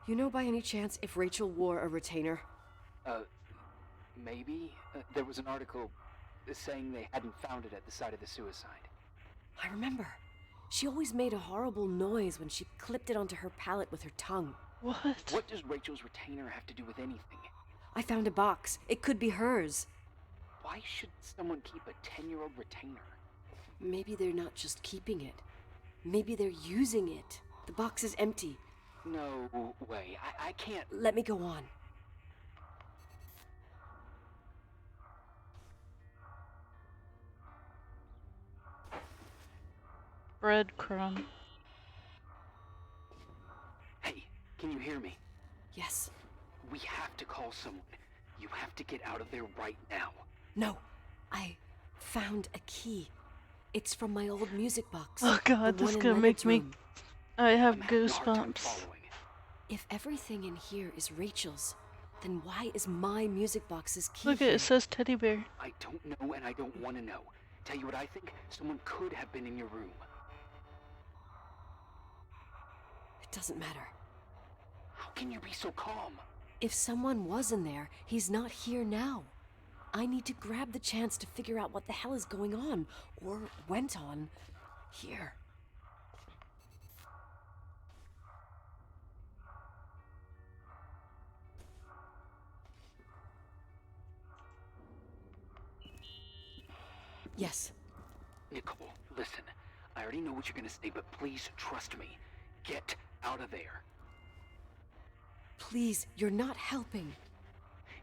You know by any chance if Rachel wore a retainer? Maybe. There was an article saying they hadn't found it at the site of the suicide. I remember. She always made a horrible noise when she clipped it onto her palate with her tongue. What? What does Rachel's retainer have to do with anything? I found a box. It could be hers. Why should someone keep a 10-year-old retainer? Maybe they're not just keeping it. Maybe they're using it. The box is empty. No way. I can't... Let me go on. Breadcrumb. Hey, can you hear me? Yes. We have to call someone. You have to get out of there right now. No. I found a key. It's from my old music box. Oh god, this is gonna make me... I have goosebumps. If everything in here is Rachel's, then why is my music box's key Look, it says teddy bear. I don't know and I don't want to know. Tell you what I think? Someone could have been in your room. It doesn't matter. How can you be so calm? If someone was in there, he's not here now. I need to grab the chance to figure out what the hell is going on, or went on, here. Yes. Nicole, listen. I already know what you're gonna say, but please trust me. Get out of there. Please, you're not helping.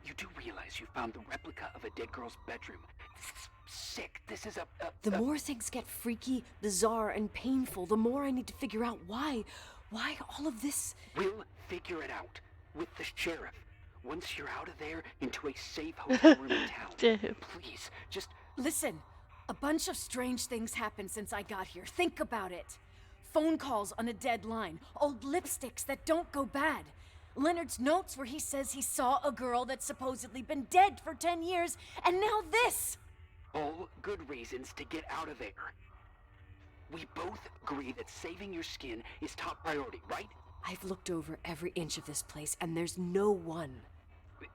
You do realize you found the replica of a dead girl's bedroom. This is sick. This is The more things get freaky, bizarre, and painful, the more I need to figure out why all of this... We'll figure it out. With the sheriff. Once you're out of there, into a safe hotel room in town. Damn. Please, just... Listen, a bunch of strange things happened since I got here. Think about it. Phone calls on a dead line. Old lipsticks that don't go bad. Leonard's notes where he says he saw a girl that's supposedly been dead for 10 years, and now this! All good reasons to get out of there. We both agree that saving your skin is top priority, right? I've looked over every inch of this place, and there's no one.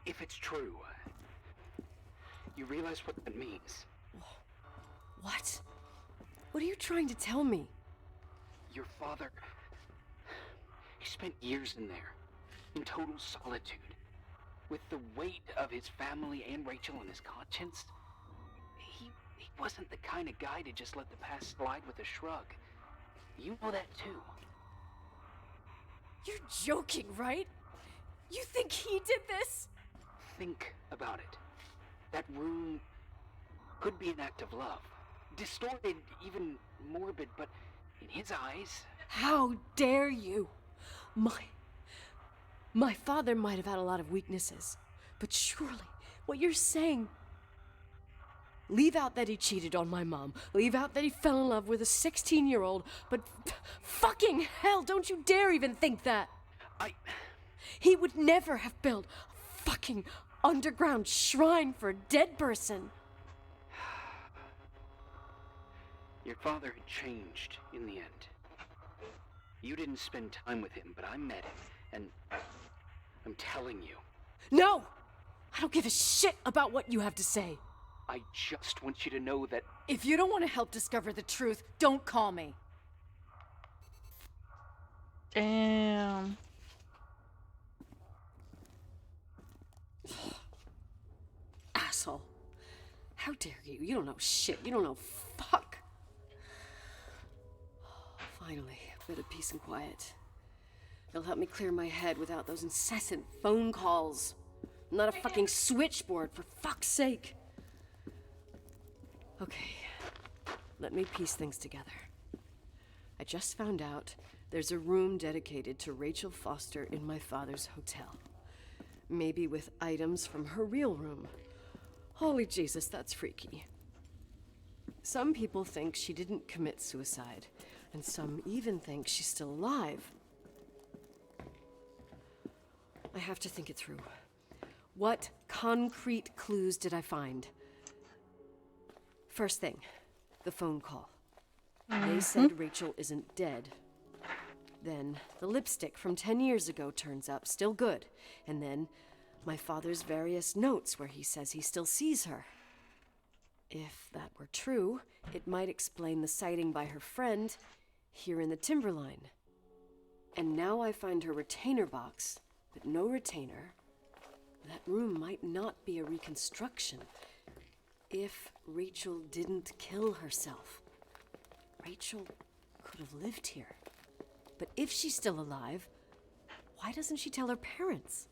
If it's true, you realize what that means? What? What are you trying to tell me? Your father... He spent years in there, in total solitude. With the weight of his family and Rachel on his conscience. He wasn't the kind of guy to just let the past slide with a shrug. You know that too. You're joking, right? You think he did this? Think about it. That room could be an act of love. Distorted, even morbid, but in his eyes... How dare you? My father might have had a lot of weaknesses, but surely what you're saying... Leave out that he cheated on my mom. Leave out that he fell in love with a 16-year-old, but fucking hell, don't you dare even think that! He would never have built a fucking underground shrine for a dead person. Your father had changed in the end. You didn't spend time with him, but I met him, and I'm telling you. No! I don't give a shit about what you have to say. I just want you to know that... If you don't want to help discover the truth, don't call me. Damn. Asshole. How dare you? You don't know shit. You don't know fuck. Finally, a bit of peace and quiet. It'll help me clear my head without those incessant phone calls. I'm not a fucking switchboard, for fuck's sake. Okay, let me piece things together. I just found out there's a room dedicated to Rachel Foster in my father's hotel. Maybe with items from her real room. Holy Jesus, that's freaky. Some people think she didn't commit suicide, and some even think she's still alive. I have to think it through. What concrete clues did I find? First thing, the phone call. They said Rachel isn't dead. Then the lipstick from 10 years ago turns up, still good. And then my father's various notes where he says he still sees her. If that were true, it might explain the sighting by her friend here in the Timberline. And now I find her retainer box, but no retainer. That room might not be a reconstruction. If Rachel didn't kill herself, Rachel could have lived here. But if she's still alive, why doesn't she tell her parents?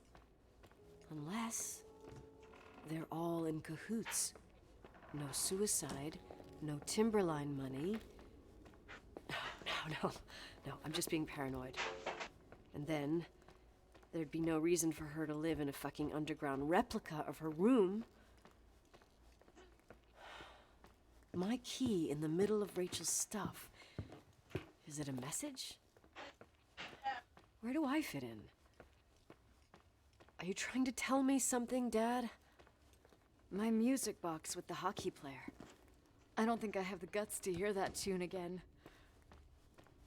Unless they're all in cahoots. No suicide, no Timberline money. No, I'm just being paranoid. And then there'd be no reason for her to live in a fucking underground replica of her room. My key in the middle of Rachel's stuff. Is it a message? Where do I fit in? Are you trying to tell me something, Dad? My music box with the hockey player. I don't think I have the guts to hear that tune again.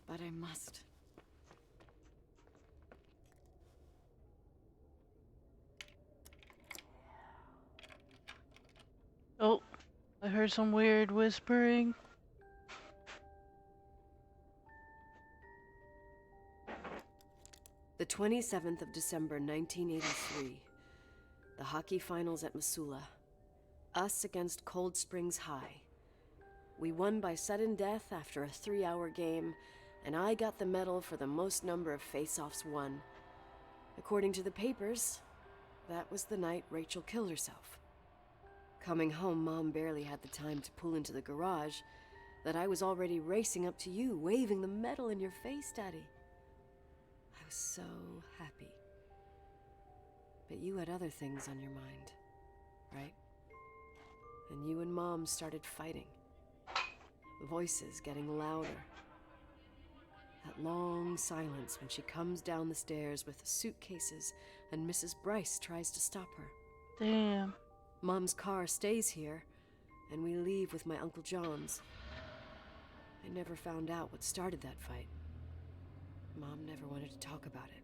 But I must. Oh, I heard some weird whispering. The 27th of December, 1983. The hockey finals at Missoula. Us against Cold Springs High. We won by sudden death after a 3-hour game, and I got the medal for the most number of face-offs won. According to the papers, that was the night Rachel killed herself. Coming home, Mom barely had the time to pull into the garage that I was already racing up to you, waving the medal in your face, Daddy. I was so happy. But you had other things on your mind, right? And you and Mom started fighting. The voices getting louder. That long silence when she comes down the stairs with the suitcases and Mrs. Bryce tries to stop her. Damn. Mom's car stays here, and we leave with my Uncle John's. I never found out what started that fight. Mom never wanted to talk about it.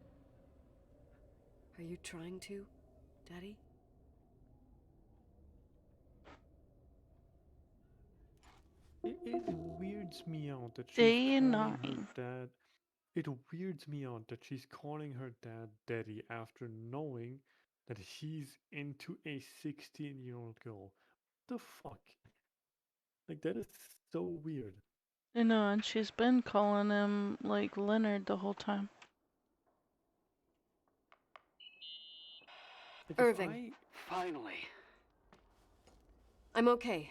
Are you trying to, Daddy? It weirds me out that she's Day and calling her night. dad. It weirds me out that she's calling her dad daddy after knowing that he's into a 16-year-old girl. What the fuck? Like, that is so weird. I know, and she's been calling him, like, Leonard the whole time. Like, Irving. Finally. I'm okay.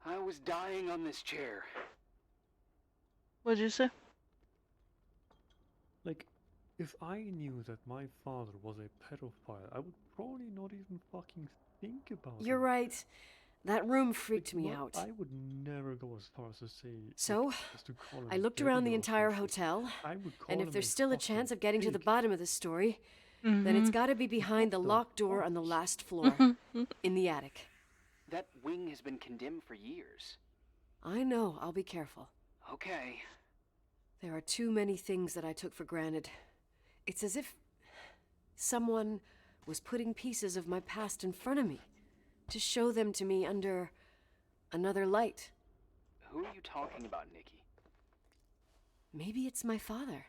I was dying on this chair. What'd you say? Like, if I knew that my father was a pedophile, I would probably not even fucking think about You're him. right. That room freaked Like, me not, out. I would never go as far as to say, So, like, as to call him I looked daddy around the or entire some shit. hotel, I would call and if him there's a still a fucking chance of getting to the pig. bottom of this story, Mm-hmm. then it's gotta be behind the the locked door fuck? on the last floor, in the attic. That wing has been condemned for years. I know, I'll be careful. Okay. There are too many things that I took for granted. It's as if someone was putting pieces of my past in front of me to show them to me under another light. Who are you talking about, Nikki? Maybe it's my father.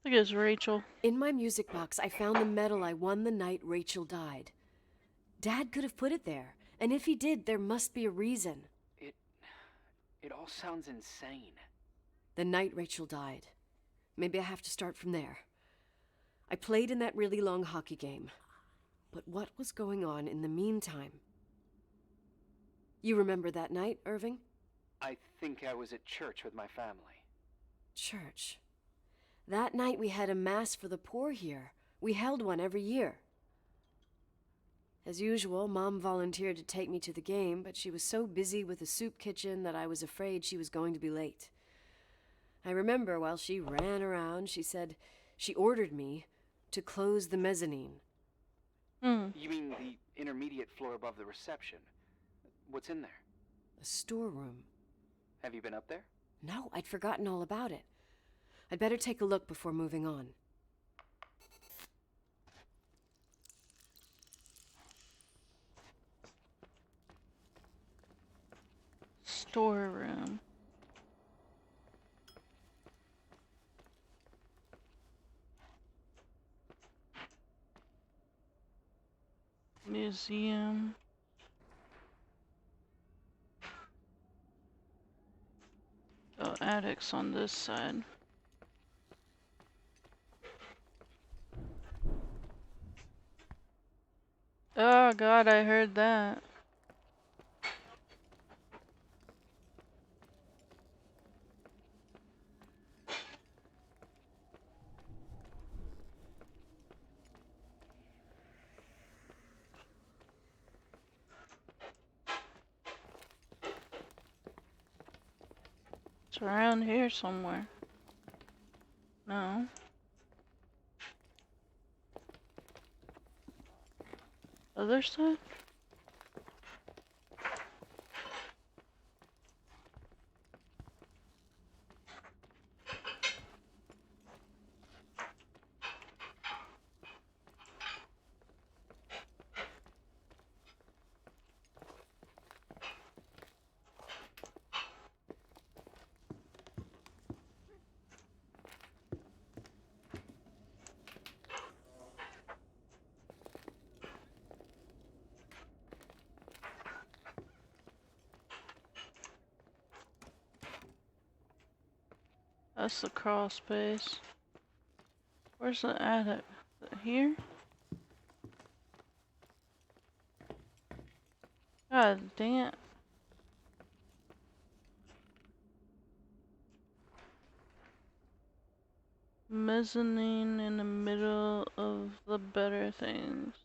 I think it's Rachel. In my music box, I found the medal I won the night Rachel died. Dad could have put it there, and if he did, there must be a reason. It all sounds insane. The night Rachel died. Maybe I have to start from there. I played in that really long hockey game. But what was going on in the meantime? You remember that night, Irving? I think I was at church with my family. Church. That night we had a mass for the poor here. We held one every year. As usual, Mom volunteered to take me to the game, but she was so busy with the soup kitchen that I was afraid she was going to be late. I remember while she ran around, she said she ordered me to close the mezzanine. You mean the intermediate floor above the reception? What's in there? A storeroom. Have you been up there? No, I'd forgotten all about it. I'd better take a look before moving on. Storeroom. Museum. Oh, attic's on this side. Oh god, I heard that. It's around here somewhere. No. Other side? That's the crawl space. Where's the attic? Is it here? God damn. Mezzanine in the middle of the better things.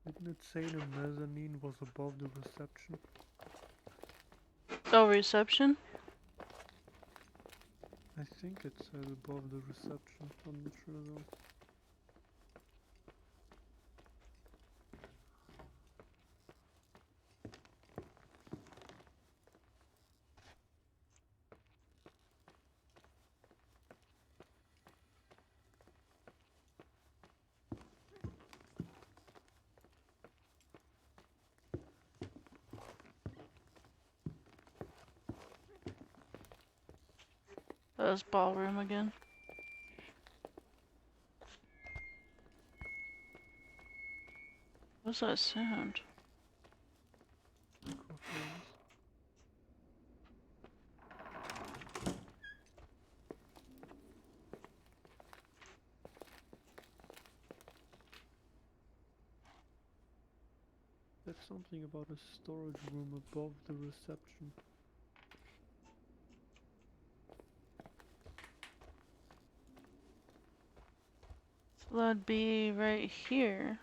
Didn't it say the mezzanine was above the reception? Oh, reception? I think it's above the reception. I'm not sure though. That's ballroom again. What's that sound? That's something about a storage room above the reception. So that'd be right here.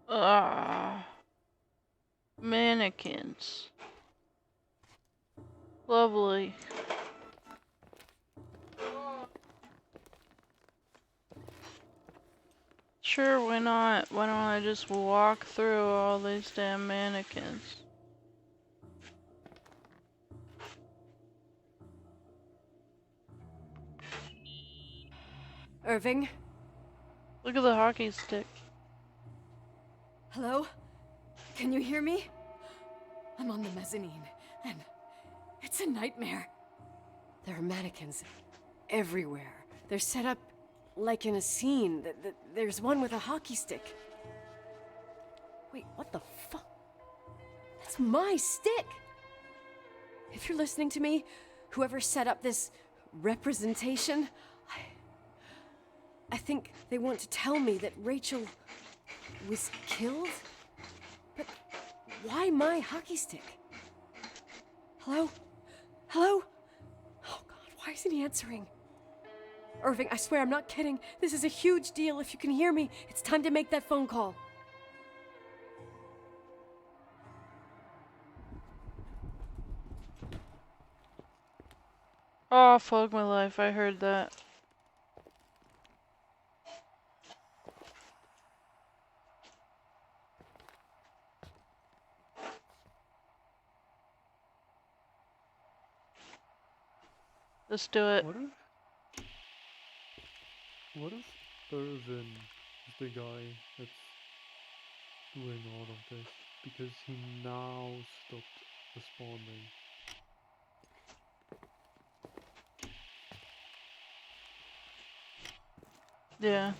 Ah, mannequins. Lovely. Sure, why not? Why don't I just walk through all these damn mannequins? Irving? Look at the hockey stick. Hello? Can you hear me? I'm on the mezzanine, and it's a nightmare. There are mannequins everywhere. They're set up like in a scene. There's one with a hockey stick. Wait, what the fuck? That's my stick! If you're listening to me, whoever set up this representation, I think they want to tell me that Rachel was killed? But why my hockey stick? Hello? Hello? Oh God, why isn't he answering? Irving, I swear I'm not kidding. This is a huge deal. If you can hear me, it's time to make that phone call. Oh, fuck my life, I heard that. Let's do it. What if Irvin is the guy that's doing all of this? Because he now stopped responding. Yeah.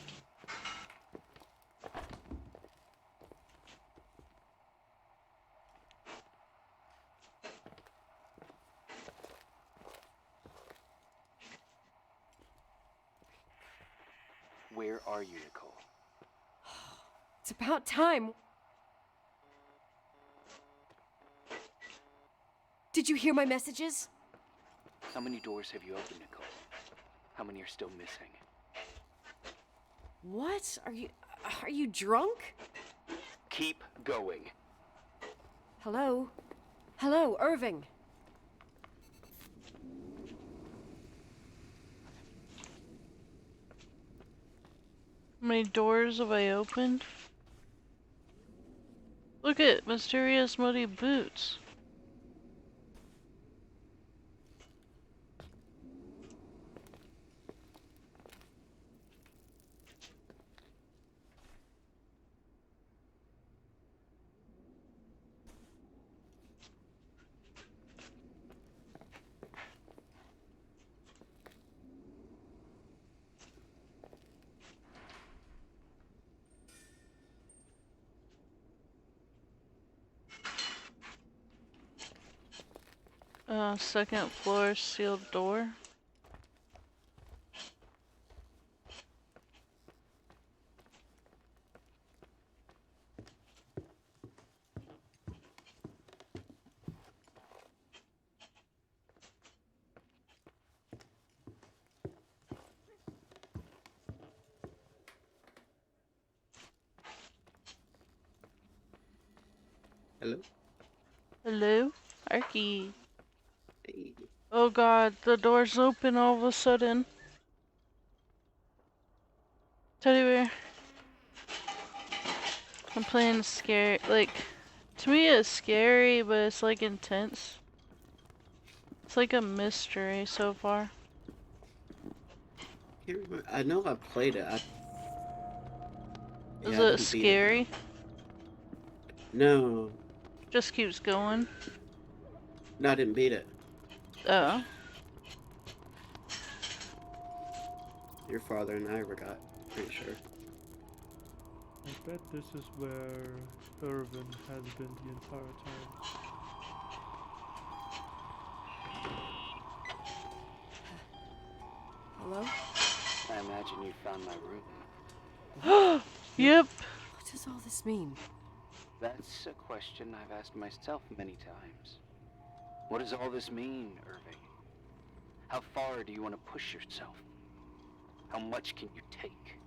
Where are you, Nicole? It's about time. Did you hear my messages? How many doors have you opened, Nicole? How many are still missing? What? Are you drunk? Keep going. Hello? Hello, Irving. How many doors have I opened? Look at mysterious muddy boots. Second floor sealed door. Hello? Hello? Arky. Hey. Oh god, the door's open all of a sudden. Teddy bear. I'm playing scary, like, to me it's scary, but it's like intense. It's like a mystery so far. Can't remember. I know I played it. Is Yeah, I it didn't beat it though. scary? No. Just keeps going. No, I didn't beat it. Oh. Your father and I forgot. Pretty sure. I bet this is where Irvin has been the entire time. Hello? I imagine you found my room. Yep. What does all this mean? That's a question I've asked myself many times. What does all this mean, Irving? How far do you want to push yourself? How much can you take?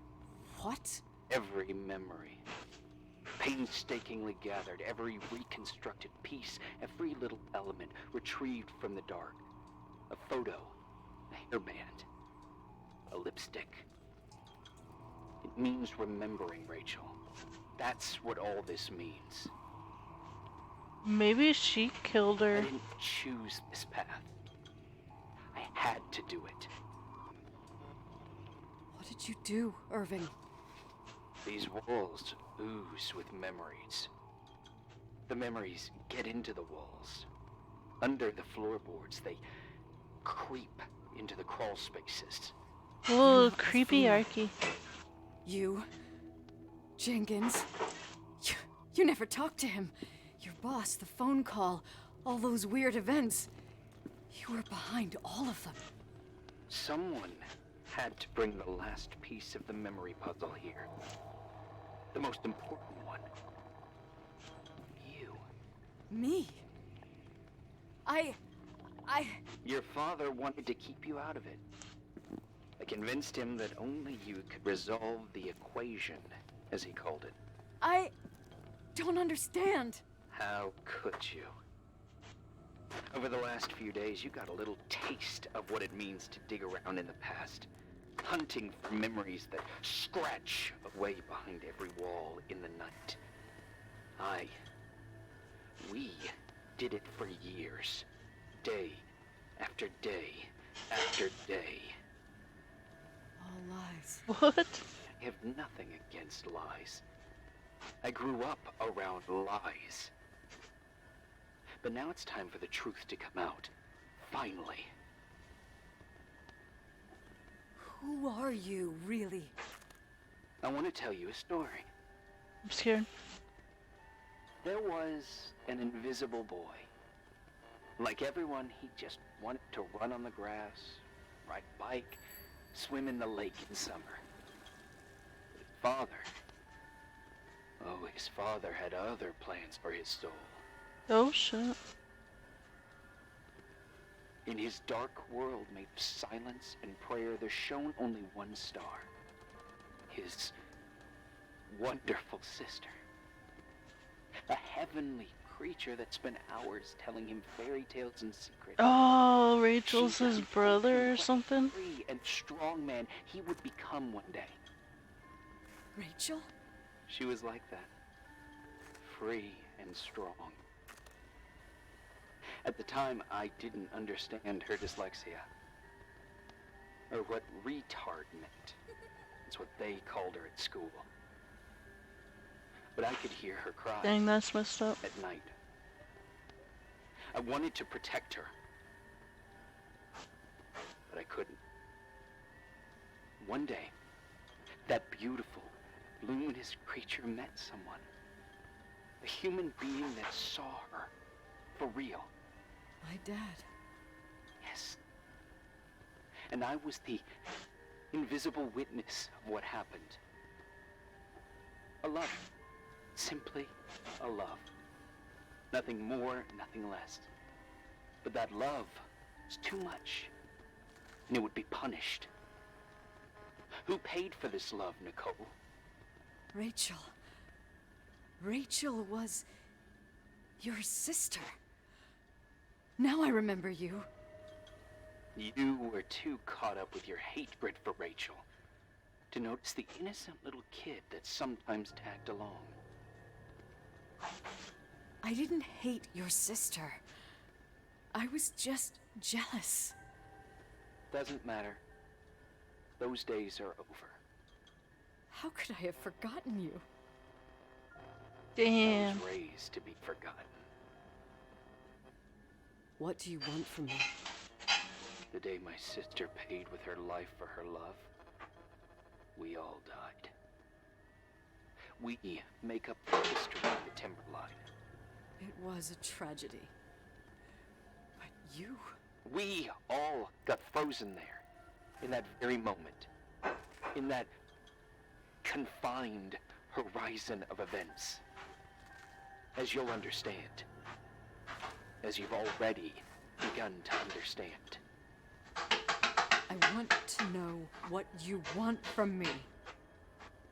What? Every memory. Painstakingly gathered, every reconstructed piece, every little element retrieved from the dark. A photo, a hairband, a lipstick. It means remembering, Rachel. That's what all this means. Maybe she killed I her. didn't choose this path. I had to do it. What did you do, Irving? These walls ooze with memories. The memories get into the walls. Under the floorboards, they creep into the crawl spaces. Oh, creepy Arky. You? Jenkins? You never talked to him. Your boss, the phone call, all those weird events. You were behind all of them. Someone had to bring the last piece of the memory puzzle here. The most important one. You. Me? Your father wanted to keep you out of it. I convinced him that only you could resolve the equation, as he called it. I don't understand. How could you? Over the last few days, you got a little taste of what it means to dig around in the past. Hunting for memories that scratch away behind every wall in the night. We did it for years. Day after day after day. All lies. What? I have nothing against lies. I grew up around lies. But now it's time for the truth to come out. Finally. Who are you, really? I want to tell you a story. I'm scared. There was an invisible boy. Like everyone, he just wanted to run on the grass, ride a bike, swim in the lake in summer. But his father had other plans for his soul. Oh shit. In his dark world made of silence and prayer, there shone only one star. His wonderful sister. A heavenly creature that spent hours telling him fairy tales in secret. Oh, Rachel's his brother or something? Free and strong man he would become one day. Rachel? She was like that. Free and strong. At the time, I didn't understand her dyslexia. Or what retard meant. It's what they called her at school. But I could hear her cry. Dang, that's messed up. At night. I wanted to protect her. But I couldn't. One day, that beautiful, luminous creature met someone. A human being that saw her. For real. My dad. Yes. And I was the invisible witness of what happened. A love. Simply a love. Nothing more, nothing less. But that love was too much, and it would be punished. Who paid for this love, Nicole? Rachel. Rachel was... Your sister. Now I remember you. You were too caught up with your hatred for Rachel to notice the innocent little kid that sometimes tagged along. I didn't hate your sister. I was just jealous. Doesn't matter. Those days are over. How could I have forgotten you? Damn. I was raised to be forgotten. What do you want from me? The day my sister paid with her life for her love, we all died. We make up the history of the Timberline. It was a tragedy. But you... We all got frozen there, in that very moment. In that confined horizon of events. As you'll understand. As you've already begun to understand. I want to know what you want from me.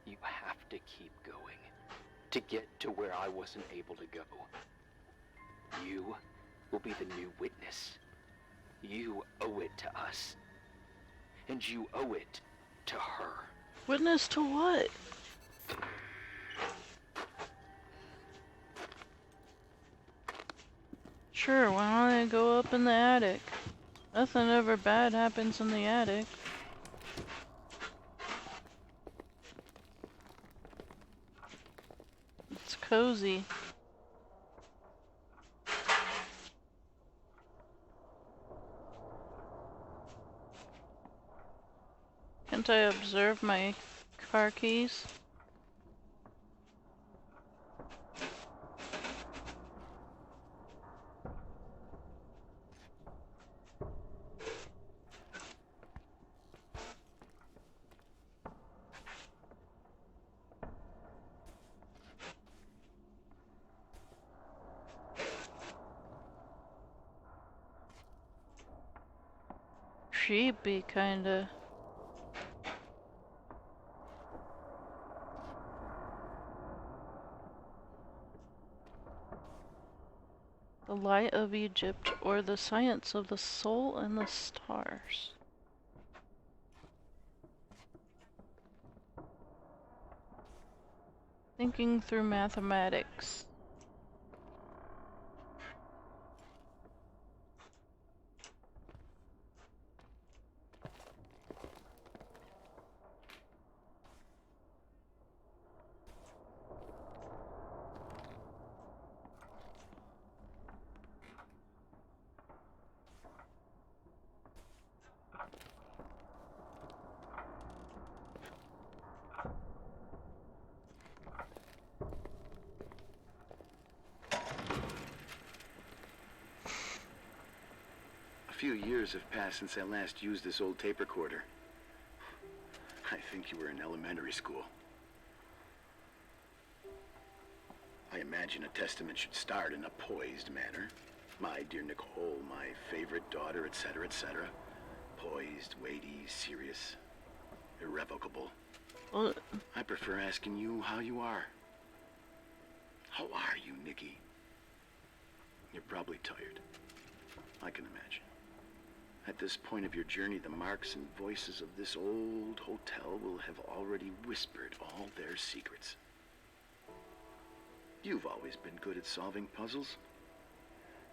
You have to keep going to get to where I wasn't able to go. You will be the new witness. You owe it to us. And you owe it to her. Witness to what? Sure, why don't I go up in the attic? Nothing ever bad happens in the attic. It's cozy. Can't I observe my car keys? Creepy, kinda. The Light of Egypt, or the Science of the Soul and the Stars. Thinking through mathematics. A few years have passed since I last used this old tape recorder. I think you were in elementary school. I imagine a testament should start in a poised manner. My dear Nicole, my favorite daughter, etc., etc. Poised, weighty, serious, irrevocable. What? I prefer asking you how you are. How are you, Nikki? You're probably tired. I can imagine. At this point of your journey, the marks and voices of this old hotel will have already whispered all their secrets. You've always been good at solving puzzles.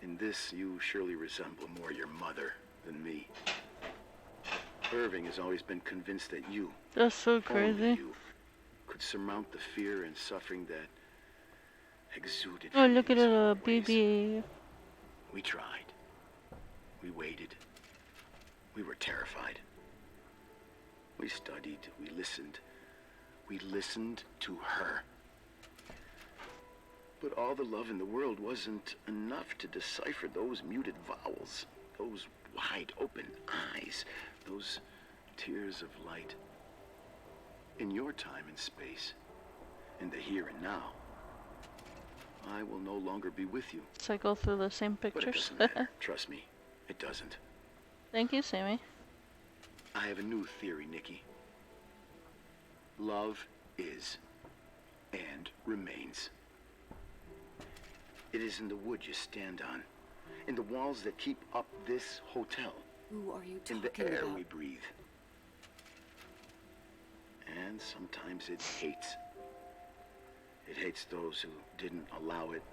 In this, you surely resemble more your mother than me. Irving has always been convinced that you, That's so only crazy. you, could surmount the fear and suffering that exuded Oh, from look you at in it, so many ways. baby. We tried. We waited. We were terrified. We studied. We listened. We listened to her. But all the love in the world wasn't enough to decipher those muted vowels, those wide open eyes, those tears of light. In your time and space, in the here and now, I will no longer be with you. Cycle through the same But it pictures. doesn't matter. Trust me, it doesn't. Thank you, Sammy. I have a new theory, Nikki. Love is and remains. It is in the wood you stand on, in the walls that keep up this hotel, Who are you in talking the air about? we breathe. And sometimes it hates. It hates those who didn't allow it,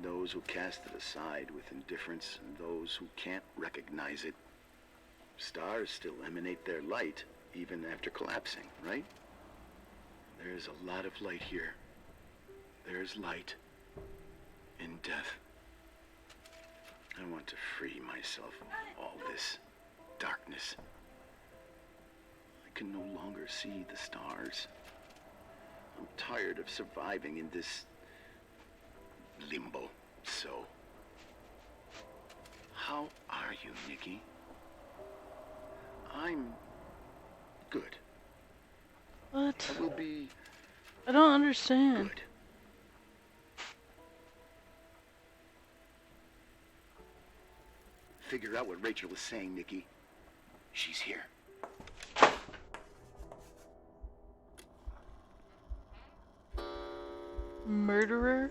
those who cast it aside with indifference, and those who can't recognize it. Stars still emanate their light, even after collapsing, right? There's a lot of light here. There's light in death. I want to free myself of all this darkness. I can no longer see the stars. I'm tired of surviving in this limbo. So, how are you, Nikki? I'm good. What? I will be I don't understand. good. Figure out what Rachel is saying, Nikki. She's here. Murderer?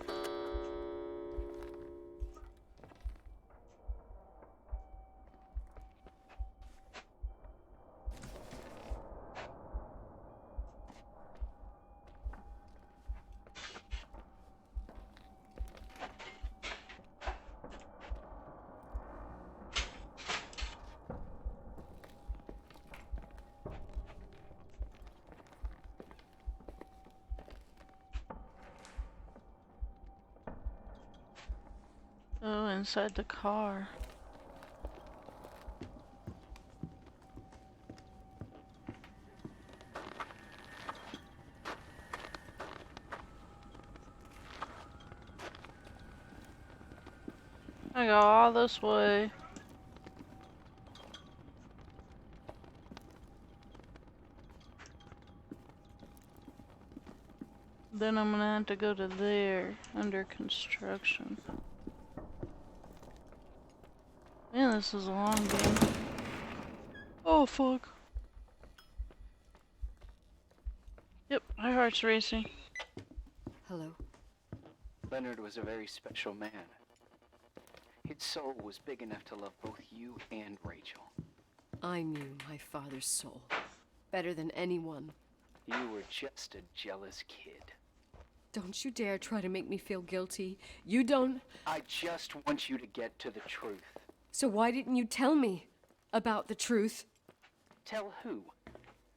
Oh, inside the car. I go all this way. Then I'm gonna have to go to there, under construction. Man, this is a long game. Oh, fuck. Yep, my heart's racing. Hello. Leonard was a very special man. His soul was big enough to love both you and Rachel. I knew my father's soul better than anyone. You were just a jealous kid. Don't you dare try to make me feel guilty. You don't... I just want you to get to the truth. So why didn't you tell me about the truth? Tell who?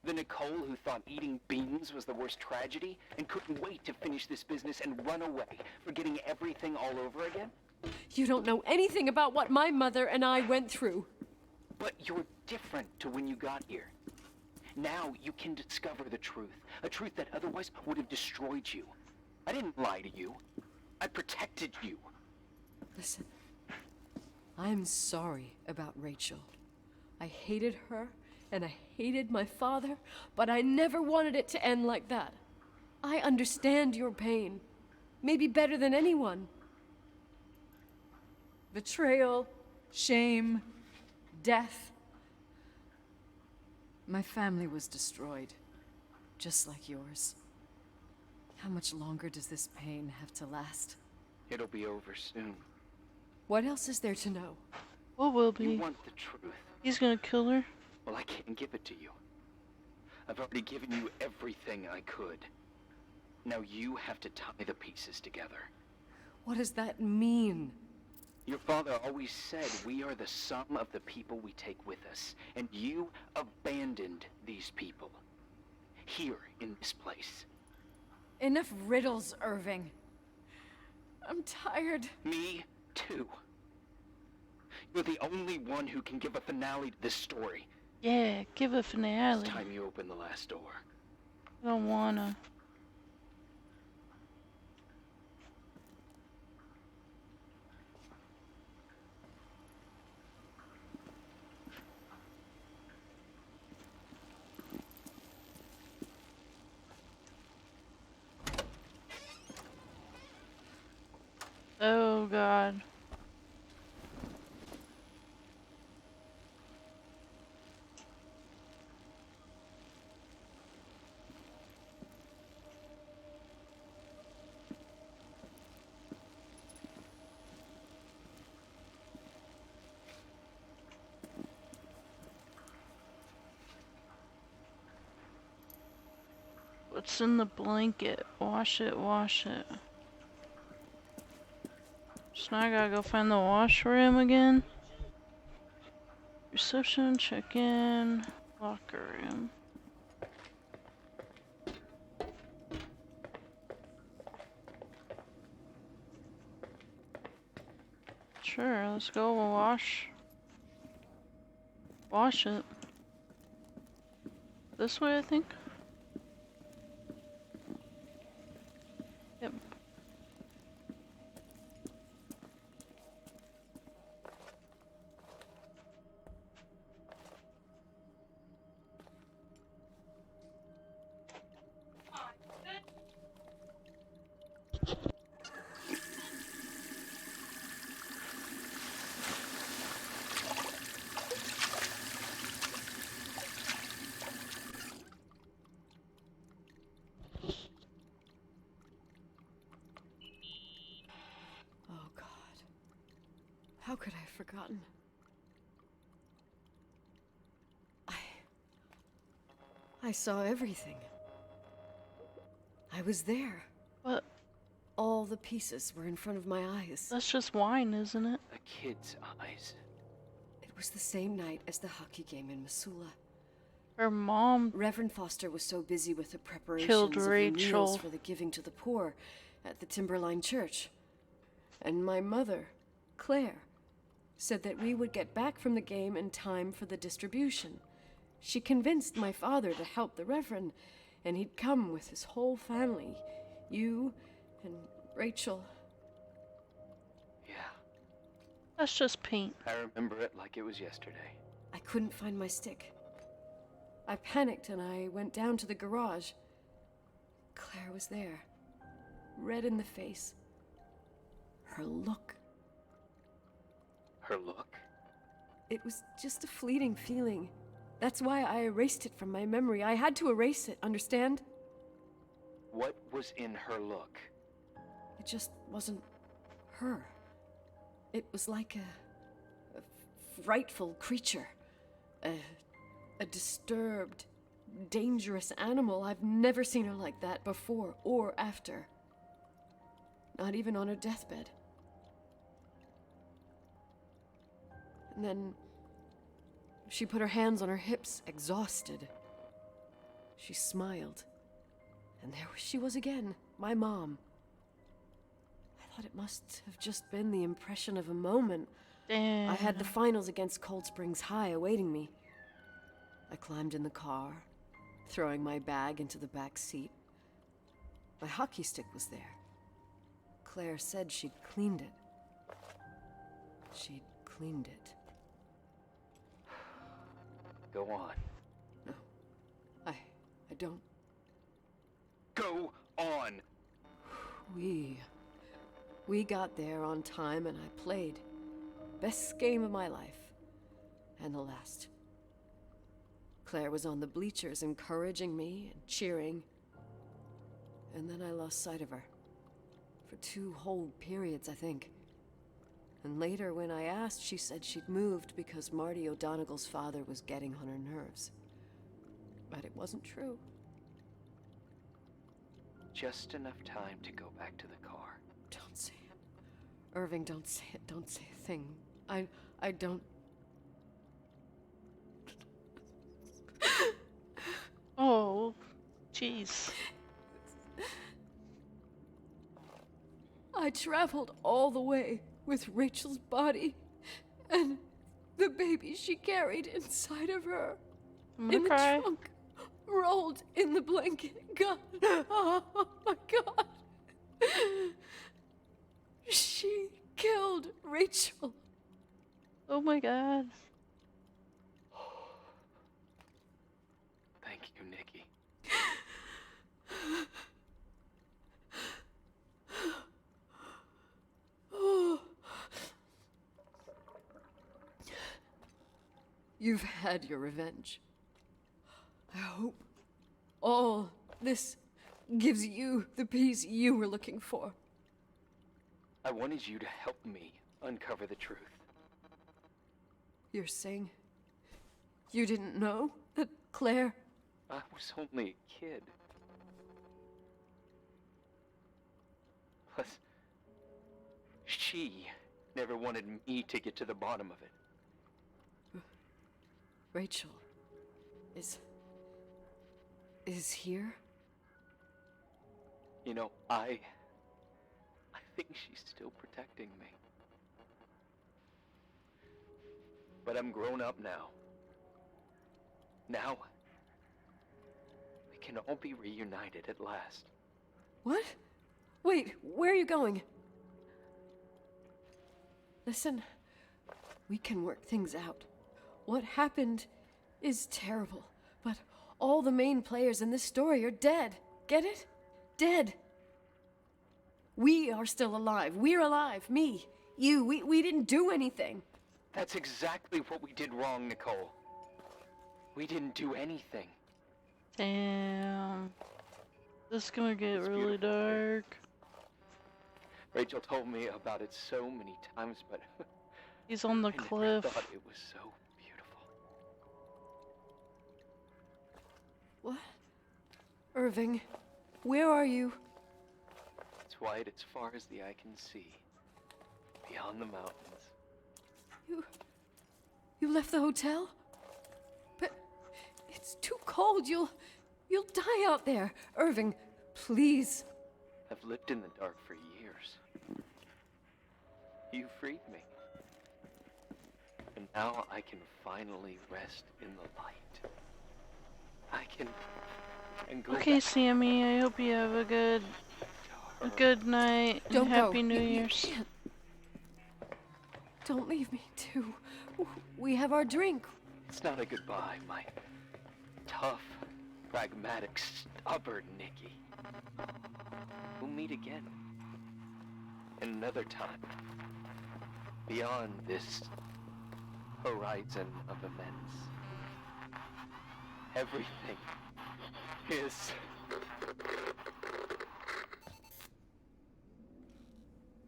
The Nicole who thought eating beans was the worst tragedy and couldn't wait to finish this business and run away, forgetting everything all over again? You don't know anything about what my mother and I went through. But you're different to when you got here. Now you can discover the truth, a truth that otherwise would have destroyed you. I didn't lie to you. I protected you. Listen, I'm sorry about Rachel. I hated her, and I hated my father, but I never wanted it to end like that. I understand your pain, maybe better than anyone. Betrayal, shame, death. My family was destroyed, just like yours. How much longer does this pain have to last? It'll be over soon. What else is there to know? What will be? You want the truth. He's gonna kill her? Well, I can't give it to you. I've already given you everything I could. Now you have to tie the pieces together. What does that mean? Your father always said we are the sum of the people we take with us, and you abandoned these people. Here, in this place. Enough riddles, Irving. I'm tired. Me, too. You're the only one who can give a finale to this story. Yeah, give a finale. It's time you open the last door. I don't wanna. Oh God. What's in the blanket? Wash it, wash it. So now I gotta go find the washroom again. Reception, check-in, locker room. Sure, let's go wash it. This way, I think. Yep. Oh, God. How could I have forgotten? I saw everything. I was there. What? All the pieces were in front of my eyes. That's just wine, isn't it? A kid's eyes. It was the same night as the hockey game in Missoula. Her mom Reverend Foster was so busy with the preparations killed of the Rachel. meals for the giving to the poor at the Timberline Church. And my mother, Claire, said that we would get back from the game in time for the distribution. She convinced my father to help the Reverend, and he'd come with his whole family. You and Rachel. Yeah. That's just paint. I remember it like it was yesterday. I couldn't find my stick. I panicked and I went down to the garage. Claire was there, red in the face. Her look. Her look? It was just a fleeting feeling. That's why I erased it from my memory. I had to erase it, understand? What was in her look? It just wasn't her. It was like a frightful creature. A disturbed, dangerous animal. I've never seen her like that before or after. Not even on her deathbed. And then she put her hands on her hips, exhausted. She smiled. And there she was again, my mom. I thought it must have just been the impression of a moment. Damn. I had the finals against Cold Springs High awaiting me. I climbed in the car, throwing my bag into the back seat. My hockey stick was there. Claire said she'd cleaned it. She'd cleaned it. Go on. No. I don't. Go on! We got there on time and I played. Best game of my life. And the last. Claire was on the bleachers encouraging me and cheering. And then I lost sight of her. For 2 whole periods, I think. And later, when I asked, she said she'd moved because Marty O'Donegal's father was getting on her nerves. But it wasn't true. Just enough time to go back to the car. Don't say it. Irving, don't say it. Don't say a thing. I don't... Oh, jeez. I traveled all the way with Rachel's body and the baby she carried inside of her. I'm gonna in cry. the trunk, rolled in the blanket. God, oh my God. She killed Rachel. Oh my God. Thank you, Nikki. You've had your revenge. I hope all this gives you the peace you were looking for. I wanted you to help me uncover the truth. You're saying you didn't know that Claire... I was only a kid. because she never wanted me to get to the bottom of it. Rachel is here? You know, I think she's still protecting me. But I'm grown up now. Now, we can all be reunited at last. What? Wait, where are you going? Listen, we can work things out. What happened is terrible, but all the main players in this story are dead. Get it? Dead. We are still alive. We're alive. Me, you, we didn't do anything. That's exactly what we did wrong, Nicole. We didn't do anything. Damn. This is gonna get really dark. Rachel told me about it so many times, but He's on the I cliff. never thought it was so beautiful. What? Irving, where are you? It's white as far as the eye can see, beyond the mountains. You left the hotel? But it's too cold. You'll die out there. Irving, please. I've lived in the dark for years. You freed me. And now I can finally rest in the light. I can go Okay, back. Sammy, I hope you have a good night and Don't Happy go. New You Year's. can't. Don't leave me, too. We have our drink. It's not a goodbye, my tough, pragmatic, stubborn Nikki. We'll meet again. Another time. Beyond this horizon of immense. Everything is...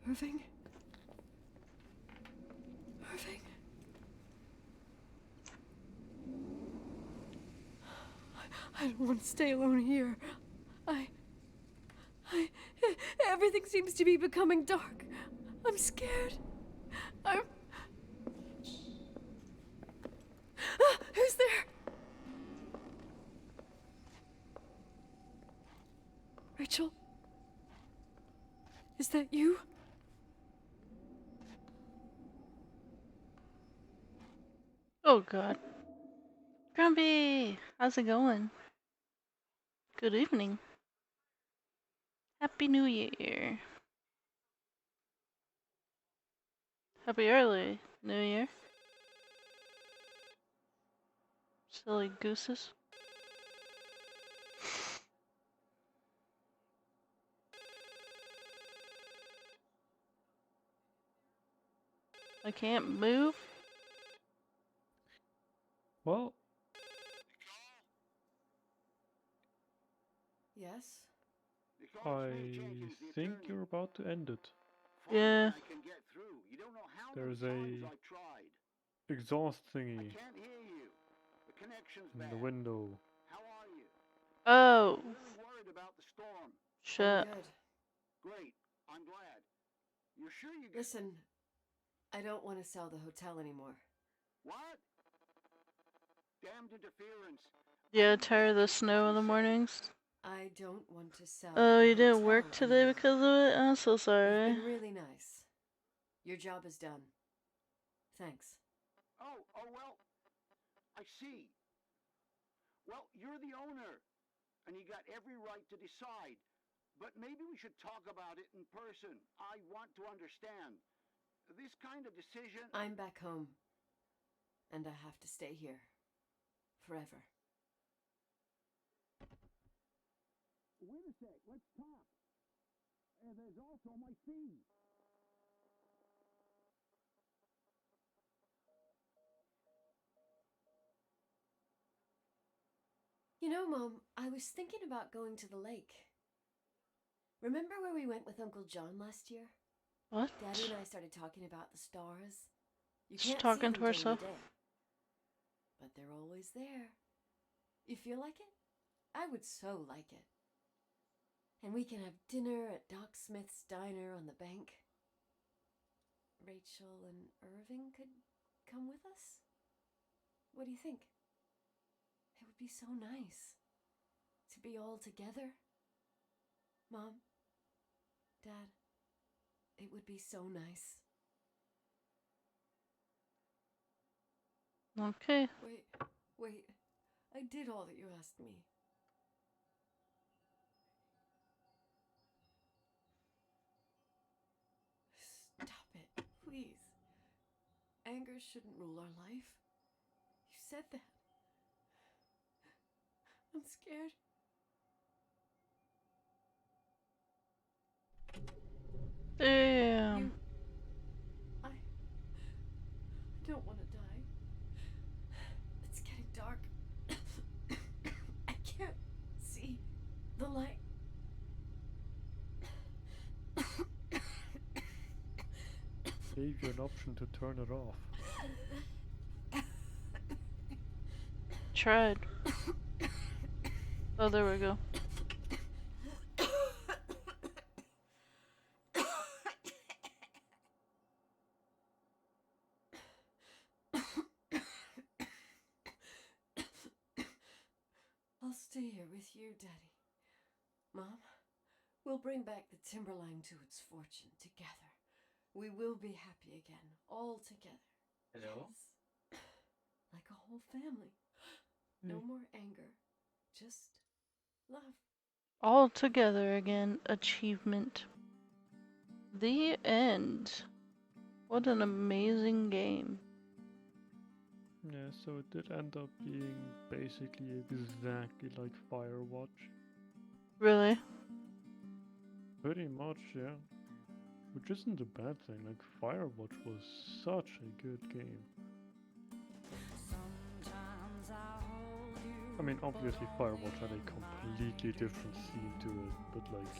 Irving? Irving? I don't want to stay alone here. Everything seems to be becoming dark. I'm scared. Who's there? Rachel? Is that you? Oh god. Grumpy! How's it going? Good evening. Happy New Year. Happy early New Year. Silly gooses. I can't move? Well, Yes? I think you're about to end it. Yeah. There's a exhaust thingy in the window. Oh. Shit. I'm good. Great. I'm glad. You're sure you Listen, I don't want to sell the hotel anymore. What? Damned interference. Yeah, tired of the snow in the mornings. I don't want to sell. Oh, the you didn't hotel work today anymore. because of it? I'm so You've sorry. been really nice. Your job is done. Thanks. Oh, well, I see. Well, you're the owner, and you got every right to decide. But maybe we should talk about it in person. I want to understand. This kind of decision... I'm back home, and I have to stay here. Forever. Wait a sec, let's talk. There's also my fee. You know, Mom, I was thinking about going to the lake. Remember where we went with Uncle John last year? What? Daddy and I started talking about the stars. You She's can't talking see to them during herself. the day, but they're always there. You feel like it? I would so like it. And we can have dinner at Doc Smith's diner on the bank. Rachel and Irving could come with us? What do you think? It would be so nice to be all together. Mom, Dad, it would be so nice. Okay. Wait. I did all that you asked me. Stop it, please. Anger shouldn't rule our life. You said that. I'm scared. Damn. I don't want to die. It's getting dark. I can't see the light. Gave you an option to turn it off. Tried. Oh, there we go. I'll stay here with you, Daddy. Mom, we'll bring back the Timberline to its fortune together. We will be happy again, all together. Hello? Yes. Like a whole family. No more anger, just love. All together again. Achievement. The end. What an amazing game. Yeah, so it did end up being basically exactly like Firewatch. Really? Pretty much, yeah. Which isn't a bad thing, like Firewatch was such a good game. I mean, obviously Firewatch had a completely different theme to it, but like,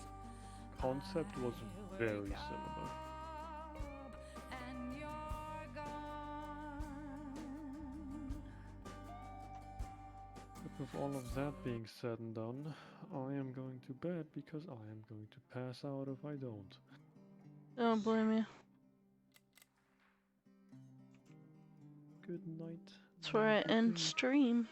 concept was very similar. But with all of that being said and done, I am going to bed because I am going to pass out if I don't. Don't blame you. Good night. That's where I end stream.